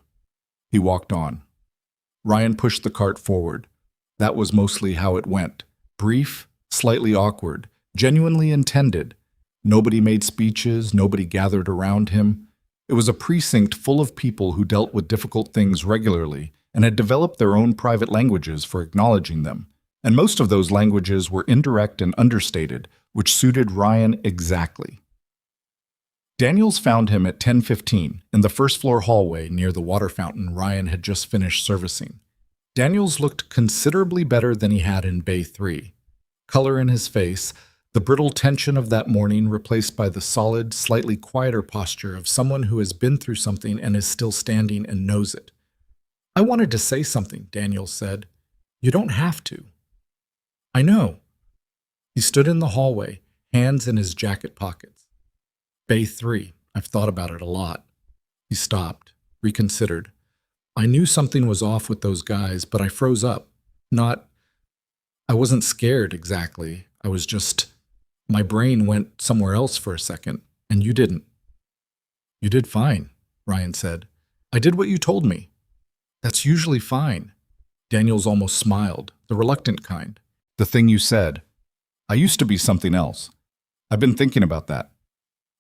He walked on. Ryan pushed the cart forward. That was mostly how it went. Brief, slightly awkward, genuinely intended. Nobody made speeches, nobody gathered around him. It was a precinct full of people who dealt with difficult things regularly and had developed their own private languages for acknowledging them. And most of those languages were indirect and understated, which suited Ryan exactly. Daniels found him at 10:15 in the first-floor hallway near the water fountain Ryan had just finished servicing. Daniels looked considerably better than he had in Bay 3. Color in his face, the brittle tension of that morning replaced by the solid, slightly quieter posture of someone who has been through something and is still standing and knows it. "I wanted to say something," Daniels said. "You don't have to." "I know." He stood in the hallway, hands in his jacket pockets. "Bay 3, I've thought about it a lot." He stopped, reconsidered. "I knew something was off with those guys, but I froze up. I wasn't scared exactly. I was just, my brain went somewhere else for a second, and you didn't." "You did fine," Ryan said. "I did what you told me." "That's usually fine." Daniels almost smiled, the reluctant kind. "The thing you said. I used to be something else. I've been thinking about that."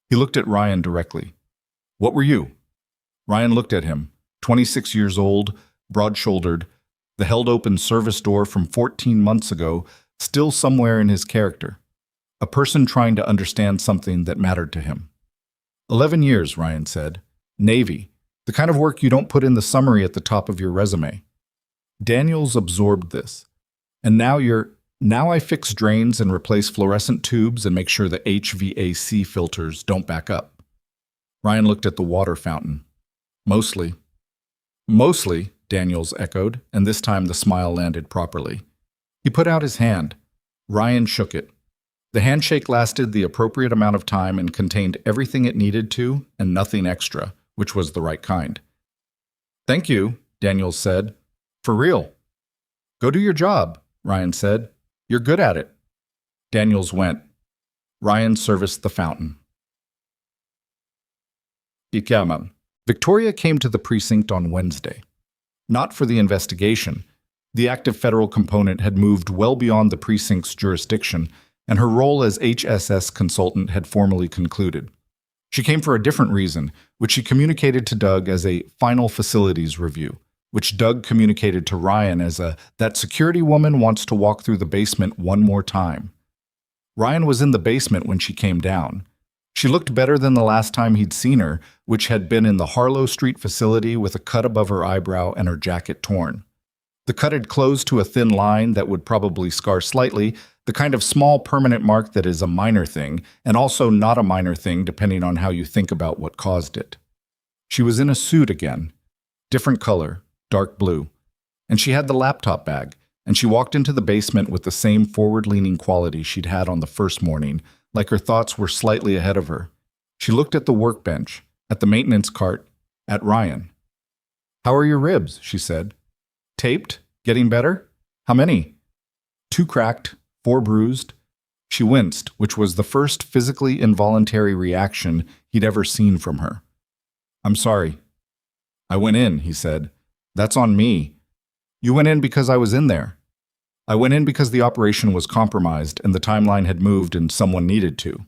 He looked at Ryan directly. "What were you?" Ryan looked at him, 26 years old, broad-shouldered, the held-open service door from 14 months ago still somewhere in his character. A person trying to understand something that mattered to him. 11 years, Ryan said. Navy, the kind of work you don't put in the summary at the top of your resume. Daniels absorbed this. "And now I fix drains and replace fluorescent tubes and make sure the HVAC filters don't back up." Ryan looked at the water fountain. Mostly, Daniels echoed, and this time the smile landed properly. He put out his hand. Ryan shook it. The handshake lasted the appropriate amount of time and contained everything it needed to and nothing extra, which was the right kind. "Thank you," Daniels said. "For real." "Go do your job," Ryan said. "You're good at it." Daniels went. Ryan serviced the fountain. Victoria came to the precinct on Wednesday. Not for the investigation. The active federal component had moved well beyond the precinct's jurisdiction, and her role as HSS consultant had formally concluded. She came for a different reason, which she communicated to Doug as a final facilities review, which Doug communicated to Ryan as that security woman wants to walk through the basement one more time. Ryan was in the basement when she came down. She looked better than the last time he'd seen her, which had been in the Harlow Street facility with a cut above her eyebrow and her jacket torn. The cut had closed to a thin line that would probably scar slightly, the kind of small permanent mark that is a minor thing, and also not a minor thing depending on how you think about what caused it. She was in a suit again, different color, dark blue, and she had the laptop bag, and she walked into the basement with the same forward-leaning quality she'd had on the first morning, like her thoughts were slightly ahead of her. She looked at the workbench, at the maintenance cart, at Ryan. "How are your ribs?" she said. "Taped? Getting better? How many?" "2 cracked, 4 bruised." She winced, which was the first physically involuntary reaction he'd ever seen from her. "I'm sorry." "I went in," he said. "That's on me." "You went in because I was in there." "I went in because the operation was compromised and the timeline had moved and someone needed to."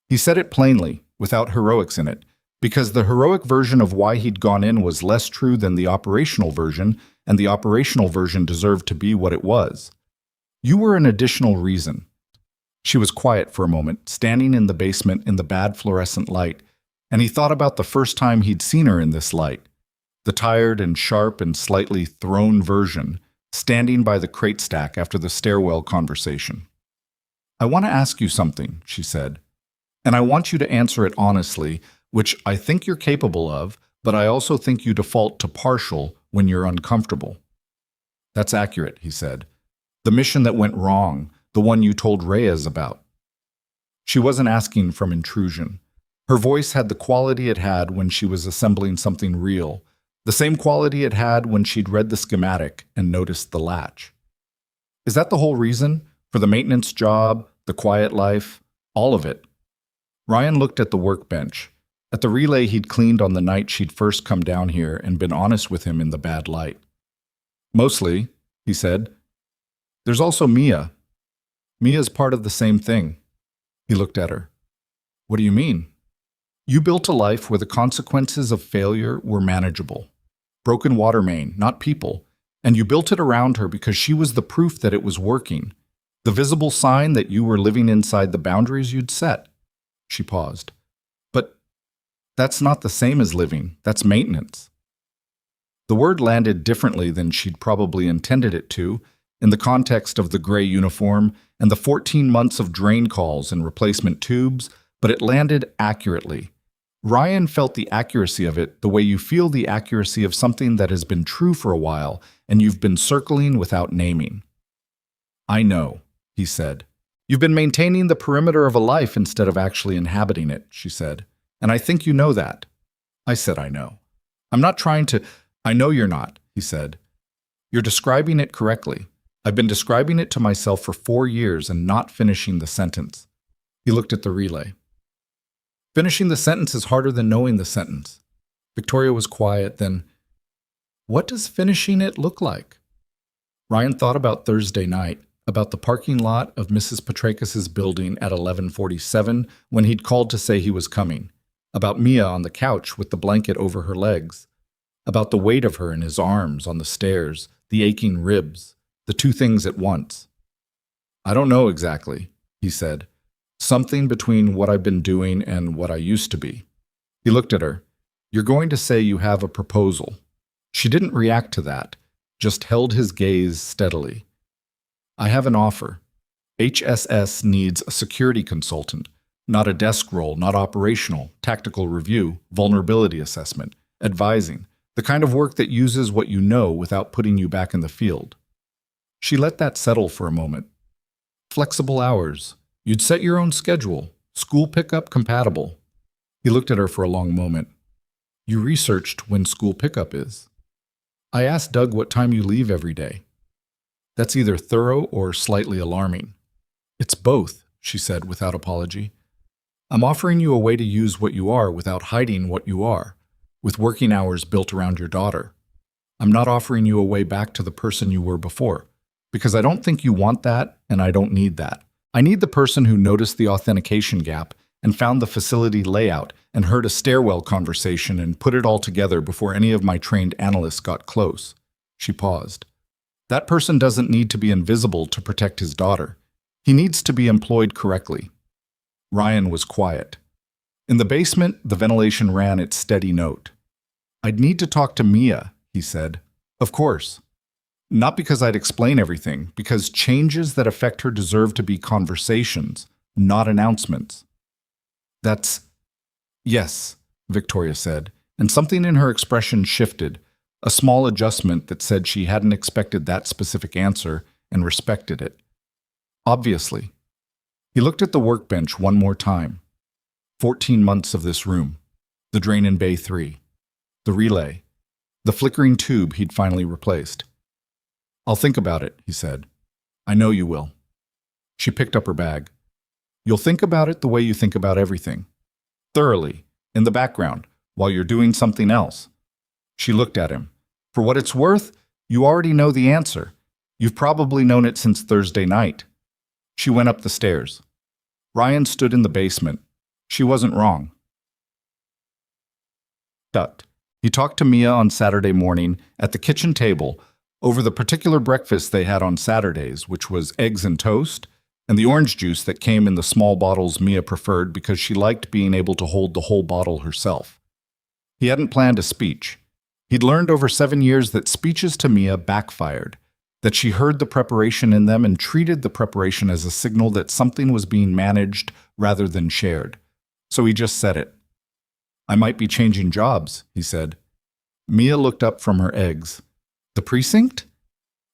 He said it plainly, without heroics in it, because the heroic version of why he'd gone in was less true than the operational version, and the operational version deserved to be what it was. "You were an additional reason." She was quiet for a moment, standing in the basement in the bad fluorescent light, and he thought about the first time he'd seen her in this light, the tired and sharp and slightly thrown version, standing by the crate stack after the stairwell conversation. "I want to ask you something," she said, "and I want you to answer it honestly, which I think you're capable of, but I also think you default to partial when you're uncomfortable. That's accurate, he said. The mission that went wrong, the one you told Reyes about. She wasn't asking from intrusion. Her voice had the quality it had when she was assembling something real, the same quality it had when she'd read the schematic and noticed the latch. Is that the whole reason? For the maintenance job, the quiet life, all of it? Ryan looked at the workbench, at the relay he'd cleaned on the night she'd first come down here and been honest with him in the bad light. Mostly, he said. There's also Mia. Mia's part of the same thing. He looked at her. What do you mean? You built a life where the consequences of failure were manageable. Broken water main, not people. And you built it around her because she was the proof that it was working. The visible sign that you were living inside the boundaries you'd set. She paused. But that's not the same as living. That's maintenance. The word landed differently than she'd probably intended it to, in the context of the gray uniform and the 14 months of drain calls and replacement tubes, but it landed accurately. Ryan felt the accuracy of it the way you feel the accuracy of something that has been true for a while and you've been circling without naming. I know, he said. You've been maintaining the perimeter of a life instead of actually inhabiting it, she said. And I think you know that. I said I know. I'm not trying to... I know you're not, he said. You're describing it correctly. I've been describing it to myself for 4 years and not finishing the sentence. He looked at the relay. Finishing the sentence is harder than knowing the sentence. Victoria was quiet, then, what does finishing it look like? Ryan thought about Thursday night, about the parking lot of Mrs. Petrakis' building at 11:47 when he'd called to say he was coming, about Mia on the couch with the blanket over her legs, about the weight of her in his arms on the stairs, the aching ribs, the two things at once. I don't know exactly, he said. Something between what I've been doing and what I used to be. He looked at her. You're going to say you have a proposal. She didn't react to that, just held his gaze steadily. I have an offer. HSS needs a security consultant, not a desk role, not operational, tactical review, vulnerability assessment, advising, the kind of work that uses what you know without putting you back in the field. She let that settle for a moment. Flexible hours. You'd set your own schedule, school pickup compatible. He looked at her for a long moment. You researched when school pickup is. I asked Doug what time you leave every day. That's either thorough or slightly alarming. It's both, she said without apology. I'm offering you a way to use what you are without hiding what you are, with working hours built around your daughter. I'm not offering you a way back to the person you were before, because I don't think you want that and I don't need that. I need the person who noticed the authentication gap and found the facility layout and heard a stairwell conversation and put it all together before any of my trained analysts got close. She paused. That person doesn't need to be invisible to protect his daughter. He needs to be employed correctly. Ryan was quiet. In the basement, the ventilation ran its steady note. I'd need to talk to Mia, he said. Of course. Not because I'd explain everything, because changes that affect her deserve to be conversations, not announcements. That's... Yes, Victoria said, and something in her expression shifted, a small adjustment that said she hadn't expected that specific answer and respected it. Obviously. He looked at the workbench one more time. 14 months of this room, the drain in Bay 3, the relay, the flickering tube he'd finally replaced. I'll think about it, he said. I know you will. She picked up her bag. You'll think about it the way you think about everything. Thoroughly, in the background, while you're doing something else. She looked at him. For what it's worth, you already know the answer. You've probably known it since Thursday night. She went up the stairs. Ryan stood in the basement. She wasn't wrong. He talked to Mia on Saturday morning at the kitchen table over the particular breakfast they had on Saturdays, which was eggs and toast, and the orange juice that came in the small bottles Mia preferred because she liked being able to hold the whole bottle herself. He hadn't planned a speech. He'd learned over 7 years that speeches to Mia backfired, that she heard the preparation in them and treated the preparation as a signal that something was being managed rather than shared. So he just said it. I might be changing jobs, he said. Mia looked up from her eggs. The precinct?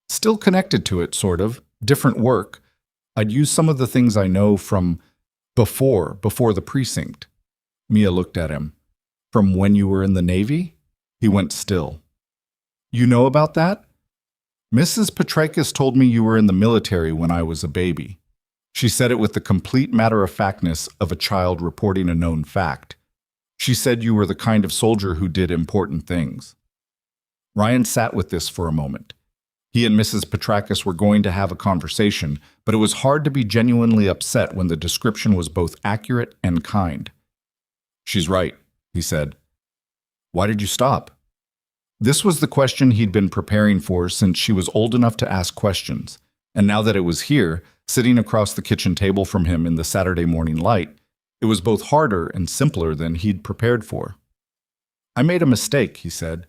Still connected to it, sort of. Different work. I'd use some of the things I know from before the precinct. Mia looked at him. From when you were in the Navy? He went still. You know about that? Mrs. Petrakis told me you were in the military when I was a baby. She said it with the complete matter-of-factness of a child reporting a known fact. She said you were the kind of soldier who did important things. Ryan sat with this for a moment. He and Mrs. Petrakis were going to have a conversation, but it was hard to be genuinely upset when the description was both accurate and kind. She's right, he said. Why did you stop? This was the question he'd been preparing for since she was old enough to ask questions, and now that it was here, sitting across the kitchen table from him in the Saturday morning light, it was both harder and simpler than he'd prepared for. I made a mistake, he said,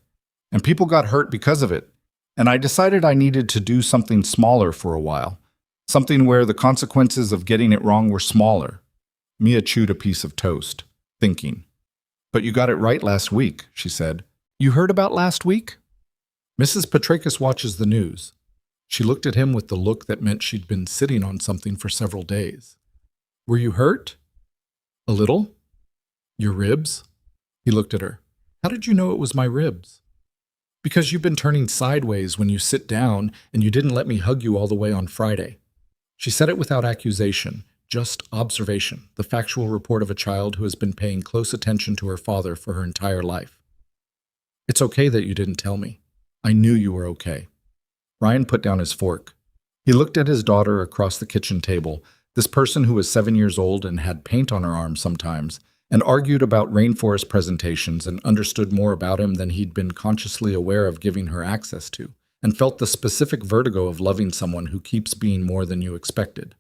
and people got hurt because of it, and I decided I needed to do something smaller for a while, something where the consequences of getting it wrong were smaller. Mia chewed a piece of toast, thinking. But you got it right last week, she said. You heard about last week? Mrs. Petrakis watches the news. She looked at him with the look that meant she'd been sitting on something for several days. Were you hurt? A little? Your ribs? He looked at her. How did you know it was my ribs? Because you've been turning sideways when you sit down and you didn't let me hug you all the way on Friday. She said it without accusation, just observation, the factual report of a child who has been paying close attention to her father for her entire life. It's okay that you didn't tell me. I knew you were okay. Ryan put down his fork. He looked at his daughter across the kitchen table, this person who was 7 years old and had paint on her arm sometimes, and argued about rainforest presentations and understood more about him than he'd been consciously aware of giving her access to, and felt the specific vertigo of loving someone who keeps being more than you expected.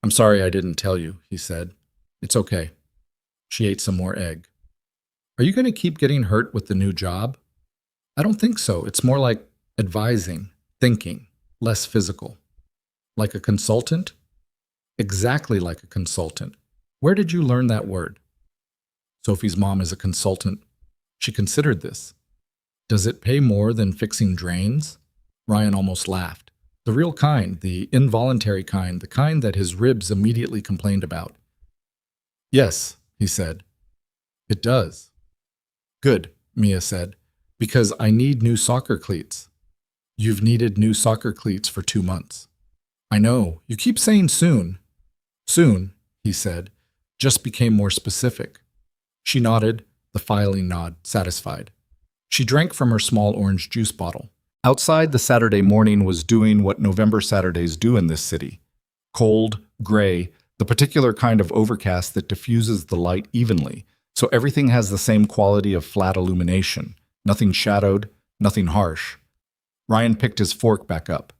I'm sorry I didn't tell you, he said. It's okay. She ate some more egg. Are you going to keep getting hurt with the new job? I don't think so. It's more like advising, thinking, less physical. Like a consultant? Exactly like a consultant. Where did you learn that word? Sophie's mom is a consultant. She considered this. Does it pay more than fixing drains? Ryan almost laughed. The real kind, the involuntary kind, the kind that his ribs immediately complained about. Yes, he said. It does. Good, Mia said, because I need new soccer cleats. You've needed new soccer cleats for 2 months. I know, you keep saying soon. Soon, he said, just became more specific. She nodded, the filing nod, satisfied. She drank from her small orange juice bottle. Outside, the Saturday morning was doing what November Saturdays do in this city. Cold, gray, the particular kind of overcast that diffuses the light evenly, so everything has the same quality of flat illumination, nothing shadowed, nothing harsh. Ryan picked his fork back up.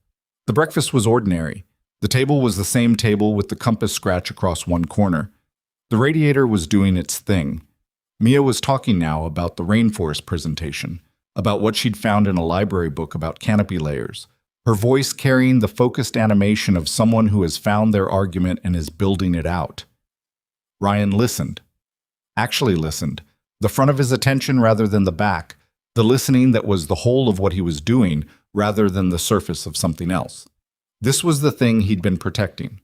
The breakfast was ordinary. The table was the same table with the compass scratch across one corner. The radiator was doing its thing. Mia was talking now about the rainforest presentation, about what she'd found in a library book about canopy layers, her voice carrying the focused animation of someone who has found their argument and is building it out. Ryan listened. Actually listened, the front of his attention rather than the back, the listening that was the whole of what he was doing rather than the surface of something else. This was the thing he'd been protecting.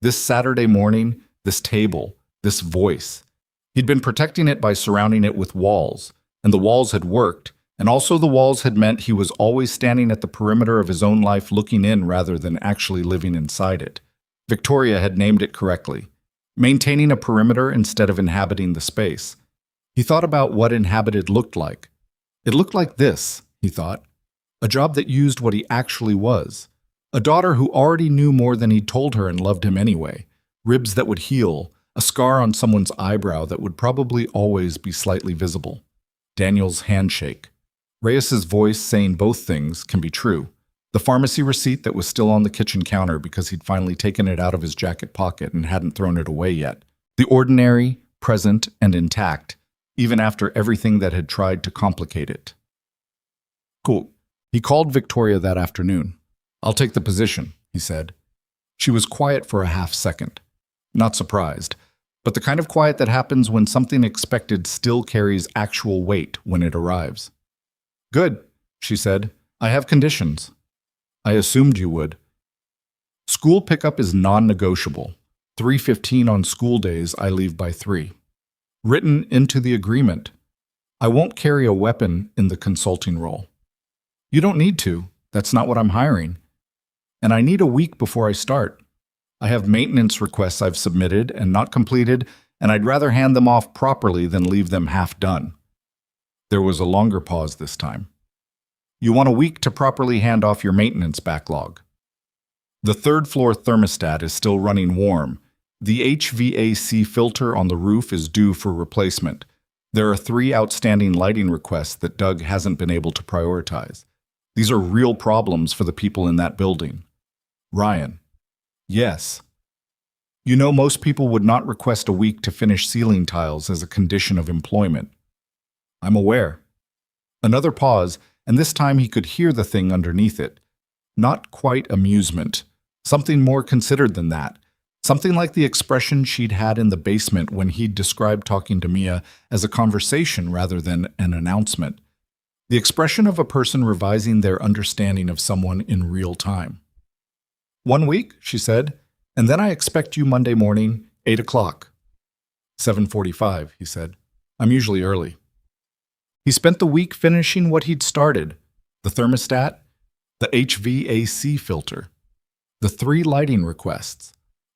This Saturday morning, this table, this voice. He'd been protecting it by surrounding it with walls, and the walls had worked, and also the walls had meant he was always standing at the perimeter of his own life looking in rather than actually living inside it. Victoria had named it correctly. Maintaining a perimeter instead of inhabiting the space. He thought about what inhabited looked like. It looked like this, he thought. A job that used what he actually was. A daughter who already knew more than he'd told her and loved him anyway. Ribs that would heal. A scar on someone's eyebrow that would probably always be slightly visible. Daniel's handshake. Reyes's voice saying both things can be true. The pharmacy receipt that was still on the kitchen counter because he'd finally taken it out of his jacket pocket and hadn't thrown it away yet. The ordinary, present, and intact, even after everything that had tried to complicate it. Cool. He called Victoria that afternoon. I'll take the position, he said. She was quiet for a half second. Not surprised. but the kind of quiet that happens when something expected still carries actual weight when it arrives. Good, she said. I have conditions. I assumed you would. School pickup is non-negotiable. 3:15 on school days, I leave by 3. Written into the agreement. I won't carry a weapon in the consulting role. You don't need to. That's not what I'm hiring. And I need a week before I start. I have maintenance requests I've submitted and not completed, and I'd rather hand them off properly than leave them half done. There was a longer pause this time. You want a week to properly hand off your maintenance backlog. The third-floor thermostat is still running warm. The HVAC filter on the roof is due for replacement. There are 3 outstanding lighting requests that Doug hasn't been able to prioritize. These are real problems for the people in that building. Ryan. Yes. You know, most people would not request a week to finish ceiling tiles as a condition of employment. I'm aware. Another pause, and this time he could hear the thing underneath it. Not quite amusement. Something more considered than that. Something like the expression she'd had in the basement when he'd described talking to Mia as a conversation rather than an announcement. The expression of a person revising their understanding of someone in real time. 1 week, she said, and then I expect you Monday morning, 8 o'clock. 7:45, he said. I'm usually early. He spent the week finishing what he'd started. The thermostat, the HVAC filter, the 3 lighting requests,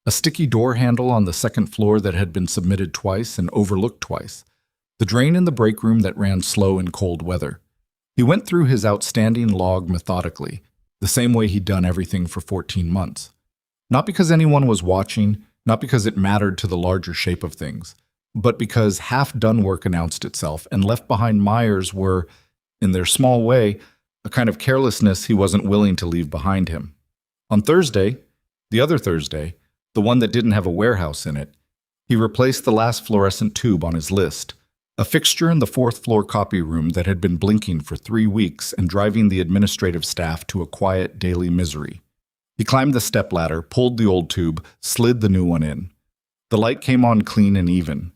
a sticky door handle on the second floor that had been submitted twice and overlooked twice, the drain in the break room that ran slow in cold weather. He went through his outstanding log methodically, the same way he'd done everything for 14 months. Not because anyone was watching, not because it mattered to the larger shape of things, but because half-done work announced itself and left behind Myers were, in their small way, a kind of carelessness he wasn't willing to leave behind him. On Thursday, the other Thursday, the one that didn't have a warehouse in it, he replaced the last fluorescent tube on his list, a fixture in the 4th-floor copy room that had been blinking for 3 weeks and driving the administrative staff to a quiet daily misery. He climbed the stepladder, pulled the old tube, slid the new one in. The light came on clean and even.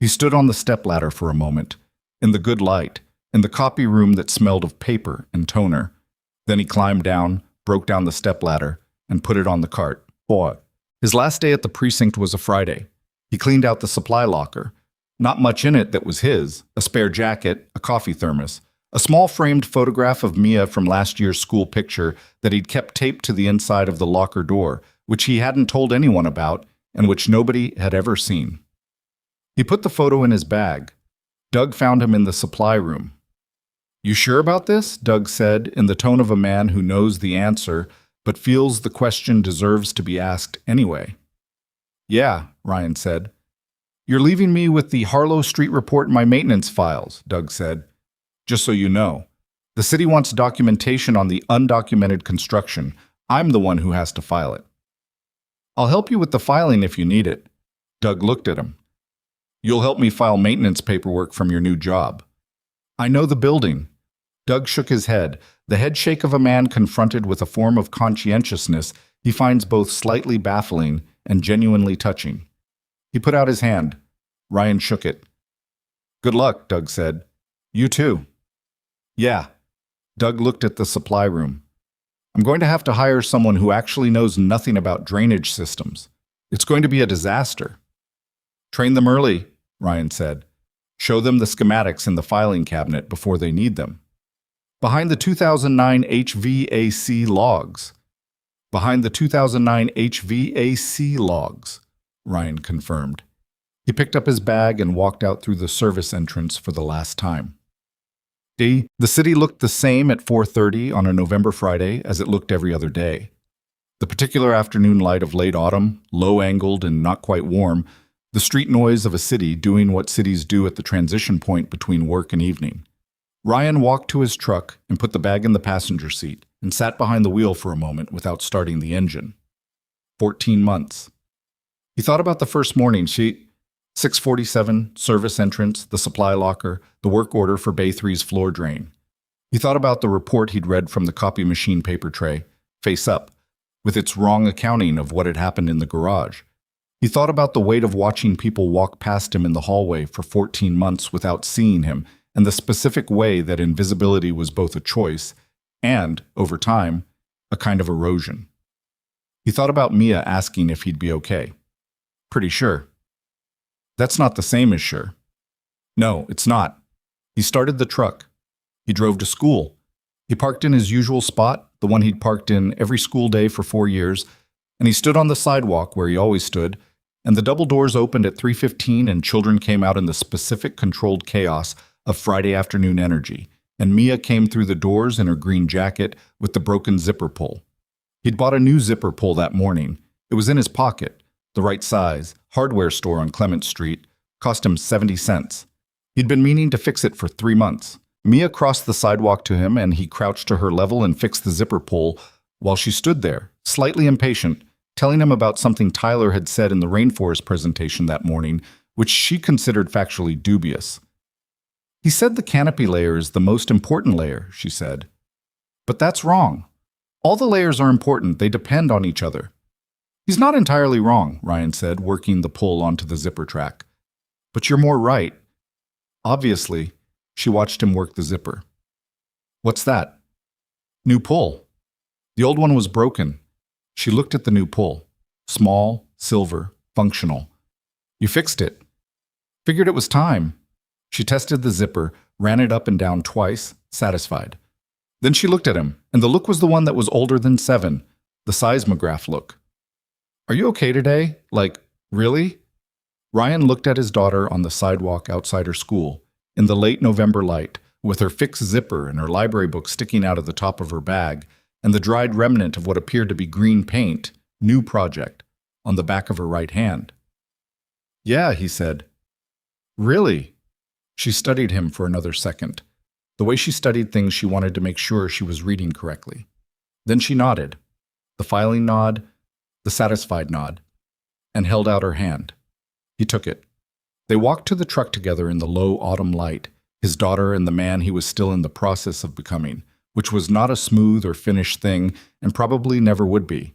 He stood on the stepladder for a moment, in the good light, in the copy room that smelled of paper and toner. Then he climbed down, broke down the stepladder, and put it on the cart. Boy. His last day at the precinct was a Friday. He cleaned out the supply locker. Not much in it that was his, a spare jacket, a coffee thermos, a small framed photograph of Mia from last year's school picture that he'd kept taped to the inside of the locker door, which he hadn't told anyone about and which nobody had ever seen. He put the photo in his bag. Doug found him in the supply room. You sure about this? Doug said, in the tone of a man who knows the answer, but feels the question deserves to be asked anyway. Yeah, Ryan said. You're leaving me with the Harlow Street report in my maintenance files, Doug said. Just so you know, the city wants documentation on the undocumented construction. I'm the one who has to file it. I'll help you with the filing if you need it. Doug looked at him. You'll help me file maintenance paperwork from your new job. I know the building. Doug shook his head, the head shake of a man confronted with a form of conscientiousness he finds both slightly baffling and genuinely touching. He put out his hand. Ryan shook it. Good luck, Doug said. You too. Yeah. Doug looked at the supply room. I'm going to have to hire someone who actually knows nothing about drainage systems. It's going to be a disaster. Train them early, Ryan said. Show them the schematics in the filing cabinet before they need them. Behind the 2009 HVAC logs. Behind the 2009 HVAC logs, Ryan confirmed. He picked up his bag and walked out through the service entrance for the last time. The city looked the same at 4:30 on a November Friday as it looked every other day. The particular afternoon light of late autumn, low-angled and not quite warm, the street noise of a city doing what cities do at the transition point between work and evening. Ryan walked to his truck and put the bag in the passenger seat and sat behind the wheel for a moment without starting the engine. 14 months. He thought about the first morning sheet, 647, service entrance, the supply locker, the work order for Bay 3's floor drain. He thought about the report he'd read from the copy machine paper tray, face up, with its wrong accounting of what had happened in the garage. He thought about the weight of watching people walk past him in the hallway for 14 months without seeing him, and the specific way that invisibility was both a choice and, over time, a kind of erosion. He thought about Mia asking if he'd be okay. Pretty sure. That's not the same as sure. No, it's not. He started the truck. He drove to school. He parked in his usual spot, the one he'd parked in every school day for 4 years, and he stood on the sidewalk where he always stood, and the double doors opened at 3:15 and children came out in the specific controlled chaos of Friday afternoon energy, and Mia came through the doors in her green jacket with the broken zipper pull. He'd bought a new zipper pull that morning. It was in his pocket, the right size, hardware store on Clement Street, cost him 70 cents. He'd been meaning to fix it for 3 months. Mia crossed the sidewalk to him and he crouched to her level and fixed the zipper pull while she stood there, slightly impatient, telling him about something Tyler had said in the rainforest presentation that morning, which she considered factually dubious. He said the canopy layer is the most important layer, she said. But that's wrong. All the layers are important, they depend on each other. He's not entirely wrong, Ryan said, working the pull onto the zipper track. But you're more right. Obviously, she watched him work the zipper. What's that? New pull. The old one was broken. She looked at the new pull. Small, silver, functional. You fixed it. Figured it was time. She tested the zipper, ran it up and down twice, satisfied. Then she looked at him, and the look was the one that was older than 7, the seismograph look. Are you okay today? Like, really? Ryan looked at his daughter on the sidewalk outside her school, in the late November light, with her fixed zipper and her library book sticking out of the top of her bag, and the dried remnant of what appeared to be green paint, new project, on the back of her right hand. Yeah, he said. Really? She studied him for another second. The way she studied things, she wanted to make sure she was reading correctly. Then she nodded, the filing nod, the satisfied nod, and held out her hand. He took it. They walked to the truck together in the low autumn light, his daughter and the man he was still in the process of becoming, which was not a smooth or finished thing and probably never would be.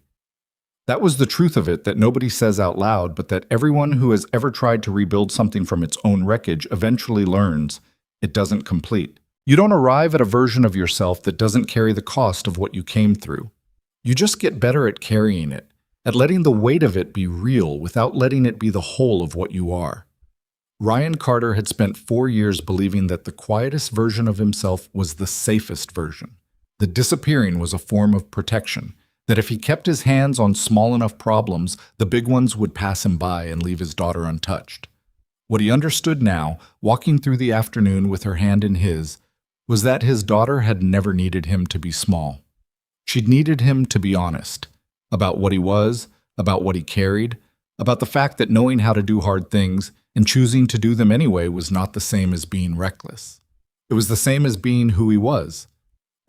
That was the truth of it that nobody says out loud, but that everyone who has ever tried to rebuild something from its own wreckage eventually learns it doesn't complete. You don't arrive at a version of yourself that doesn't carry the cost of what you came through. You just get better at carrying it, at letting the weight of it be real without letting it be the whole of what you are. Ryan Carter had spent 4 years believing that the quietest version of himself was the safest version. That disappearing was a form of protection, that if he kept his hands on small enough problems, the big ones would pass him by and leave his daughter untouched. What he understood now, walking through the afternoon with her hand in his, was that his daughter had never needed him to be small. She'd needed him to be honest, about what he was, about what he carried, about the fact that knowing how to do hard things and choosing to do them anyway was not the same as being reckless. It was the same as being who he was.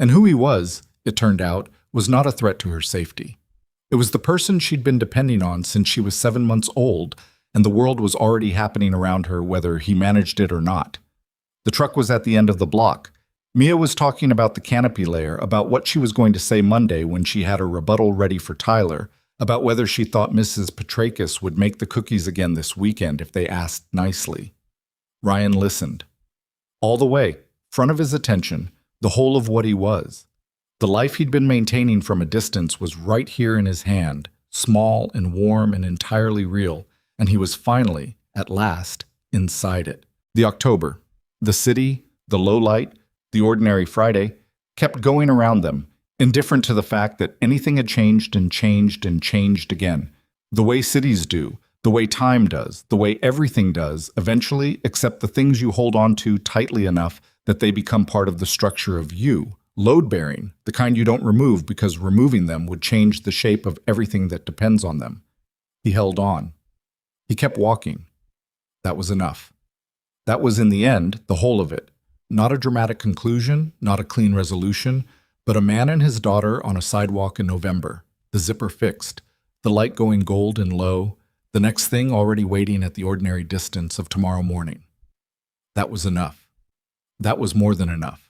And who he was, it turned out, was not a threat to her safety. It was the person she'd been depending on since she was 7 months old, and the world was already happening around her whether he managed it or not. The truck was at the end of the block. Mia was talking about the canopy layer, about what she was going to say Monday when she had her rebuttal ready for Tyler, about whether she thought Mrs. Petrakis would make the cookies again this weekend if they asked nicely. Ryan listened. All the way, front of his attention, the whole of what he was. The life he'd been maintaining from a distance was right here in his hand, small and warm and entirely real, and he was finally, at last, inside it. The October, the city, the low light, the ordinary Friday, kept going around them, indifferent to the fact that anything had changed and changed and changed again, the way cities do, the way time does, the way everything does, eventually, except the things you hold on to tightly enough that they become part of the structure of you, load-bearing, the kind you don't remove because removing them would change the shape of everything that depends on them. He held on. He kept walking. That was enough. That was, in the end, the whole of it. Not a dramatic conclusion, not a clean resolution, but a man and his daughter on a sidewalk in November, the zipper fixed, the light going gold and low, the next thing already waiting at the ordinary distance of tomorrow morning. That was enough. That was more than enough.